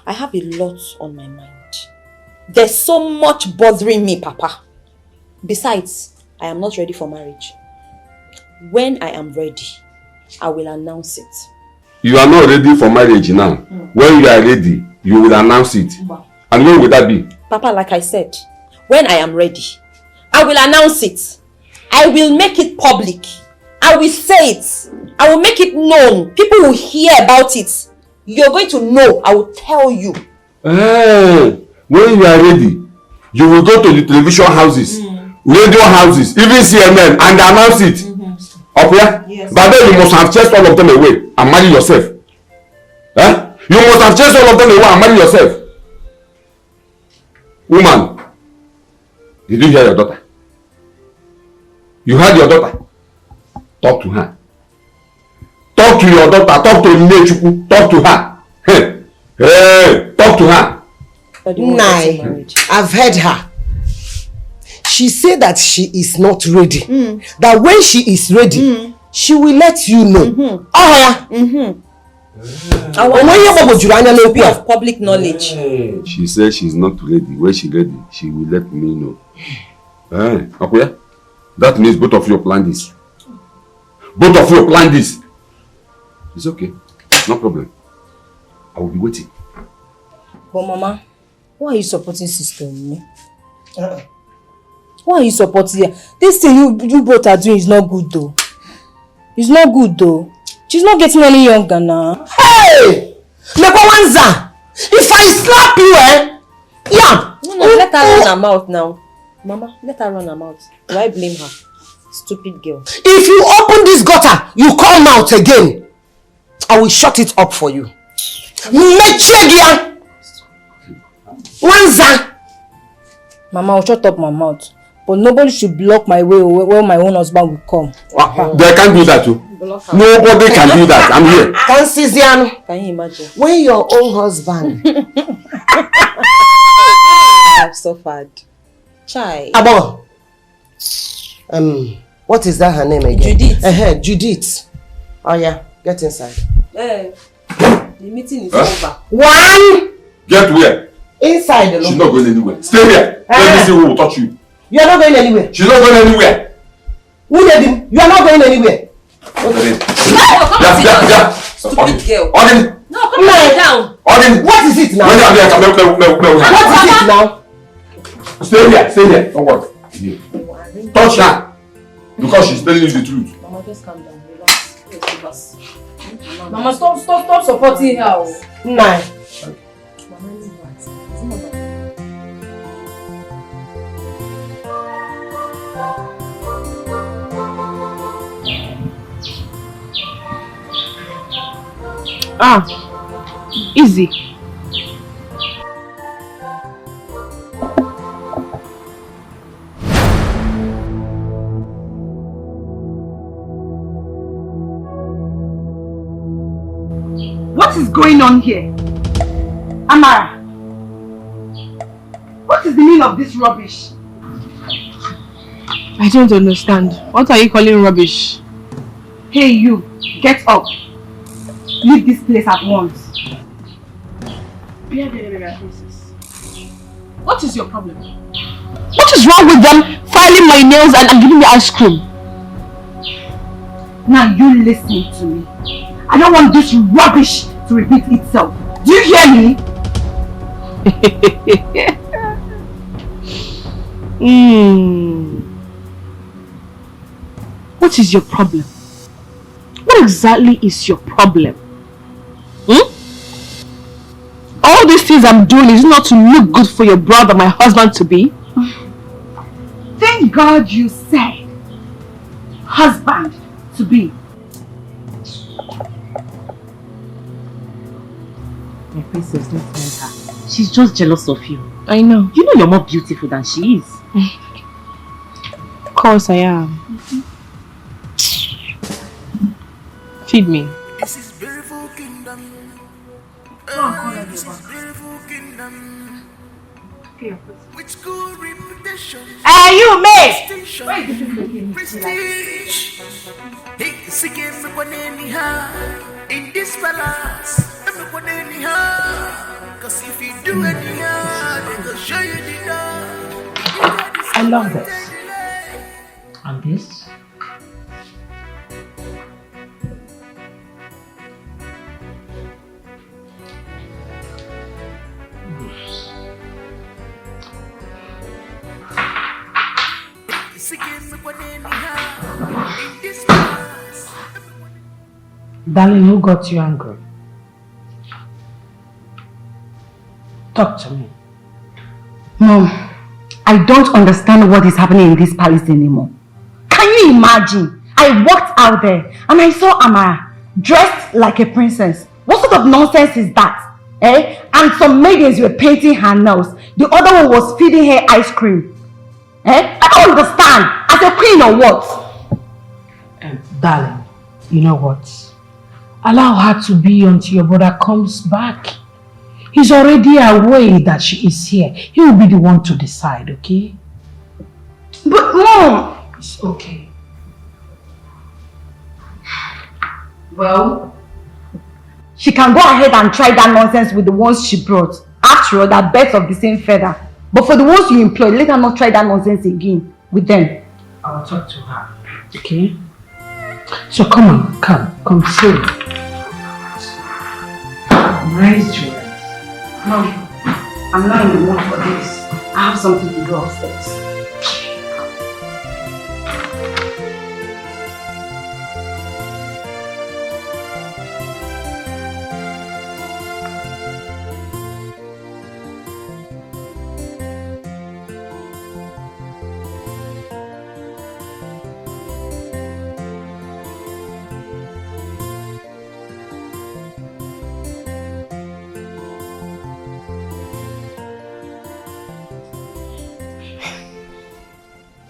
I have a lot on my mind. There's so much bothering me, Papa. Besides, I am not ready for marriage. When I am ready, I will announce it. You are not ready for marriage now. When you are ready, you will announce it. And when will that be? Papa, like I said, when I am ready, I will announce it. I will make it public. I will say it. I will make it known. People will hear about it. You're going to know. I will tell you. When you are ready, you will go to the television houses, radio houses, even CNN, and announce it. Okay? Yes. But then you must have chased all of them away and marry yourself. You must have chased all of them away and marry yourself. Woman, did you hear your daughter? You heard your daughter? Talk to her. Talk to your daughter. Talk to Nechukwu. Talk to her. Hey, talk to her. Nai, I've heard her. She said that she is not ready. That when she is ready, she will let you know. Of public knowledge. She said she's not ready. When she's ready, she will let me know. Okay? That means both of you plan this. Both of you plan this. It's okay. No problem. I will be waiting. But Mama, why are you supporting Sister me? Why are you supporting her? This thing you both are doing is not good though. It's not good though. She's not getting any younger now. Hey! Wanza! If I slap you, yeah! No, let her run her mouth now. Mama, let her run her mouth. Do I blame her? Stupid girl. If you open this gutter, you come out again. I will shut it up for you. Wanza! Mama, I'll shut up my mouth. But nobody should block my way where my own husband will come. They can't do that too. Nobody can do that. I'm here. Can you imagine? When your own husband. I've suffered. Chai. Abo. What is that her name again? Judith. Judith. Oh yeah, get inside. The meeting is over. One. Get where? Inside. She's not going anywhere. Stay here. Let me see who will touch you. You are not going anywhere. She's not going anywhere. Who let him? You are not going anywhere. Yeah. Stupid girl. Odin. No, come down. Odin. What is it now? What is it now? Stay here. Stay here. Don't worry. Touch her. Because she's telling you the truth. Mama, just calm down. Relax. Mama, stop supporting her. Nah. Easy. What is going on here? Amara, what is the meaning of this rubbish? I don't understand. What are you calling rubbish? Hey you, get up. Leave this place at once. What is your problem? What is wrong with them filing my nails and giving me ice cream? Now you listen to me. I don't want this rubbish to repeat itself. Do you hear me? What is your problem? What exactly is your problem? All these things I'm doing is not to look good for your brother, my husband to be. Thank God you said husband to be. My princess, don't mind her. She's just jealous of you. I know. You know you're more beautiful than she is. Of course I am. Feed me. This is beautiful kingdom. This is beautiful kingdom. With good reputation. Hey, you mate! Prestige. Hey, seeking everyone anyhow. In this palace, everyone anyhow. Cause if you do anyhow, they will show you the door. I love this. And this? Darling, who got you angry? Talk to me. Mom, I don't understand what is happening in this palace anymore. Can you imagine? I walked out there and I saw Amara dressed like a princess. What sort of nonsense is that? And some maidens were painting her nails. The other one was feeding her ice cream. I don't understand. As a queen or what? Darling, you know what? Allow her to be until your brother comes back. He's already aware that she is here. He will be the one to decide, okay? But Mom! It's okay. Well, she can go ahead and try that nonsense with the ones she brought. After all, they're birds of the same feather. But for the ones you employ, let her not try that nonsense again with them. I'll talk to her, okay? So come on, come, sit. Nice dress. Mom, I'm not in the mood for this. I have something to do upstairs.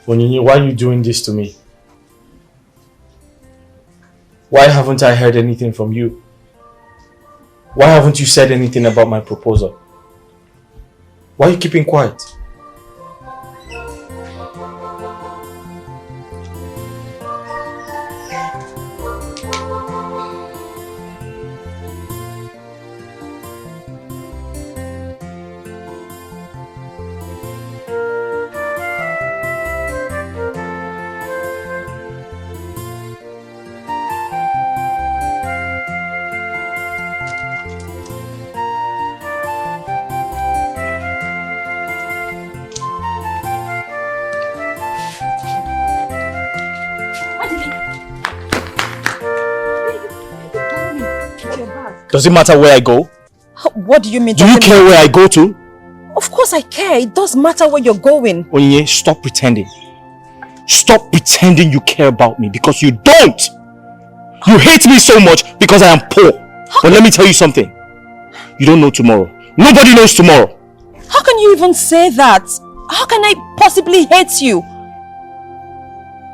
Onyinye, why are you doing this to me? Why haven't I heard anything from you? Why haven't you said anything about my proposal? Why are you keeping quiet? Does it matter where I go? What do you mean? Do you care where I go to? Of course I care. It does matter where you're going. Onyinye, stop pretending. Stop pretending you care about me because you don't. You hate me so much because I am poor. But let me tell you something. You don't know tomorrow. Nobody knows tomorrow. How can you even say that? How can I possibly hate you?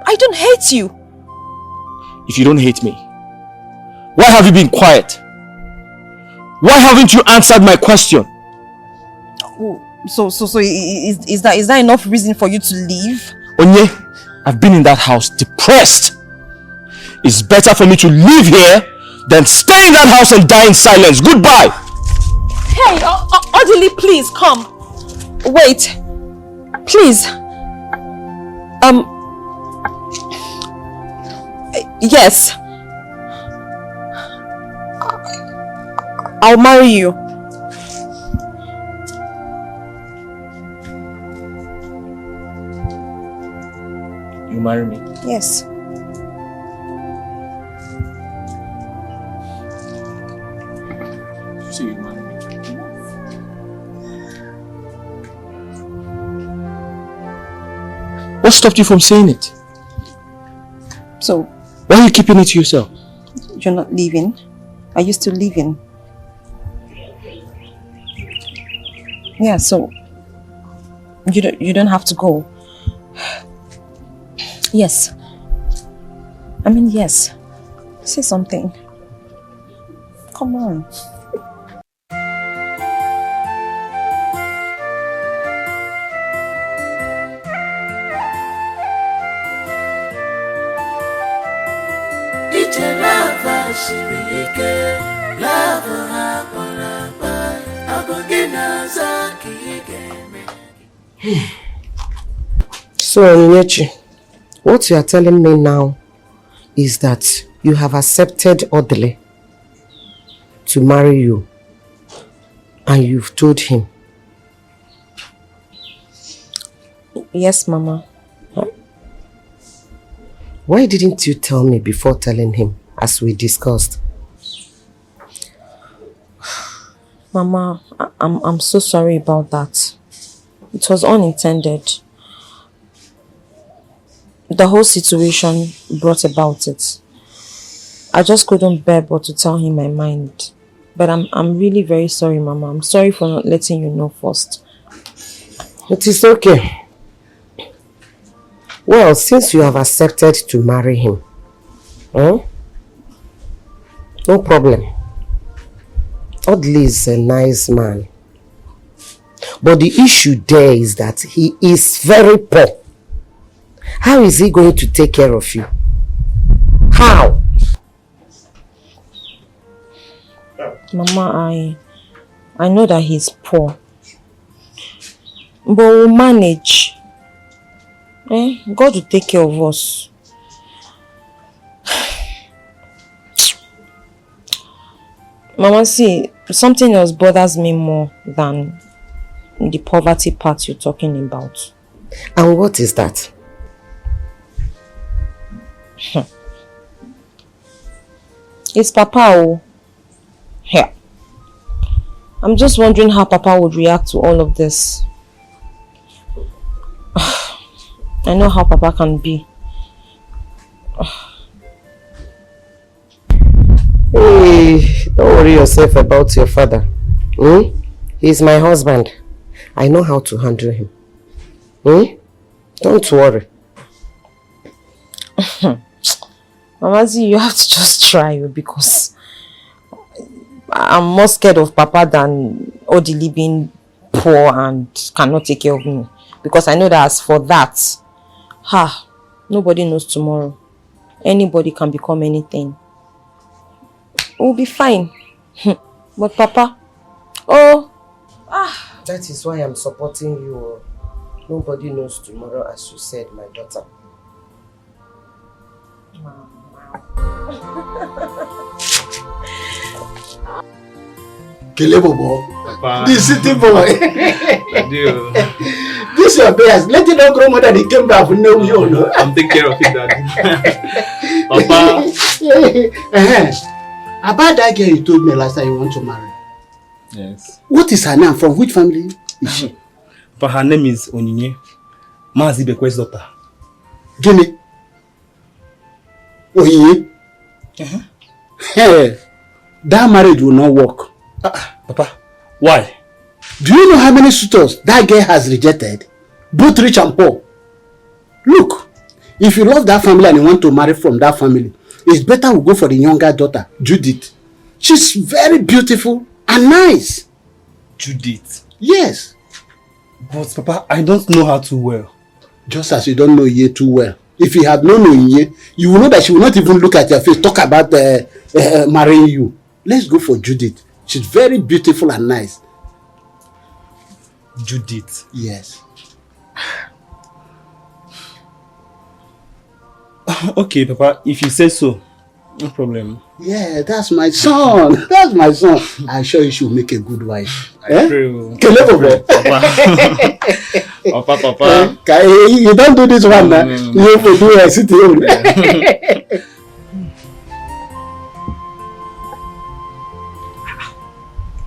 I don't hate you. If you don't hate me, why have you been quiet? Why haven't you answered my question? So is that enough reason for you to leave? Onye, I've been in that house depressed. It's better for me to live here than stay in that house and die in silence. Goodbye. Hey, Odili, please come. Wait, please. Yes. I'll marry you. You marry me? Yes. So you marry me? What stopped you from saying it? So, why are you keeping it to yourself? You're not leaving? Are you still leaving? Yeah, so you don't have to go. Yes. I mean, yes. Say something. Come on. So, Onyechi, what you are telling me now is that you have accepted Odile to marry you and you've told him. Yes, Mama. Why didn't you tell me before telling him, as we discussed? Mama, I'm so sorry about that. It was unintended. The whole situation brought about it. I just couldn't bear but to tell him my mind. But I'm really very sorry, Mama. I'm sorry for not letting you know first. It is okay. Well, since you have accepted to marry him, no problem. Odili is a nice man. But the issue there is that he is very poor. How is he going to take care of you? How? Mama, I know that he's poor. But we'll manage. God will take care of us. Mama, see, something else bothers me more than the poverty part you're talking about. And what is that? It's Papa. Oh. Here. I'm just wondering how Papa would react to all of this. I know how Papa can be. Hey, don't worry yourself about your father. He's my husband. I know how to handle him. Don't worry. Mamazi, you have to just try because I'm more scared of Papa than Odili being poor and cannot take care of me. Because I know that as for that, nobody knows tomorrow. Anybody can become anything. We'll be fine. But Papa, that is why I'm supporting you. Nobody knows tomorrow, as you said, my daughter. Kelebobo. The city boy. This your best. Let it not grow more than he came back with no you know. I'm taking care of it, Daddy. Papa. About that girl you told me last time you want to marry. Yes. What is her name? From which family is she? But her name is Onyinye. Mazi Bekwe's daughter. Guinea. Onyinye. Hey, that marriage will not work. Papa, why? Do you know how many suitors that girl has rejected? Both rich and poor. Look, if you love that family and you want to marry from that family, it's better we go for the younger daughter, Judith. She's very beautiful and nice. Judith? Yes. But Papa, I don't know her too well. Just as you don't know Iye too well. If you had known Iye, you will know that she will not even look at your face, talk about marrying you. Let's go for Judith. She's very beautiful and nice. Judith? Yes. Okay, Papa, if you say so, no problem. Yeah, that's my son. That's my son. I'm sure you should make a good wife. I pray. Papa. Papa. You don't do this one now. You have to do a city.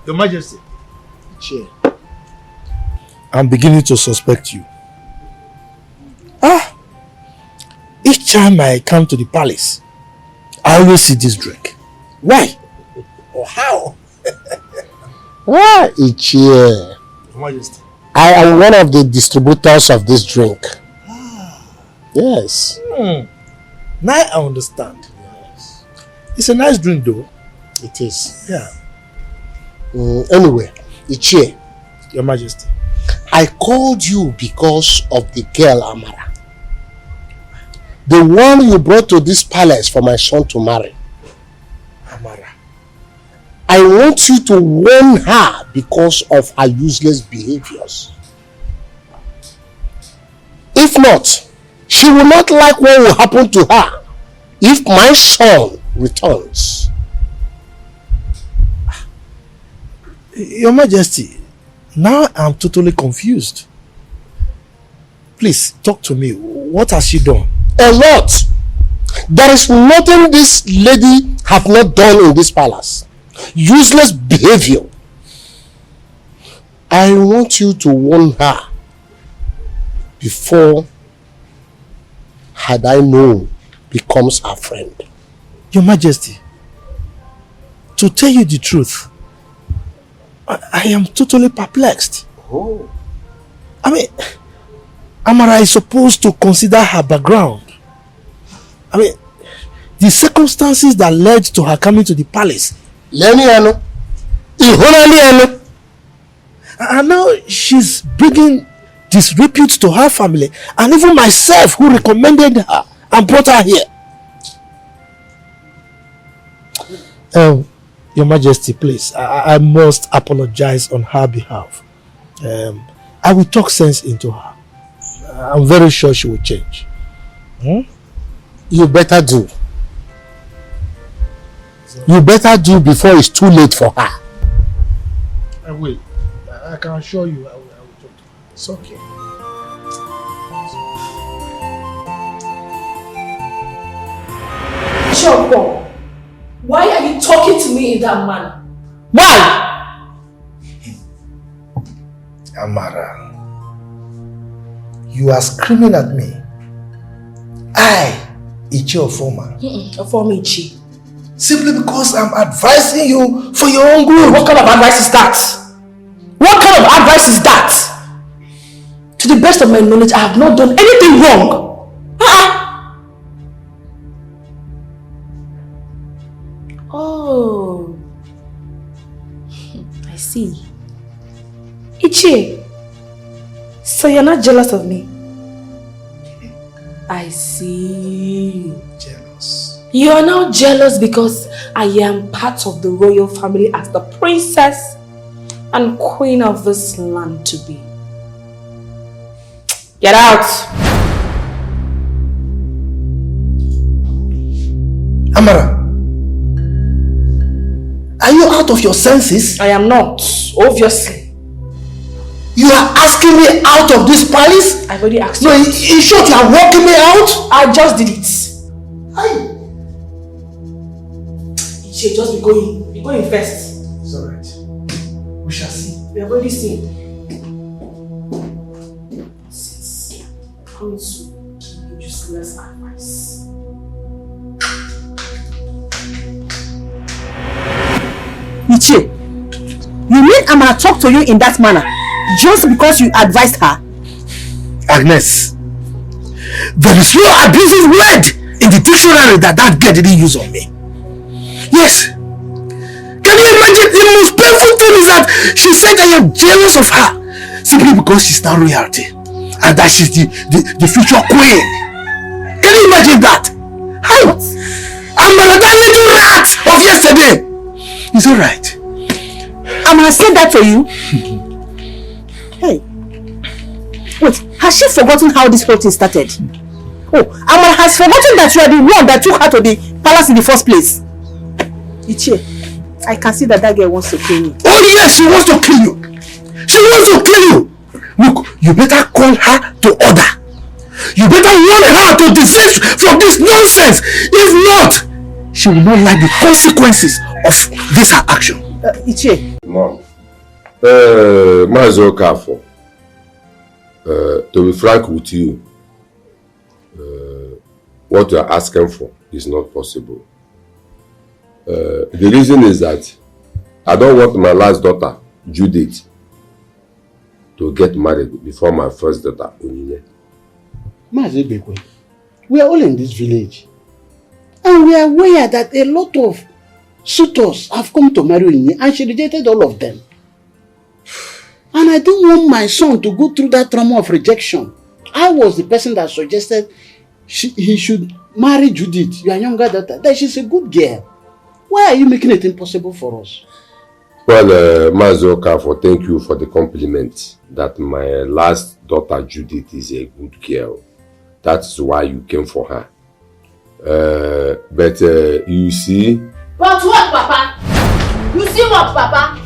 Your Majesty. Chair. I'm beginning to suspect you. Each time I come to the palace, I always see this drink. Why? Or how? Ichie. Your Majesty. I am one of the distributors of this drink. Yes. Now I understand. Yes. It's a nice drink though. It is. Yeah. Anyway, Ichie. Your Majesty. I called you because of the girl Amara. The one you brought to this palace for my son to marry. Amara. I want you to warn her because of her useless behaviors. If not, she will not like what will happen to her if my son returns. Your Majesty, now I'm totally confused. Please, talk to me. What has she done? A lot. There is nothing this lady have not done in this palace. Useless behavior. I want you to warn her before, had I known, becomes her friend. Your Majesty, to tell you the truth, I am totally perplexed. Oh. I mean, Amara is supposed to consider her background. I mean, the circumstances that led to her coming to the palace. And now she's bringing disrepute to her family and even myself who recommended her and brought her here. Your Majesty, please, I must apologize on her behalf. I will talk sense into her. I'm very sure she will change. You better do. You better do before it's too late for her. I will. I can assure you I will talk to her. It's okay. Choco, why are you talking to me in that manner? Why? Amara, you are screaming at me. I, Ichi Ofoma. Ofoma Ichi. Simply because I'm advising you for your own good. What kind of advice is that? What kind of advice is that? To the best of my knowledge, I have not done anything wrong. Oh. I see. Ichie, so you're not jealous of me? I see. Jealous. You are now jealous because I am part of the royal family as the princess and queen of this land to be. Get out! Amara, are you out of your senses? I am not, obviously. You are asking me out of this palace? I've already asked you. No, in short, you are walking me out? I just did it. Ichie, just be going. Be going first. It's alright. We shall see. We have already seen. Since coming to give you useless advice. Ichie, you mean Amara talk to you in that manner just because you advised her? Agnes, there is no abusive word in the dictionary that girl didn't use on me. Yes. Can you imagine? The most painful thing is that she said I am jealous of her simply because she's now royalty and that she's the future queen. Can you imagine that? How? Amara, that little rat of yesterday. It's alright. Amara said that for you? Hey. Wait, has she forgotten how this whole thing started? Oh, Amara has forgotten that you are the one that took her to the palace in the first place. Ichie, I can see that girl wants to kill me. Oh yes, she wants to kill you. She wants to kill you. Look, you better call her to order. You better warn her to desist from this nonsense. If not, she will not like the consequences of this her action. Ichie. Mom, Mazo Kafo, to be frank with you, what you are asking for is not possible. The reason is that I don't want my last daughter, Judith, to get married before my first daughter, Onyinye. Mazebekwe, we are all in this village. And we are aware that a lot of suitors have come to marry Onyinye and she rejected all of them. And I don't want my son to go through that trauma of rejection. I was the person that suggested he should marry Judith, your younger daughter. That she's a good girl. Why are you making it impossible for us? Well, Mazo Kafo, thank you for the compliment that my last daughter Judith is a good girl. That's why you came for her. But you see... But what, Papa? You see what, Papa?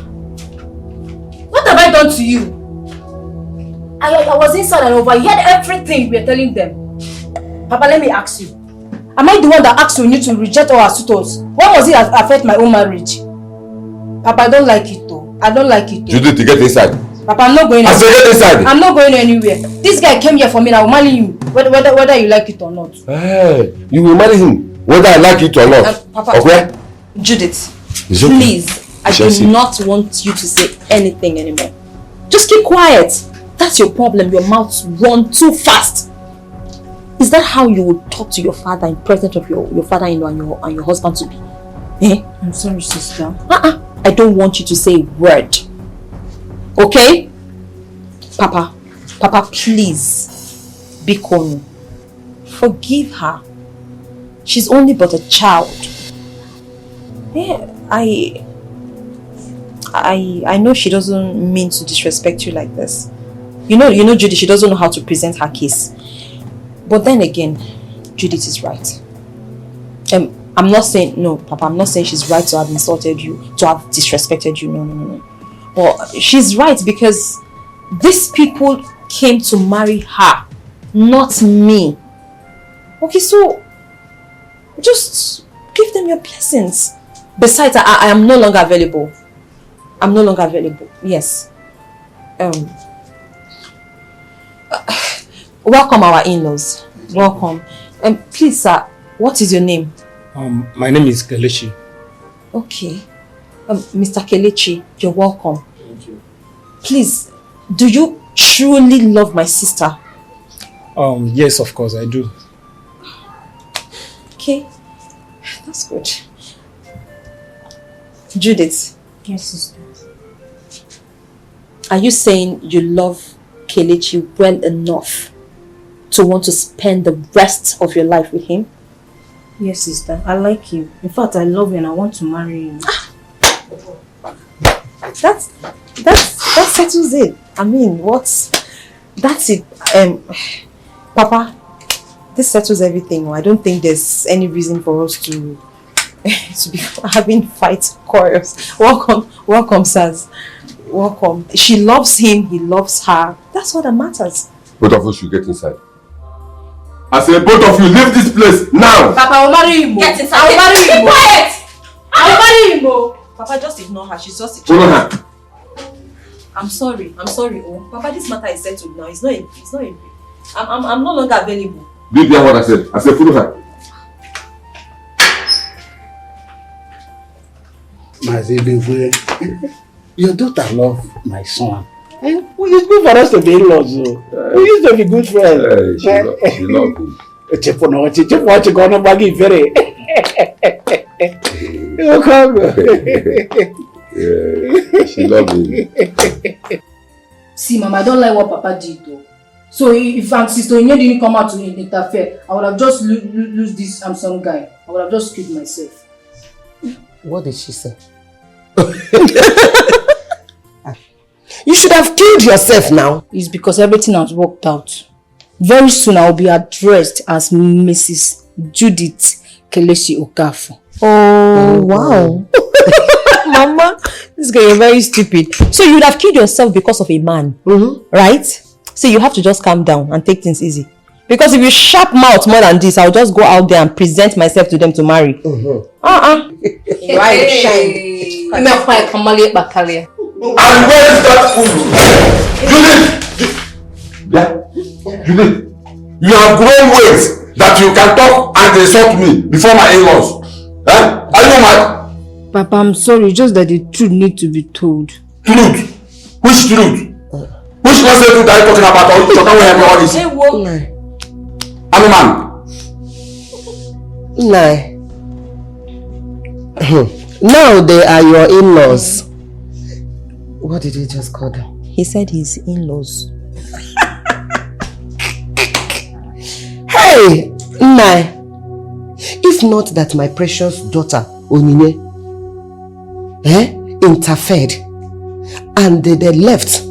What have I done to you? I was inside and overheard everything we were telling them. Papa, let me ask you. Am I the one that asked you to reject all our suitors? Why was it affect my own marriage? Papa, I don't like it though. I don't like it though. Judith, to get inside. Papa, I'm not going anywhere. I said get inside. I'm not going anywhere. This guy came here for me and I will marry him. Whether you like it or not. Hey, you will marry him whether I like it or not. Papa, okay? Judith, it's okay. Please, I do not want you to say anything anymore. Just keep quiet. That's your problem. Your mouth runs too fast. Is that how you would talk to your father in presence of your father-in-law and your husband to be? Eh? I'm sorry, sister. I don't want you to say a word. Okay? Papa, please. Be calm. Forgive her. She's only but a child. Yeah, I know she doesn't mean to disrespect you like this. You know, Judith, she doesn't know how to present her case. But then again, Judith is right. I'm not saying, no, Papa, I'm not saying she's right to have insulted you, to have disrespected you. No. But she's right because these people came to marry her, not me. Okay, so just give them your blessings. Besides, I am no longer available. I'm no longer available. Yes. Welcome our in-laws. Welcome. Please, sir, what is your name? My name is Kelechi. Okay. Mr. Kelechi, you're welcome. Thank you. Please, do you truly love my sister? Yes, of course, I do. Okay. That's good. Judith. Yes, sister. Are you saying you love Kelechi well enough to want to spend the rest of your life with him? Yes, sister. I like him. In fact, I love him and I want to marry him. That settles it. I mean, that's it. Papa, this settles everything. I don't think there's any reason for us to be having fight quarrels. Welcome, sirs. Welcome. She loves him, he loves her. That's what that matters. Both of us should get inside. I say both of you leave this place now. Papa, I will marry him. Get inside. I will marry him. Keep quiet. I will marry him. Papa, just ignore her. She's just a Follow child. her. I'm sorry. Oh, Papa, this matter is settled now. It's not. I'm no longer available. Did you hear what I said? I said follow her. Mazebe, your daughter loves my son. It's good for us to be in-laws. We used to be good friends. She loves him. What gonna bag very. You come. Yeah, she loves him. See, Mama, I don't like what Papa did though. So if Sister Onye didn't come out to interfere, I would have just lose this some guy. I would have just killed myself. What did she say? You should have killed yourself now. It's because everything has worked out. Very soon I will be addressed as Mrs. Judith Kelechi Okafor. Oh, wow. Mama, this girl, you're very stupid. So you would have killed yourself because of a man, right? So you have to just calm down and take things easy. Because if you sharp mouth more than this, I'll just go out there and present myself to them to marry. Right, shine. And where is that food? Julie, you have grown ways that you can talk and insult me before my in-laws. Are you mad? Papa, I'm sorry, just that the truth needs to be told. Truth? Which truth? Which was the truth that you're talking about? Or you talking about all this? I'm a man. Now they are your in-laws. What did he just call them? He said his in-laws. Hey, Nai. If not that my precious daughter, Onyinye, interfered and they left,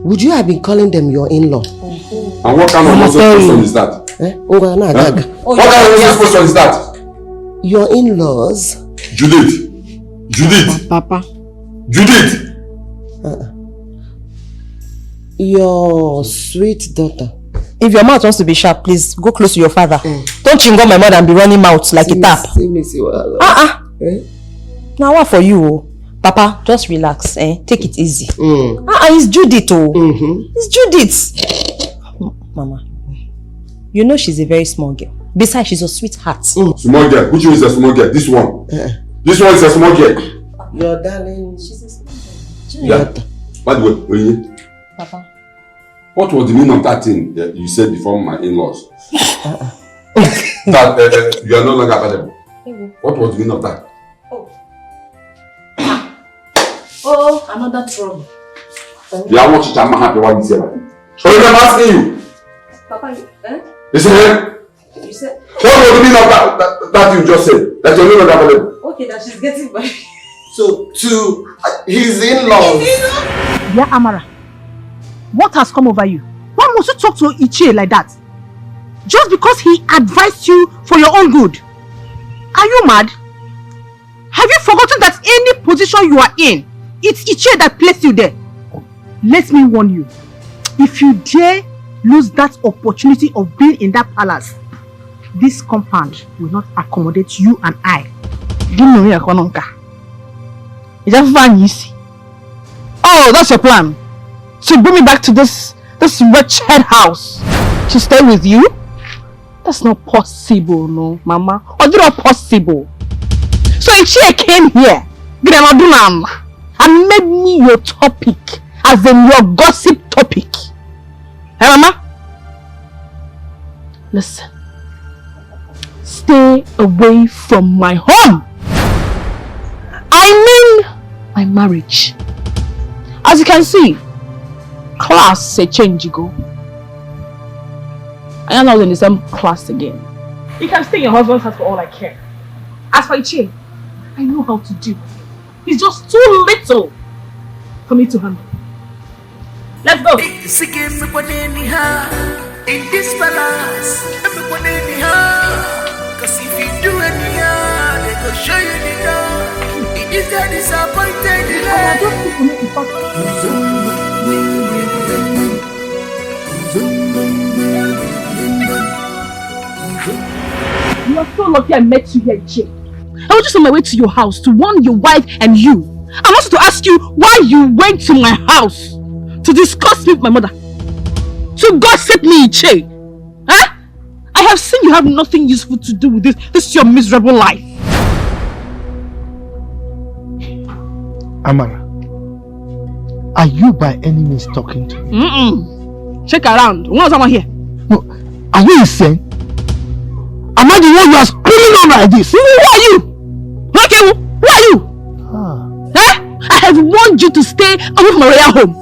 would you have been calling them your in-law? And what kind of question is that? What kind of question is that? Your in-laws. Judith. Papa. Judith. Your sweet daughter. If your mouth wants to be sharp, please go close to your father. Don't chingo my mother and be running mouth like a tap. Now what for you? Papa, just relax. Take it easy. It's Judith. It's Judith. Mama, you know she's a very small girl. Besides, she's a sweetheart. Small girl? Which one is a small girl? This one. This one is a small girl. Your darling. She's a small girl. Yeah. By the way, Papa. What was the meaning of that thing that you said before my in-laws? That you are no longer available. What was the meaning of that? Oh, another trouble. Yeah, I want you to have my happy one this year. So I'm asking you. Papa, Listen here. You said. What was the meaning of that you just said? That you're no longer available. Okay, that she's getting married. So, to his in-laws. Yeah, Amara. What has come over you? Why must you talk to Ichie like that? Just because he advised you for your own good. Are you mad? Have you forgotten that any position you are in, it's Ichie that placed you there? Let me warn you. If you dare lose that opportunity of being in that palace, this compound will not accommodate you and I. Oh, that's your plan? To bring me back to this wretched house to stay with you? That's not possible, no, Mama. Or not possible. So Ichie came here, and made me your topic, as in your gossip topic. Hey, Mama? Listen. Stay away from my home. my marriage. As you can see, class a change you go. I am not in the same class again. You can stay in your husband's house for all I care. As for Ichie, I know how to do. He's just too little for me to handle. Let's go. In this palace, cause if you do anyhow, they go show you the door. It is that disappointed. You are so lucky I met you here, Jay. I was just on my way to your house to warn your wife and you. I wanted to ask you why you went to my house to discuss me with my mother. To gossip me, Che. Huh? I have seen you have nothing useful to do with this. This is your miserable life. Amara, are you by any means talking to me? Check around. When was someone here? No, are you insane? Am I the one you are screaming on like this? Who are you? Okay, who are you? Huh? I have warned you to stay away from my royal home.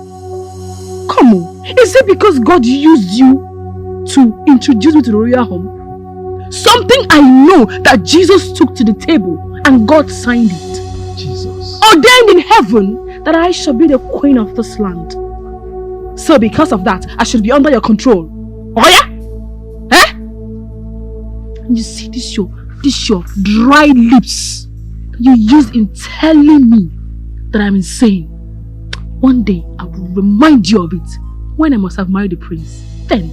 Come on. Is it because God used you to introduce me to the royal home? Something I know that Jesus took to the table and God signed it. Jesus. Ordained in heaven that I shall be the queen of this land. So because of that, I should be under your control. Oh yeah? Huh? And you see this your dry lips you use in telling me that I'm insane. One day I will remind you of it when I must have married the prince. Then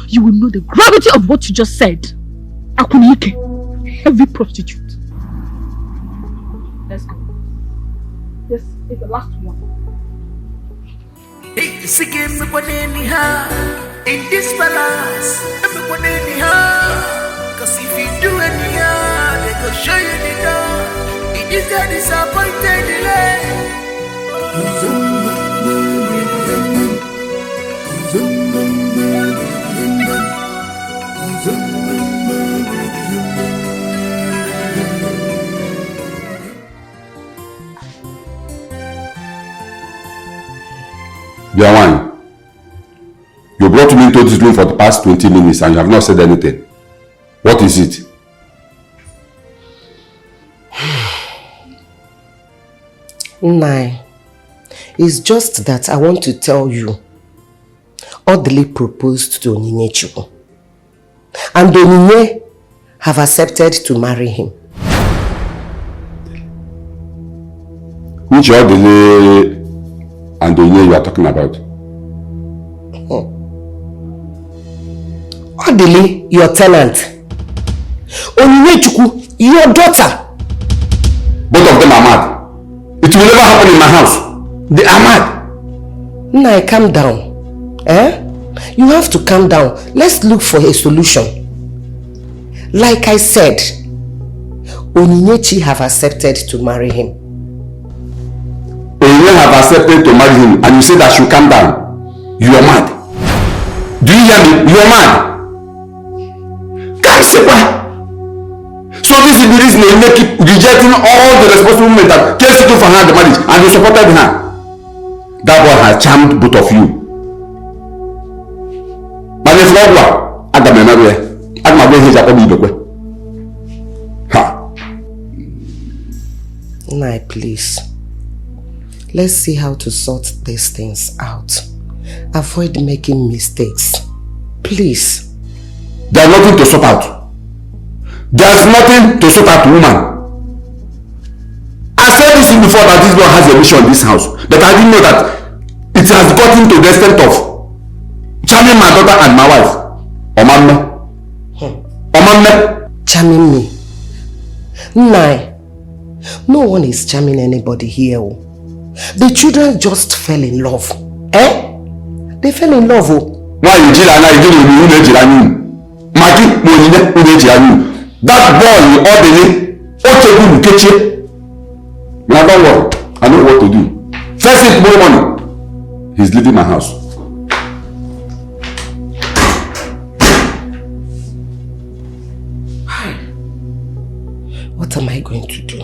you will know the gravity of what you just said. Akunike, heavy prostitute. Let's go. This is the last one. In this palace, cause if you do anyhow, they go show you the door. It is that disappointed delay. Biawan, you brought me into this room for the past 20 minutes and you have not said anything. What is it? Nai, it's just that I want to tell you Odili proposed to Onyinye Chukwu. And Onyinye have accepted to marry him. Which Odili and Onyinye you are talking about? Odili, your tenant. Onyinye Chukwu, your daughter. Both of them are mad. It will never happen in my house. They are mad. Nai, calm down. You have to calm down. Let's look for a solution. Like I said, Onyinyechi have accepted to marry him. Onyinye have accepted to marry him and you say that should calm down. You are mad. Do you hear me? You are mad. So this is the reason they keep rejecting all the responsible men that came seeking for her the marriage and they supported her. That boy has charmed both of you. But if not, Nai, please. Let's see how to sort these things out. Avoid making mistakes. Please. There's nothing to sort out. There's nothing to sort out, woman. I said this before that this boy has a mission in this house. But I didn't know that it has gotten to the extent of charming my daughter and my wife. Omame. Charming me? Nai. No one is charming anybody here. The children just fell in love. They fell in love. Why you jila na you that boy you now don't worry, I know what to do. First thing tomorrow morning, he's leaving my house. What am I going to do?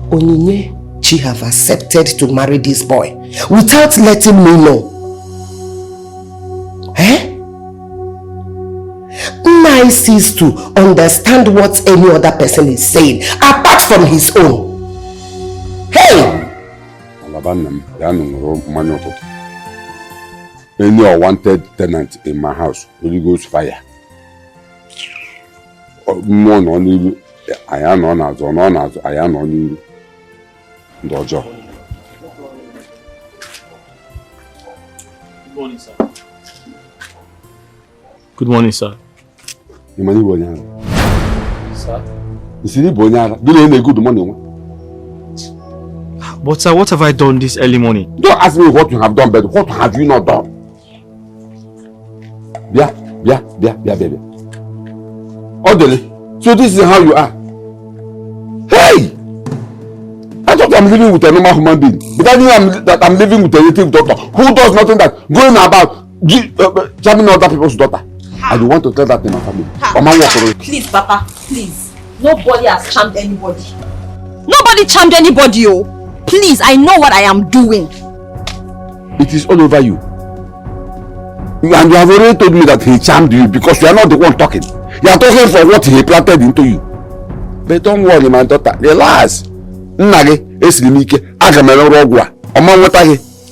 Onyinyechi have accepted to marry this boy without letting me know. Nai cease to understand what any other person is saying apart from his own. Hey! Any unwanted tenant in my house will go fire. More on I am on as I am on you. Dojo. Good morning, sir. Good morning, sir. Imani Bonyara. Sir? You see Bonyara? Do you need good morning? But sir, what have I done this early morning? Don't ask me what you have done, but what have you not done? Bia. Orderly. So this is how you are. Hey! I thought I'm living with a normal human being. But I knew that I'm living with a native doctor who does nothing that going about jamming other people's daughter. I don't want to tell that in my family. Please, Papa, please. Nobody has charmed anybody. Nobody charmed anybody, oh. Please, I know what I am doing. It is all over you. And you have already told me that he charmed you because you are not the one talking. You are talking for what he planted into you. But don't worry, my daughter. Relax.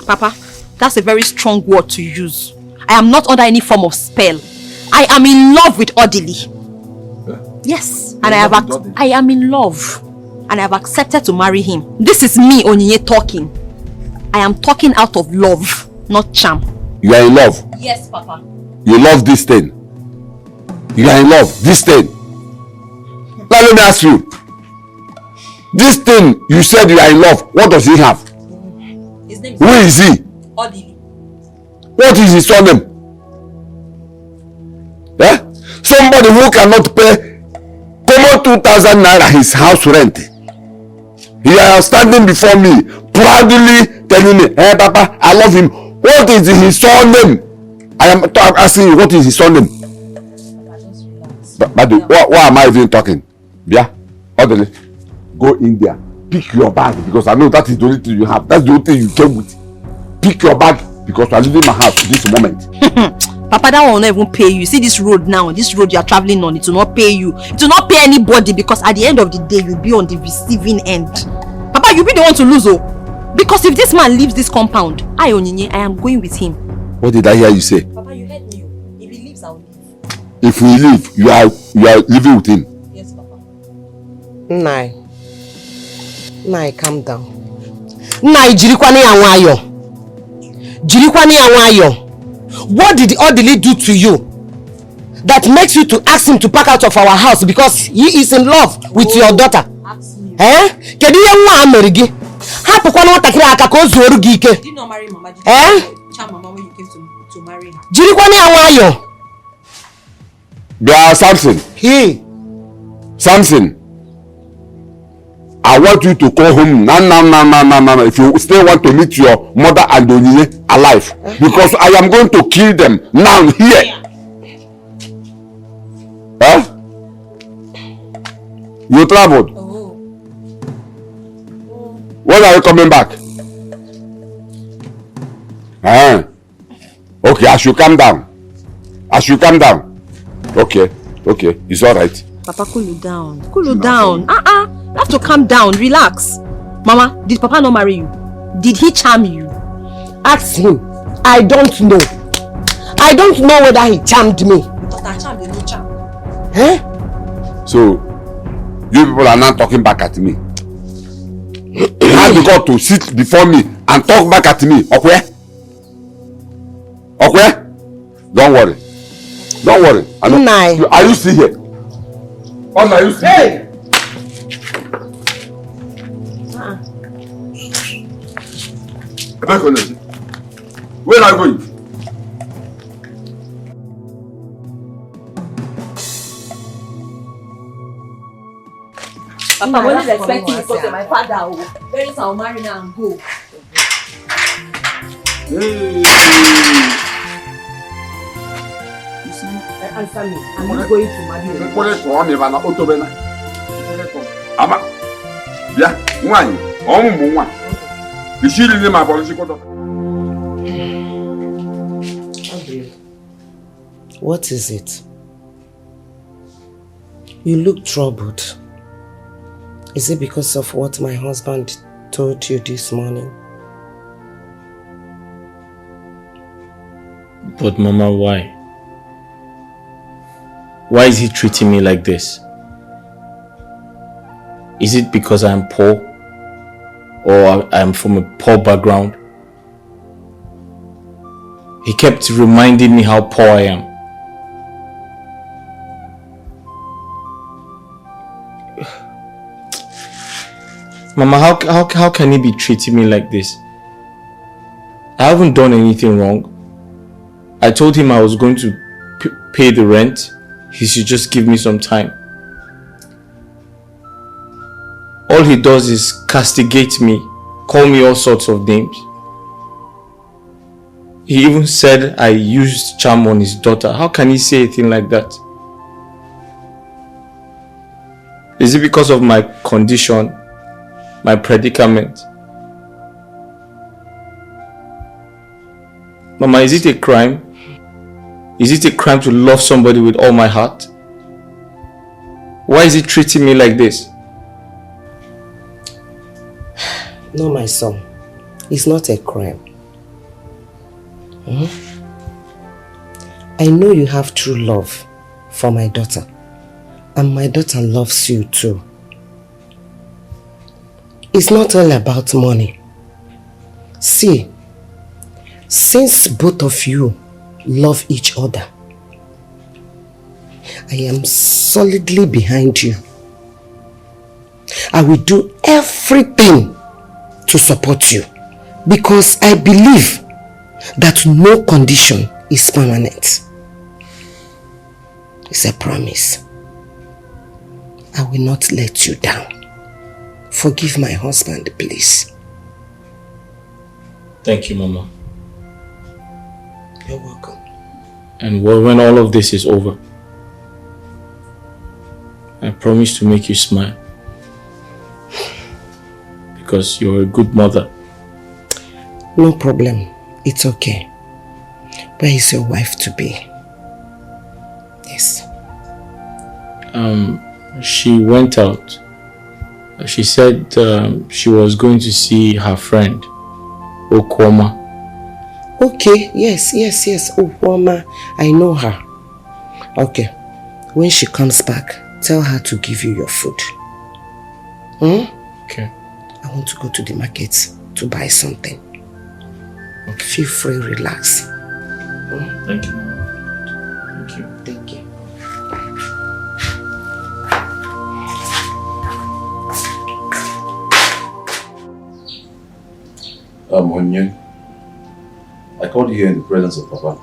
Papa, that's a very strong word to use. I am not under any form of spell. I am in love with Odili. Yes, and I am in love. And I have accepted to marry him. This is me, Onyinye, talking. I am talking out of love, not charm. You are in love? Yes, Papa. You love this thing? You are in love? This thing? Now let me ask you. This thing you said you are in love, what does he have? His name is Who is he? Odili. What is his surname? Somebody who cannot pay common 2,000 naira his house rent. He is standing before me, proudly telling me, hey Papa, I love him. What is his surname? I am asking you, what is his surname? But why am I even talking? Yeah, orderly. Go in there, pick your bag because I know that is the only thing you have. That's the only thing you came with. Pick your bag because you are leaving my house at this moment. Papa, that will not even pay you. See this road now, this road you are traveling on, it will not pay you. It will not pay anybody because at the end of the day, you'll be on the receiving end. Papa, you'll be the one to lose, oh. Because if this man leaves this compound, I am going with him. What did I hear you say? Papa, you heard me. If he leaves, I'll leave. If we leave, you are living with him. Yes, Papa. Nai, calm down. Nai, jirikwani awayo. What did Odili do to you that makes you to ask him to pack out of our house because he is in love with your daughter? Kedu ye nwa amerigi? Hapukwa na watakiri aka ka ozuoru gi ike. Did not marry Mama. Did charm Mama when you came to marry her. Jirikwani awayo. Bia Samson. Samson. I want you to call home now. If you still want to meet your mother and Onyinye alive, because I am going to kill them now here. Huh? You traveled. When are you coming back? Okay, I should calm down. Okay, it's all right. Papa, cool you down. You have to calm down, relax. Mama, did Papa not marry you? Did he charm you? Ask him. I don't know. I don't know whether he charmed me. But I charmed, no charm. So, you people are not talking back at me. Now you got to sit before me and talk back at me. Okay? Don't worry. I know. Are you still here? Are you still here? Where are you going? Papa, when is expecting because of my father? Very soon I'll marry now and go. Answer me. I'm not going to marry you. Yeah, one. One. Is she really my biological daughter? What is it? You look troubled. Is it because of what my husband told you this morning? But Mama, why? Why is he treating me like this? Is it because I'm poor? Or I'm from a poor background? He kept reminding me how poor I am. Mama, how can he be treating me like this? I haven't done anything wrong. I told him I was going to pay the rent. He should just give me some time. All he does is castigate me, call me all sorts of names. He even said I used charm on his daughter. How can he say a thing like that? Is it because of my condition, my predicament? Mama, is it a crime? Is it a crime to love somebody with all my heart? Why is he treating me like this? No, my son. It's not a crime. I know you have true love for my daughter. And my daughter loves you too. It's not all about money. See, since both of you love each other, I am solidly behind you. I will do everything to support you because I believe that no condition is permanent. It's a promise. I will not let you down. Forgive my husband, please. Thank you, Mama. You're welcome. And when all of this is over, I promise to make you smile. Because you're a good mother. No problem. It's okay. Where is your wife to be? Yes. She went out. She said she was going to see her friend, Ogunmola. Okay, yes. Ogunmola, I know her. Okay. When she comes back, tell her to give you your food. Okay. I want to go to the market to buy something. Okay. Feel free, relax. Thank you. Thank you. Onye, I called you here in the presence of Papa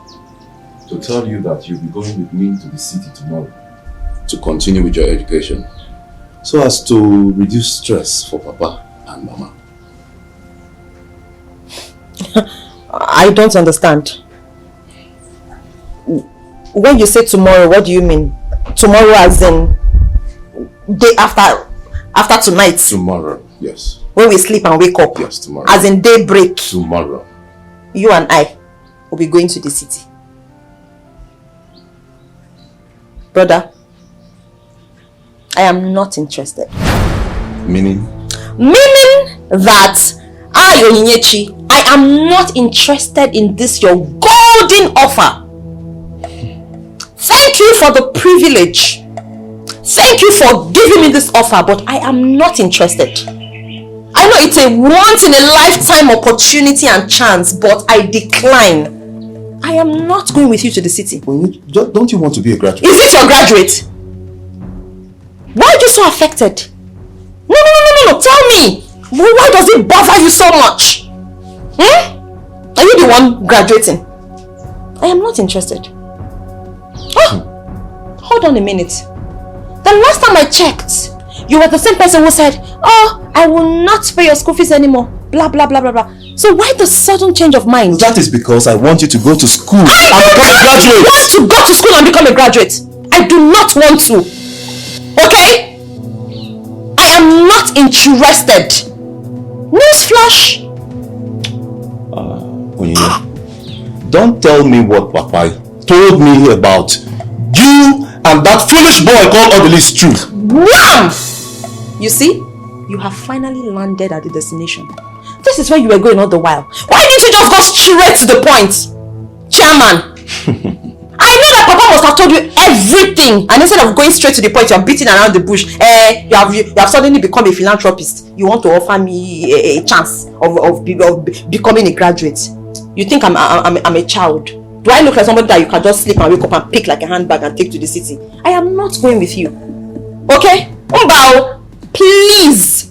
to tell you that you'll be going with me to the city tomorrow to continue with your education so as to reduce stress for Papa and Mama. I don't understand. When you say tomorrow, what do you mean? Tomorrow as in day after tonight? Tomorrow, yes. When we sleep and wake up? Yes, tomorrow. As in daybreak? Tomorrow. You and I will be going to the city. Brother, I am not interested. Meaning? Meaning that I am not interested in this your golden offer. Thank you for the privilege. Thank you for giving me this offer, but I am not interested. I know it's a once in a lifetime opportunity and chance, but I decline. I am not going with you to the city. Don't you want to be a graduate? Is it your graduate? Why are you so affected? No. Tell me. Why does it bother you so much? Are you the one graduating? I am not interested. Oh, hold on a minute. The last time I checked, you were the same person who said, oh, I will not pay your school fees anymore. Blah, blah, blah, blah, blah. So why the sudden change of mind? That is because I want you to go to school and become a graduate. I want to go to school and become a graduate. I do not want to. Okay? I am not not interested. Newsflash. Onyinye, don't tell me what Papa told me about you and that foolish boy called Odili is true. Wham! You see, you have finally landed at the destination. This is where you were going all the while. Why didn't you just go straight to the point? Chairman, I know that Papa must have told you everything, and instead of going straight to the point, you're beating around the bush. You have suddenly become a philanthropist. You want to offer me a chance of becoming a graduate. You think I'm a child? Do I look like somebody that you can just sleep and wake up and pick like a handbag and take to the city? I am not going with you. Okay? Umbao, please.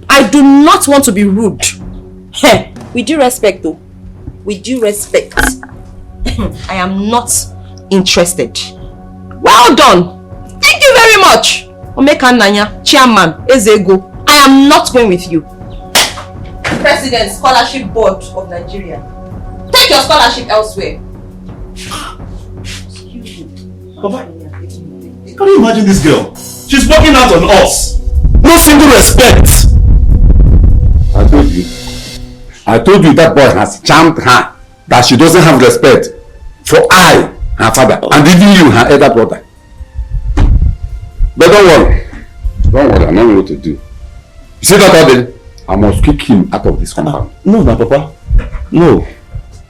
I do not want to be rude. With due respect though. With due respect. I am not interested. Well done. Thank you very much. Omeka Nanya, Chairman, Ezego. I am not going with you. President, Scholarship Board of Nigeria. Take your scholarship elsewhere. Papa, can you imagine this girl? She's working out on us. No single respect. I told you that boy has charmed her, that she doesn't have respect for I, her father, and even you, her elder brother. But don't worry, I know what to do. You see that Odili? I must kick him out of this compound. No, Papa. No.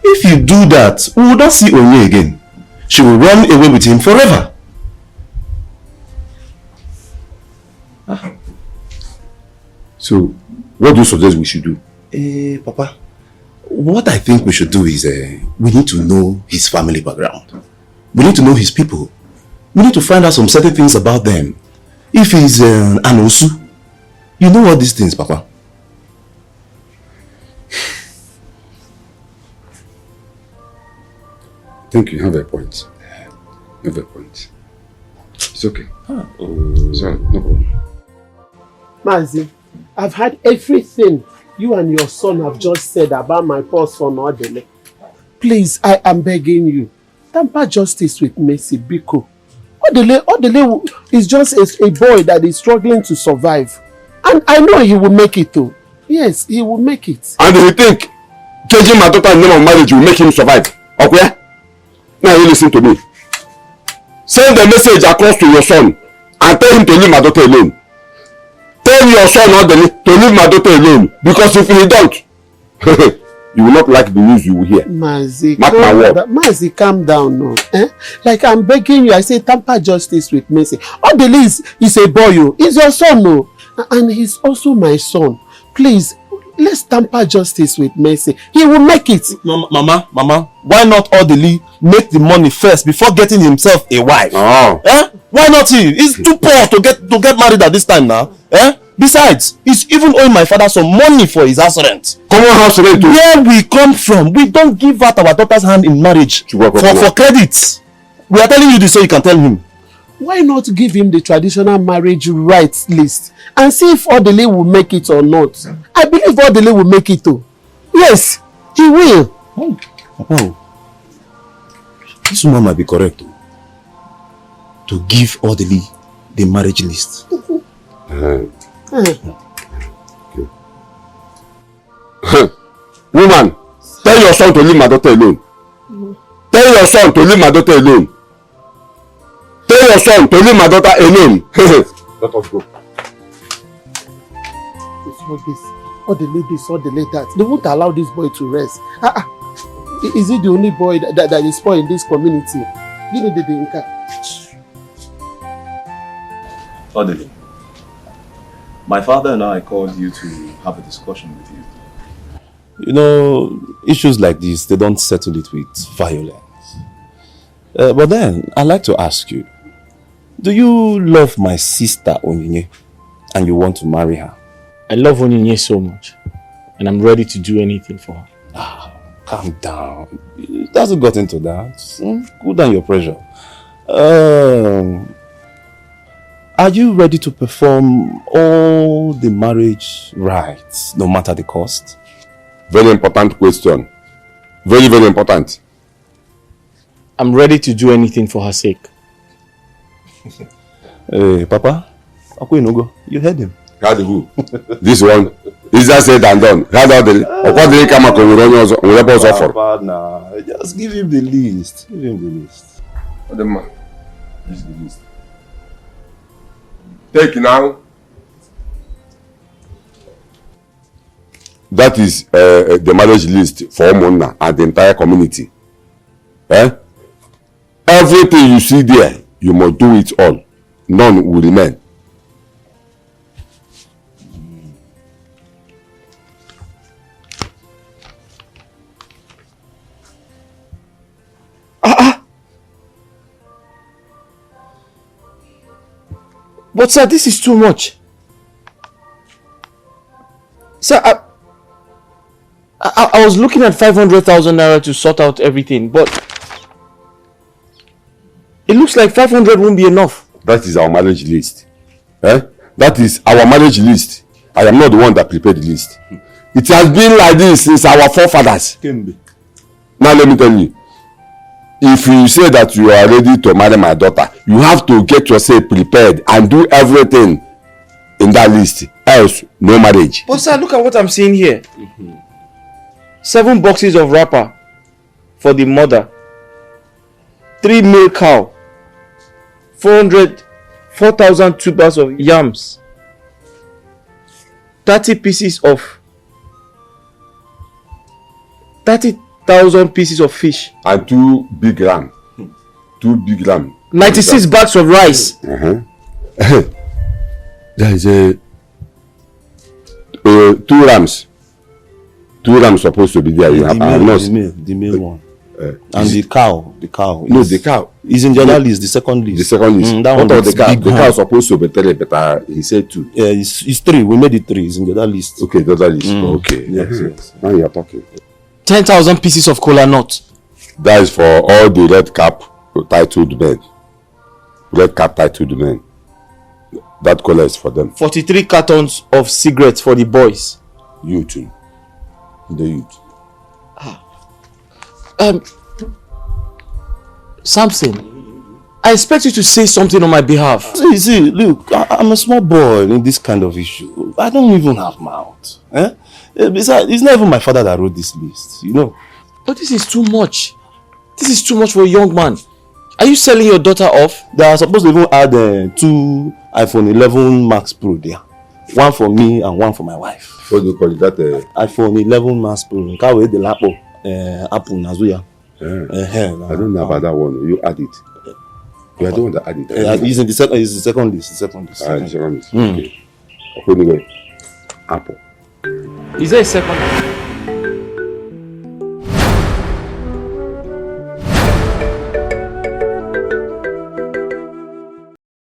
If you do that, we will not see Onye again. She will run away with him forever. So, what do you suggest we should do? Papa, what I think we should do is we need to know his family background. We need to know his people. We need to find out some certain things about them. If he's an Osu, you know all these things, Papa. I think you have a point. You have a point. It's okay. It's all right, no problem. Mazi, I've had everything you and your son have just said about my poor son Odili. Please, I am begging you. Tamper justice with Mercy, Biko. Odili is just a boy that is struggling to survive. And I know he will make it too. Yes, he will make it. And you think changing my daughter's name of marriage will make him survive? Okay? Now you listen to me. Send the message across to your son and tell him to leave my daughter alone. Tell your son Odili to leave my daughter alone, because if he don't, you will not like the news you will hear. Mazi, mark my word. Mazi, calm down now. Like I'm begging you, I say tamper justice with Mercy. Odili is a boy, he's your son, no, and he's also my son. Please, let's tamper justice with Mercy. He will make it. Mama, why not Odili make the money first before getting himself a wife? Why not he? He's too poor to get married at this time now. Besides, he's even owing my father some money for his house rent. Common house rent. Where we come from, we don't give out our daughter's hand in marriage for credit. We are telling you this so you can tell him. Why not give him the traditional marriage rights list and see if Odili will make it or not? I believe Odili will make it too. Yes, he will. Papa, this woman might be correct to give Odili the marriage list. Woman, tell your son to leave my daughter alone. Tell your son to leave my daughter alone. Tell your son to leave my daughter alone. Let us go. It's all this, all the that. They won't allow this boy to rest. Is he the only boy that is poor in this community? Give me the dinka. Odili, my father and I called you to have a discussion with you. You know, issues like this, they don't settle it with violence. But then, I'd like to ask you, do you love my sister Onyinye and you want to marry her? I love Onyinye so much and I'm ready to do anything for her. Calm down. It hasn't got into that. Cool down your pressure. Are you ready to perform all the marriage rites, no matter the cost? Very important question. Very, very important. I'm ready to do anything for her sake. Hey, Papa, you heard him. Had who? This one. Is that said and done? Had all the what did he come up Papa, nah. Just give him the list. Give him the list. The man. This is the list. Take now. That is the marriage list for Ogunmola and the entire community. Everything you see there, you must do it all. None will remain. But sir, this is too much. Sir, I was looking at 500,000 naira to sort out everything, but it looks like 500 won't be enough. That is our marriage list. That is our marriage list. I am not the one that prepared the list. It has been like this since our forefathers. Now let me tell you. If you say that you are ready to marry my daughter, you have to get yourself prepared and do everything in that list. Else, no marriage. But sir, look at what I'm seeing here. 7 boxes of wrapper for the mother. 3 milk cow. 4,000 tubers of yams. 30,000 pieces of fish. And 2 big lamb. 2 big lamb. 96 bags of rice. There is a 2 rams. 2 rams supposed to be there. The male one. And the cow. No, the cow is in the other list, the second list. The second list. That one of the cow? The cow is supposed to be 3, but he said 2. Yeah, it's 3. We made it 3. It's in the other list. Okay, the other list. Okay. Yes. Now you are talking. 10,000 pieces of cola nut. That is for all the red cap titled men. Red cap titled men. That cola is for them. 43 cartons of cigarettes for the boys. You too. The youth. Samson, I expect you to say something on my behalf. See, look, I'm a small boy in this kind of issue. I don't even have mouth. Besides, it's not even my father that wrote this list, you know. But this is too much. This is too much for a young man. Are you selling your daughter off? They are supposed to even add 2 iPhone 11 Max Pro there. 1 for me and 1 for my wife. What do you call it? That iPhone 11 Max Pro. Kawe de lapo Apple Nazuya. I don't know about that one. You add it. You are the one that add it. It's in the second list. The second list. The second list. Okay. Apple. Is there a second?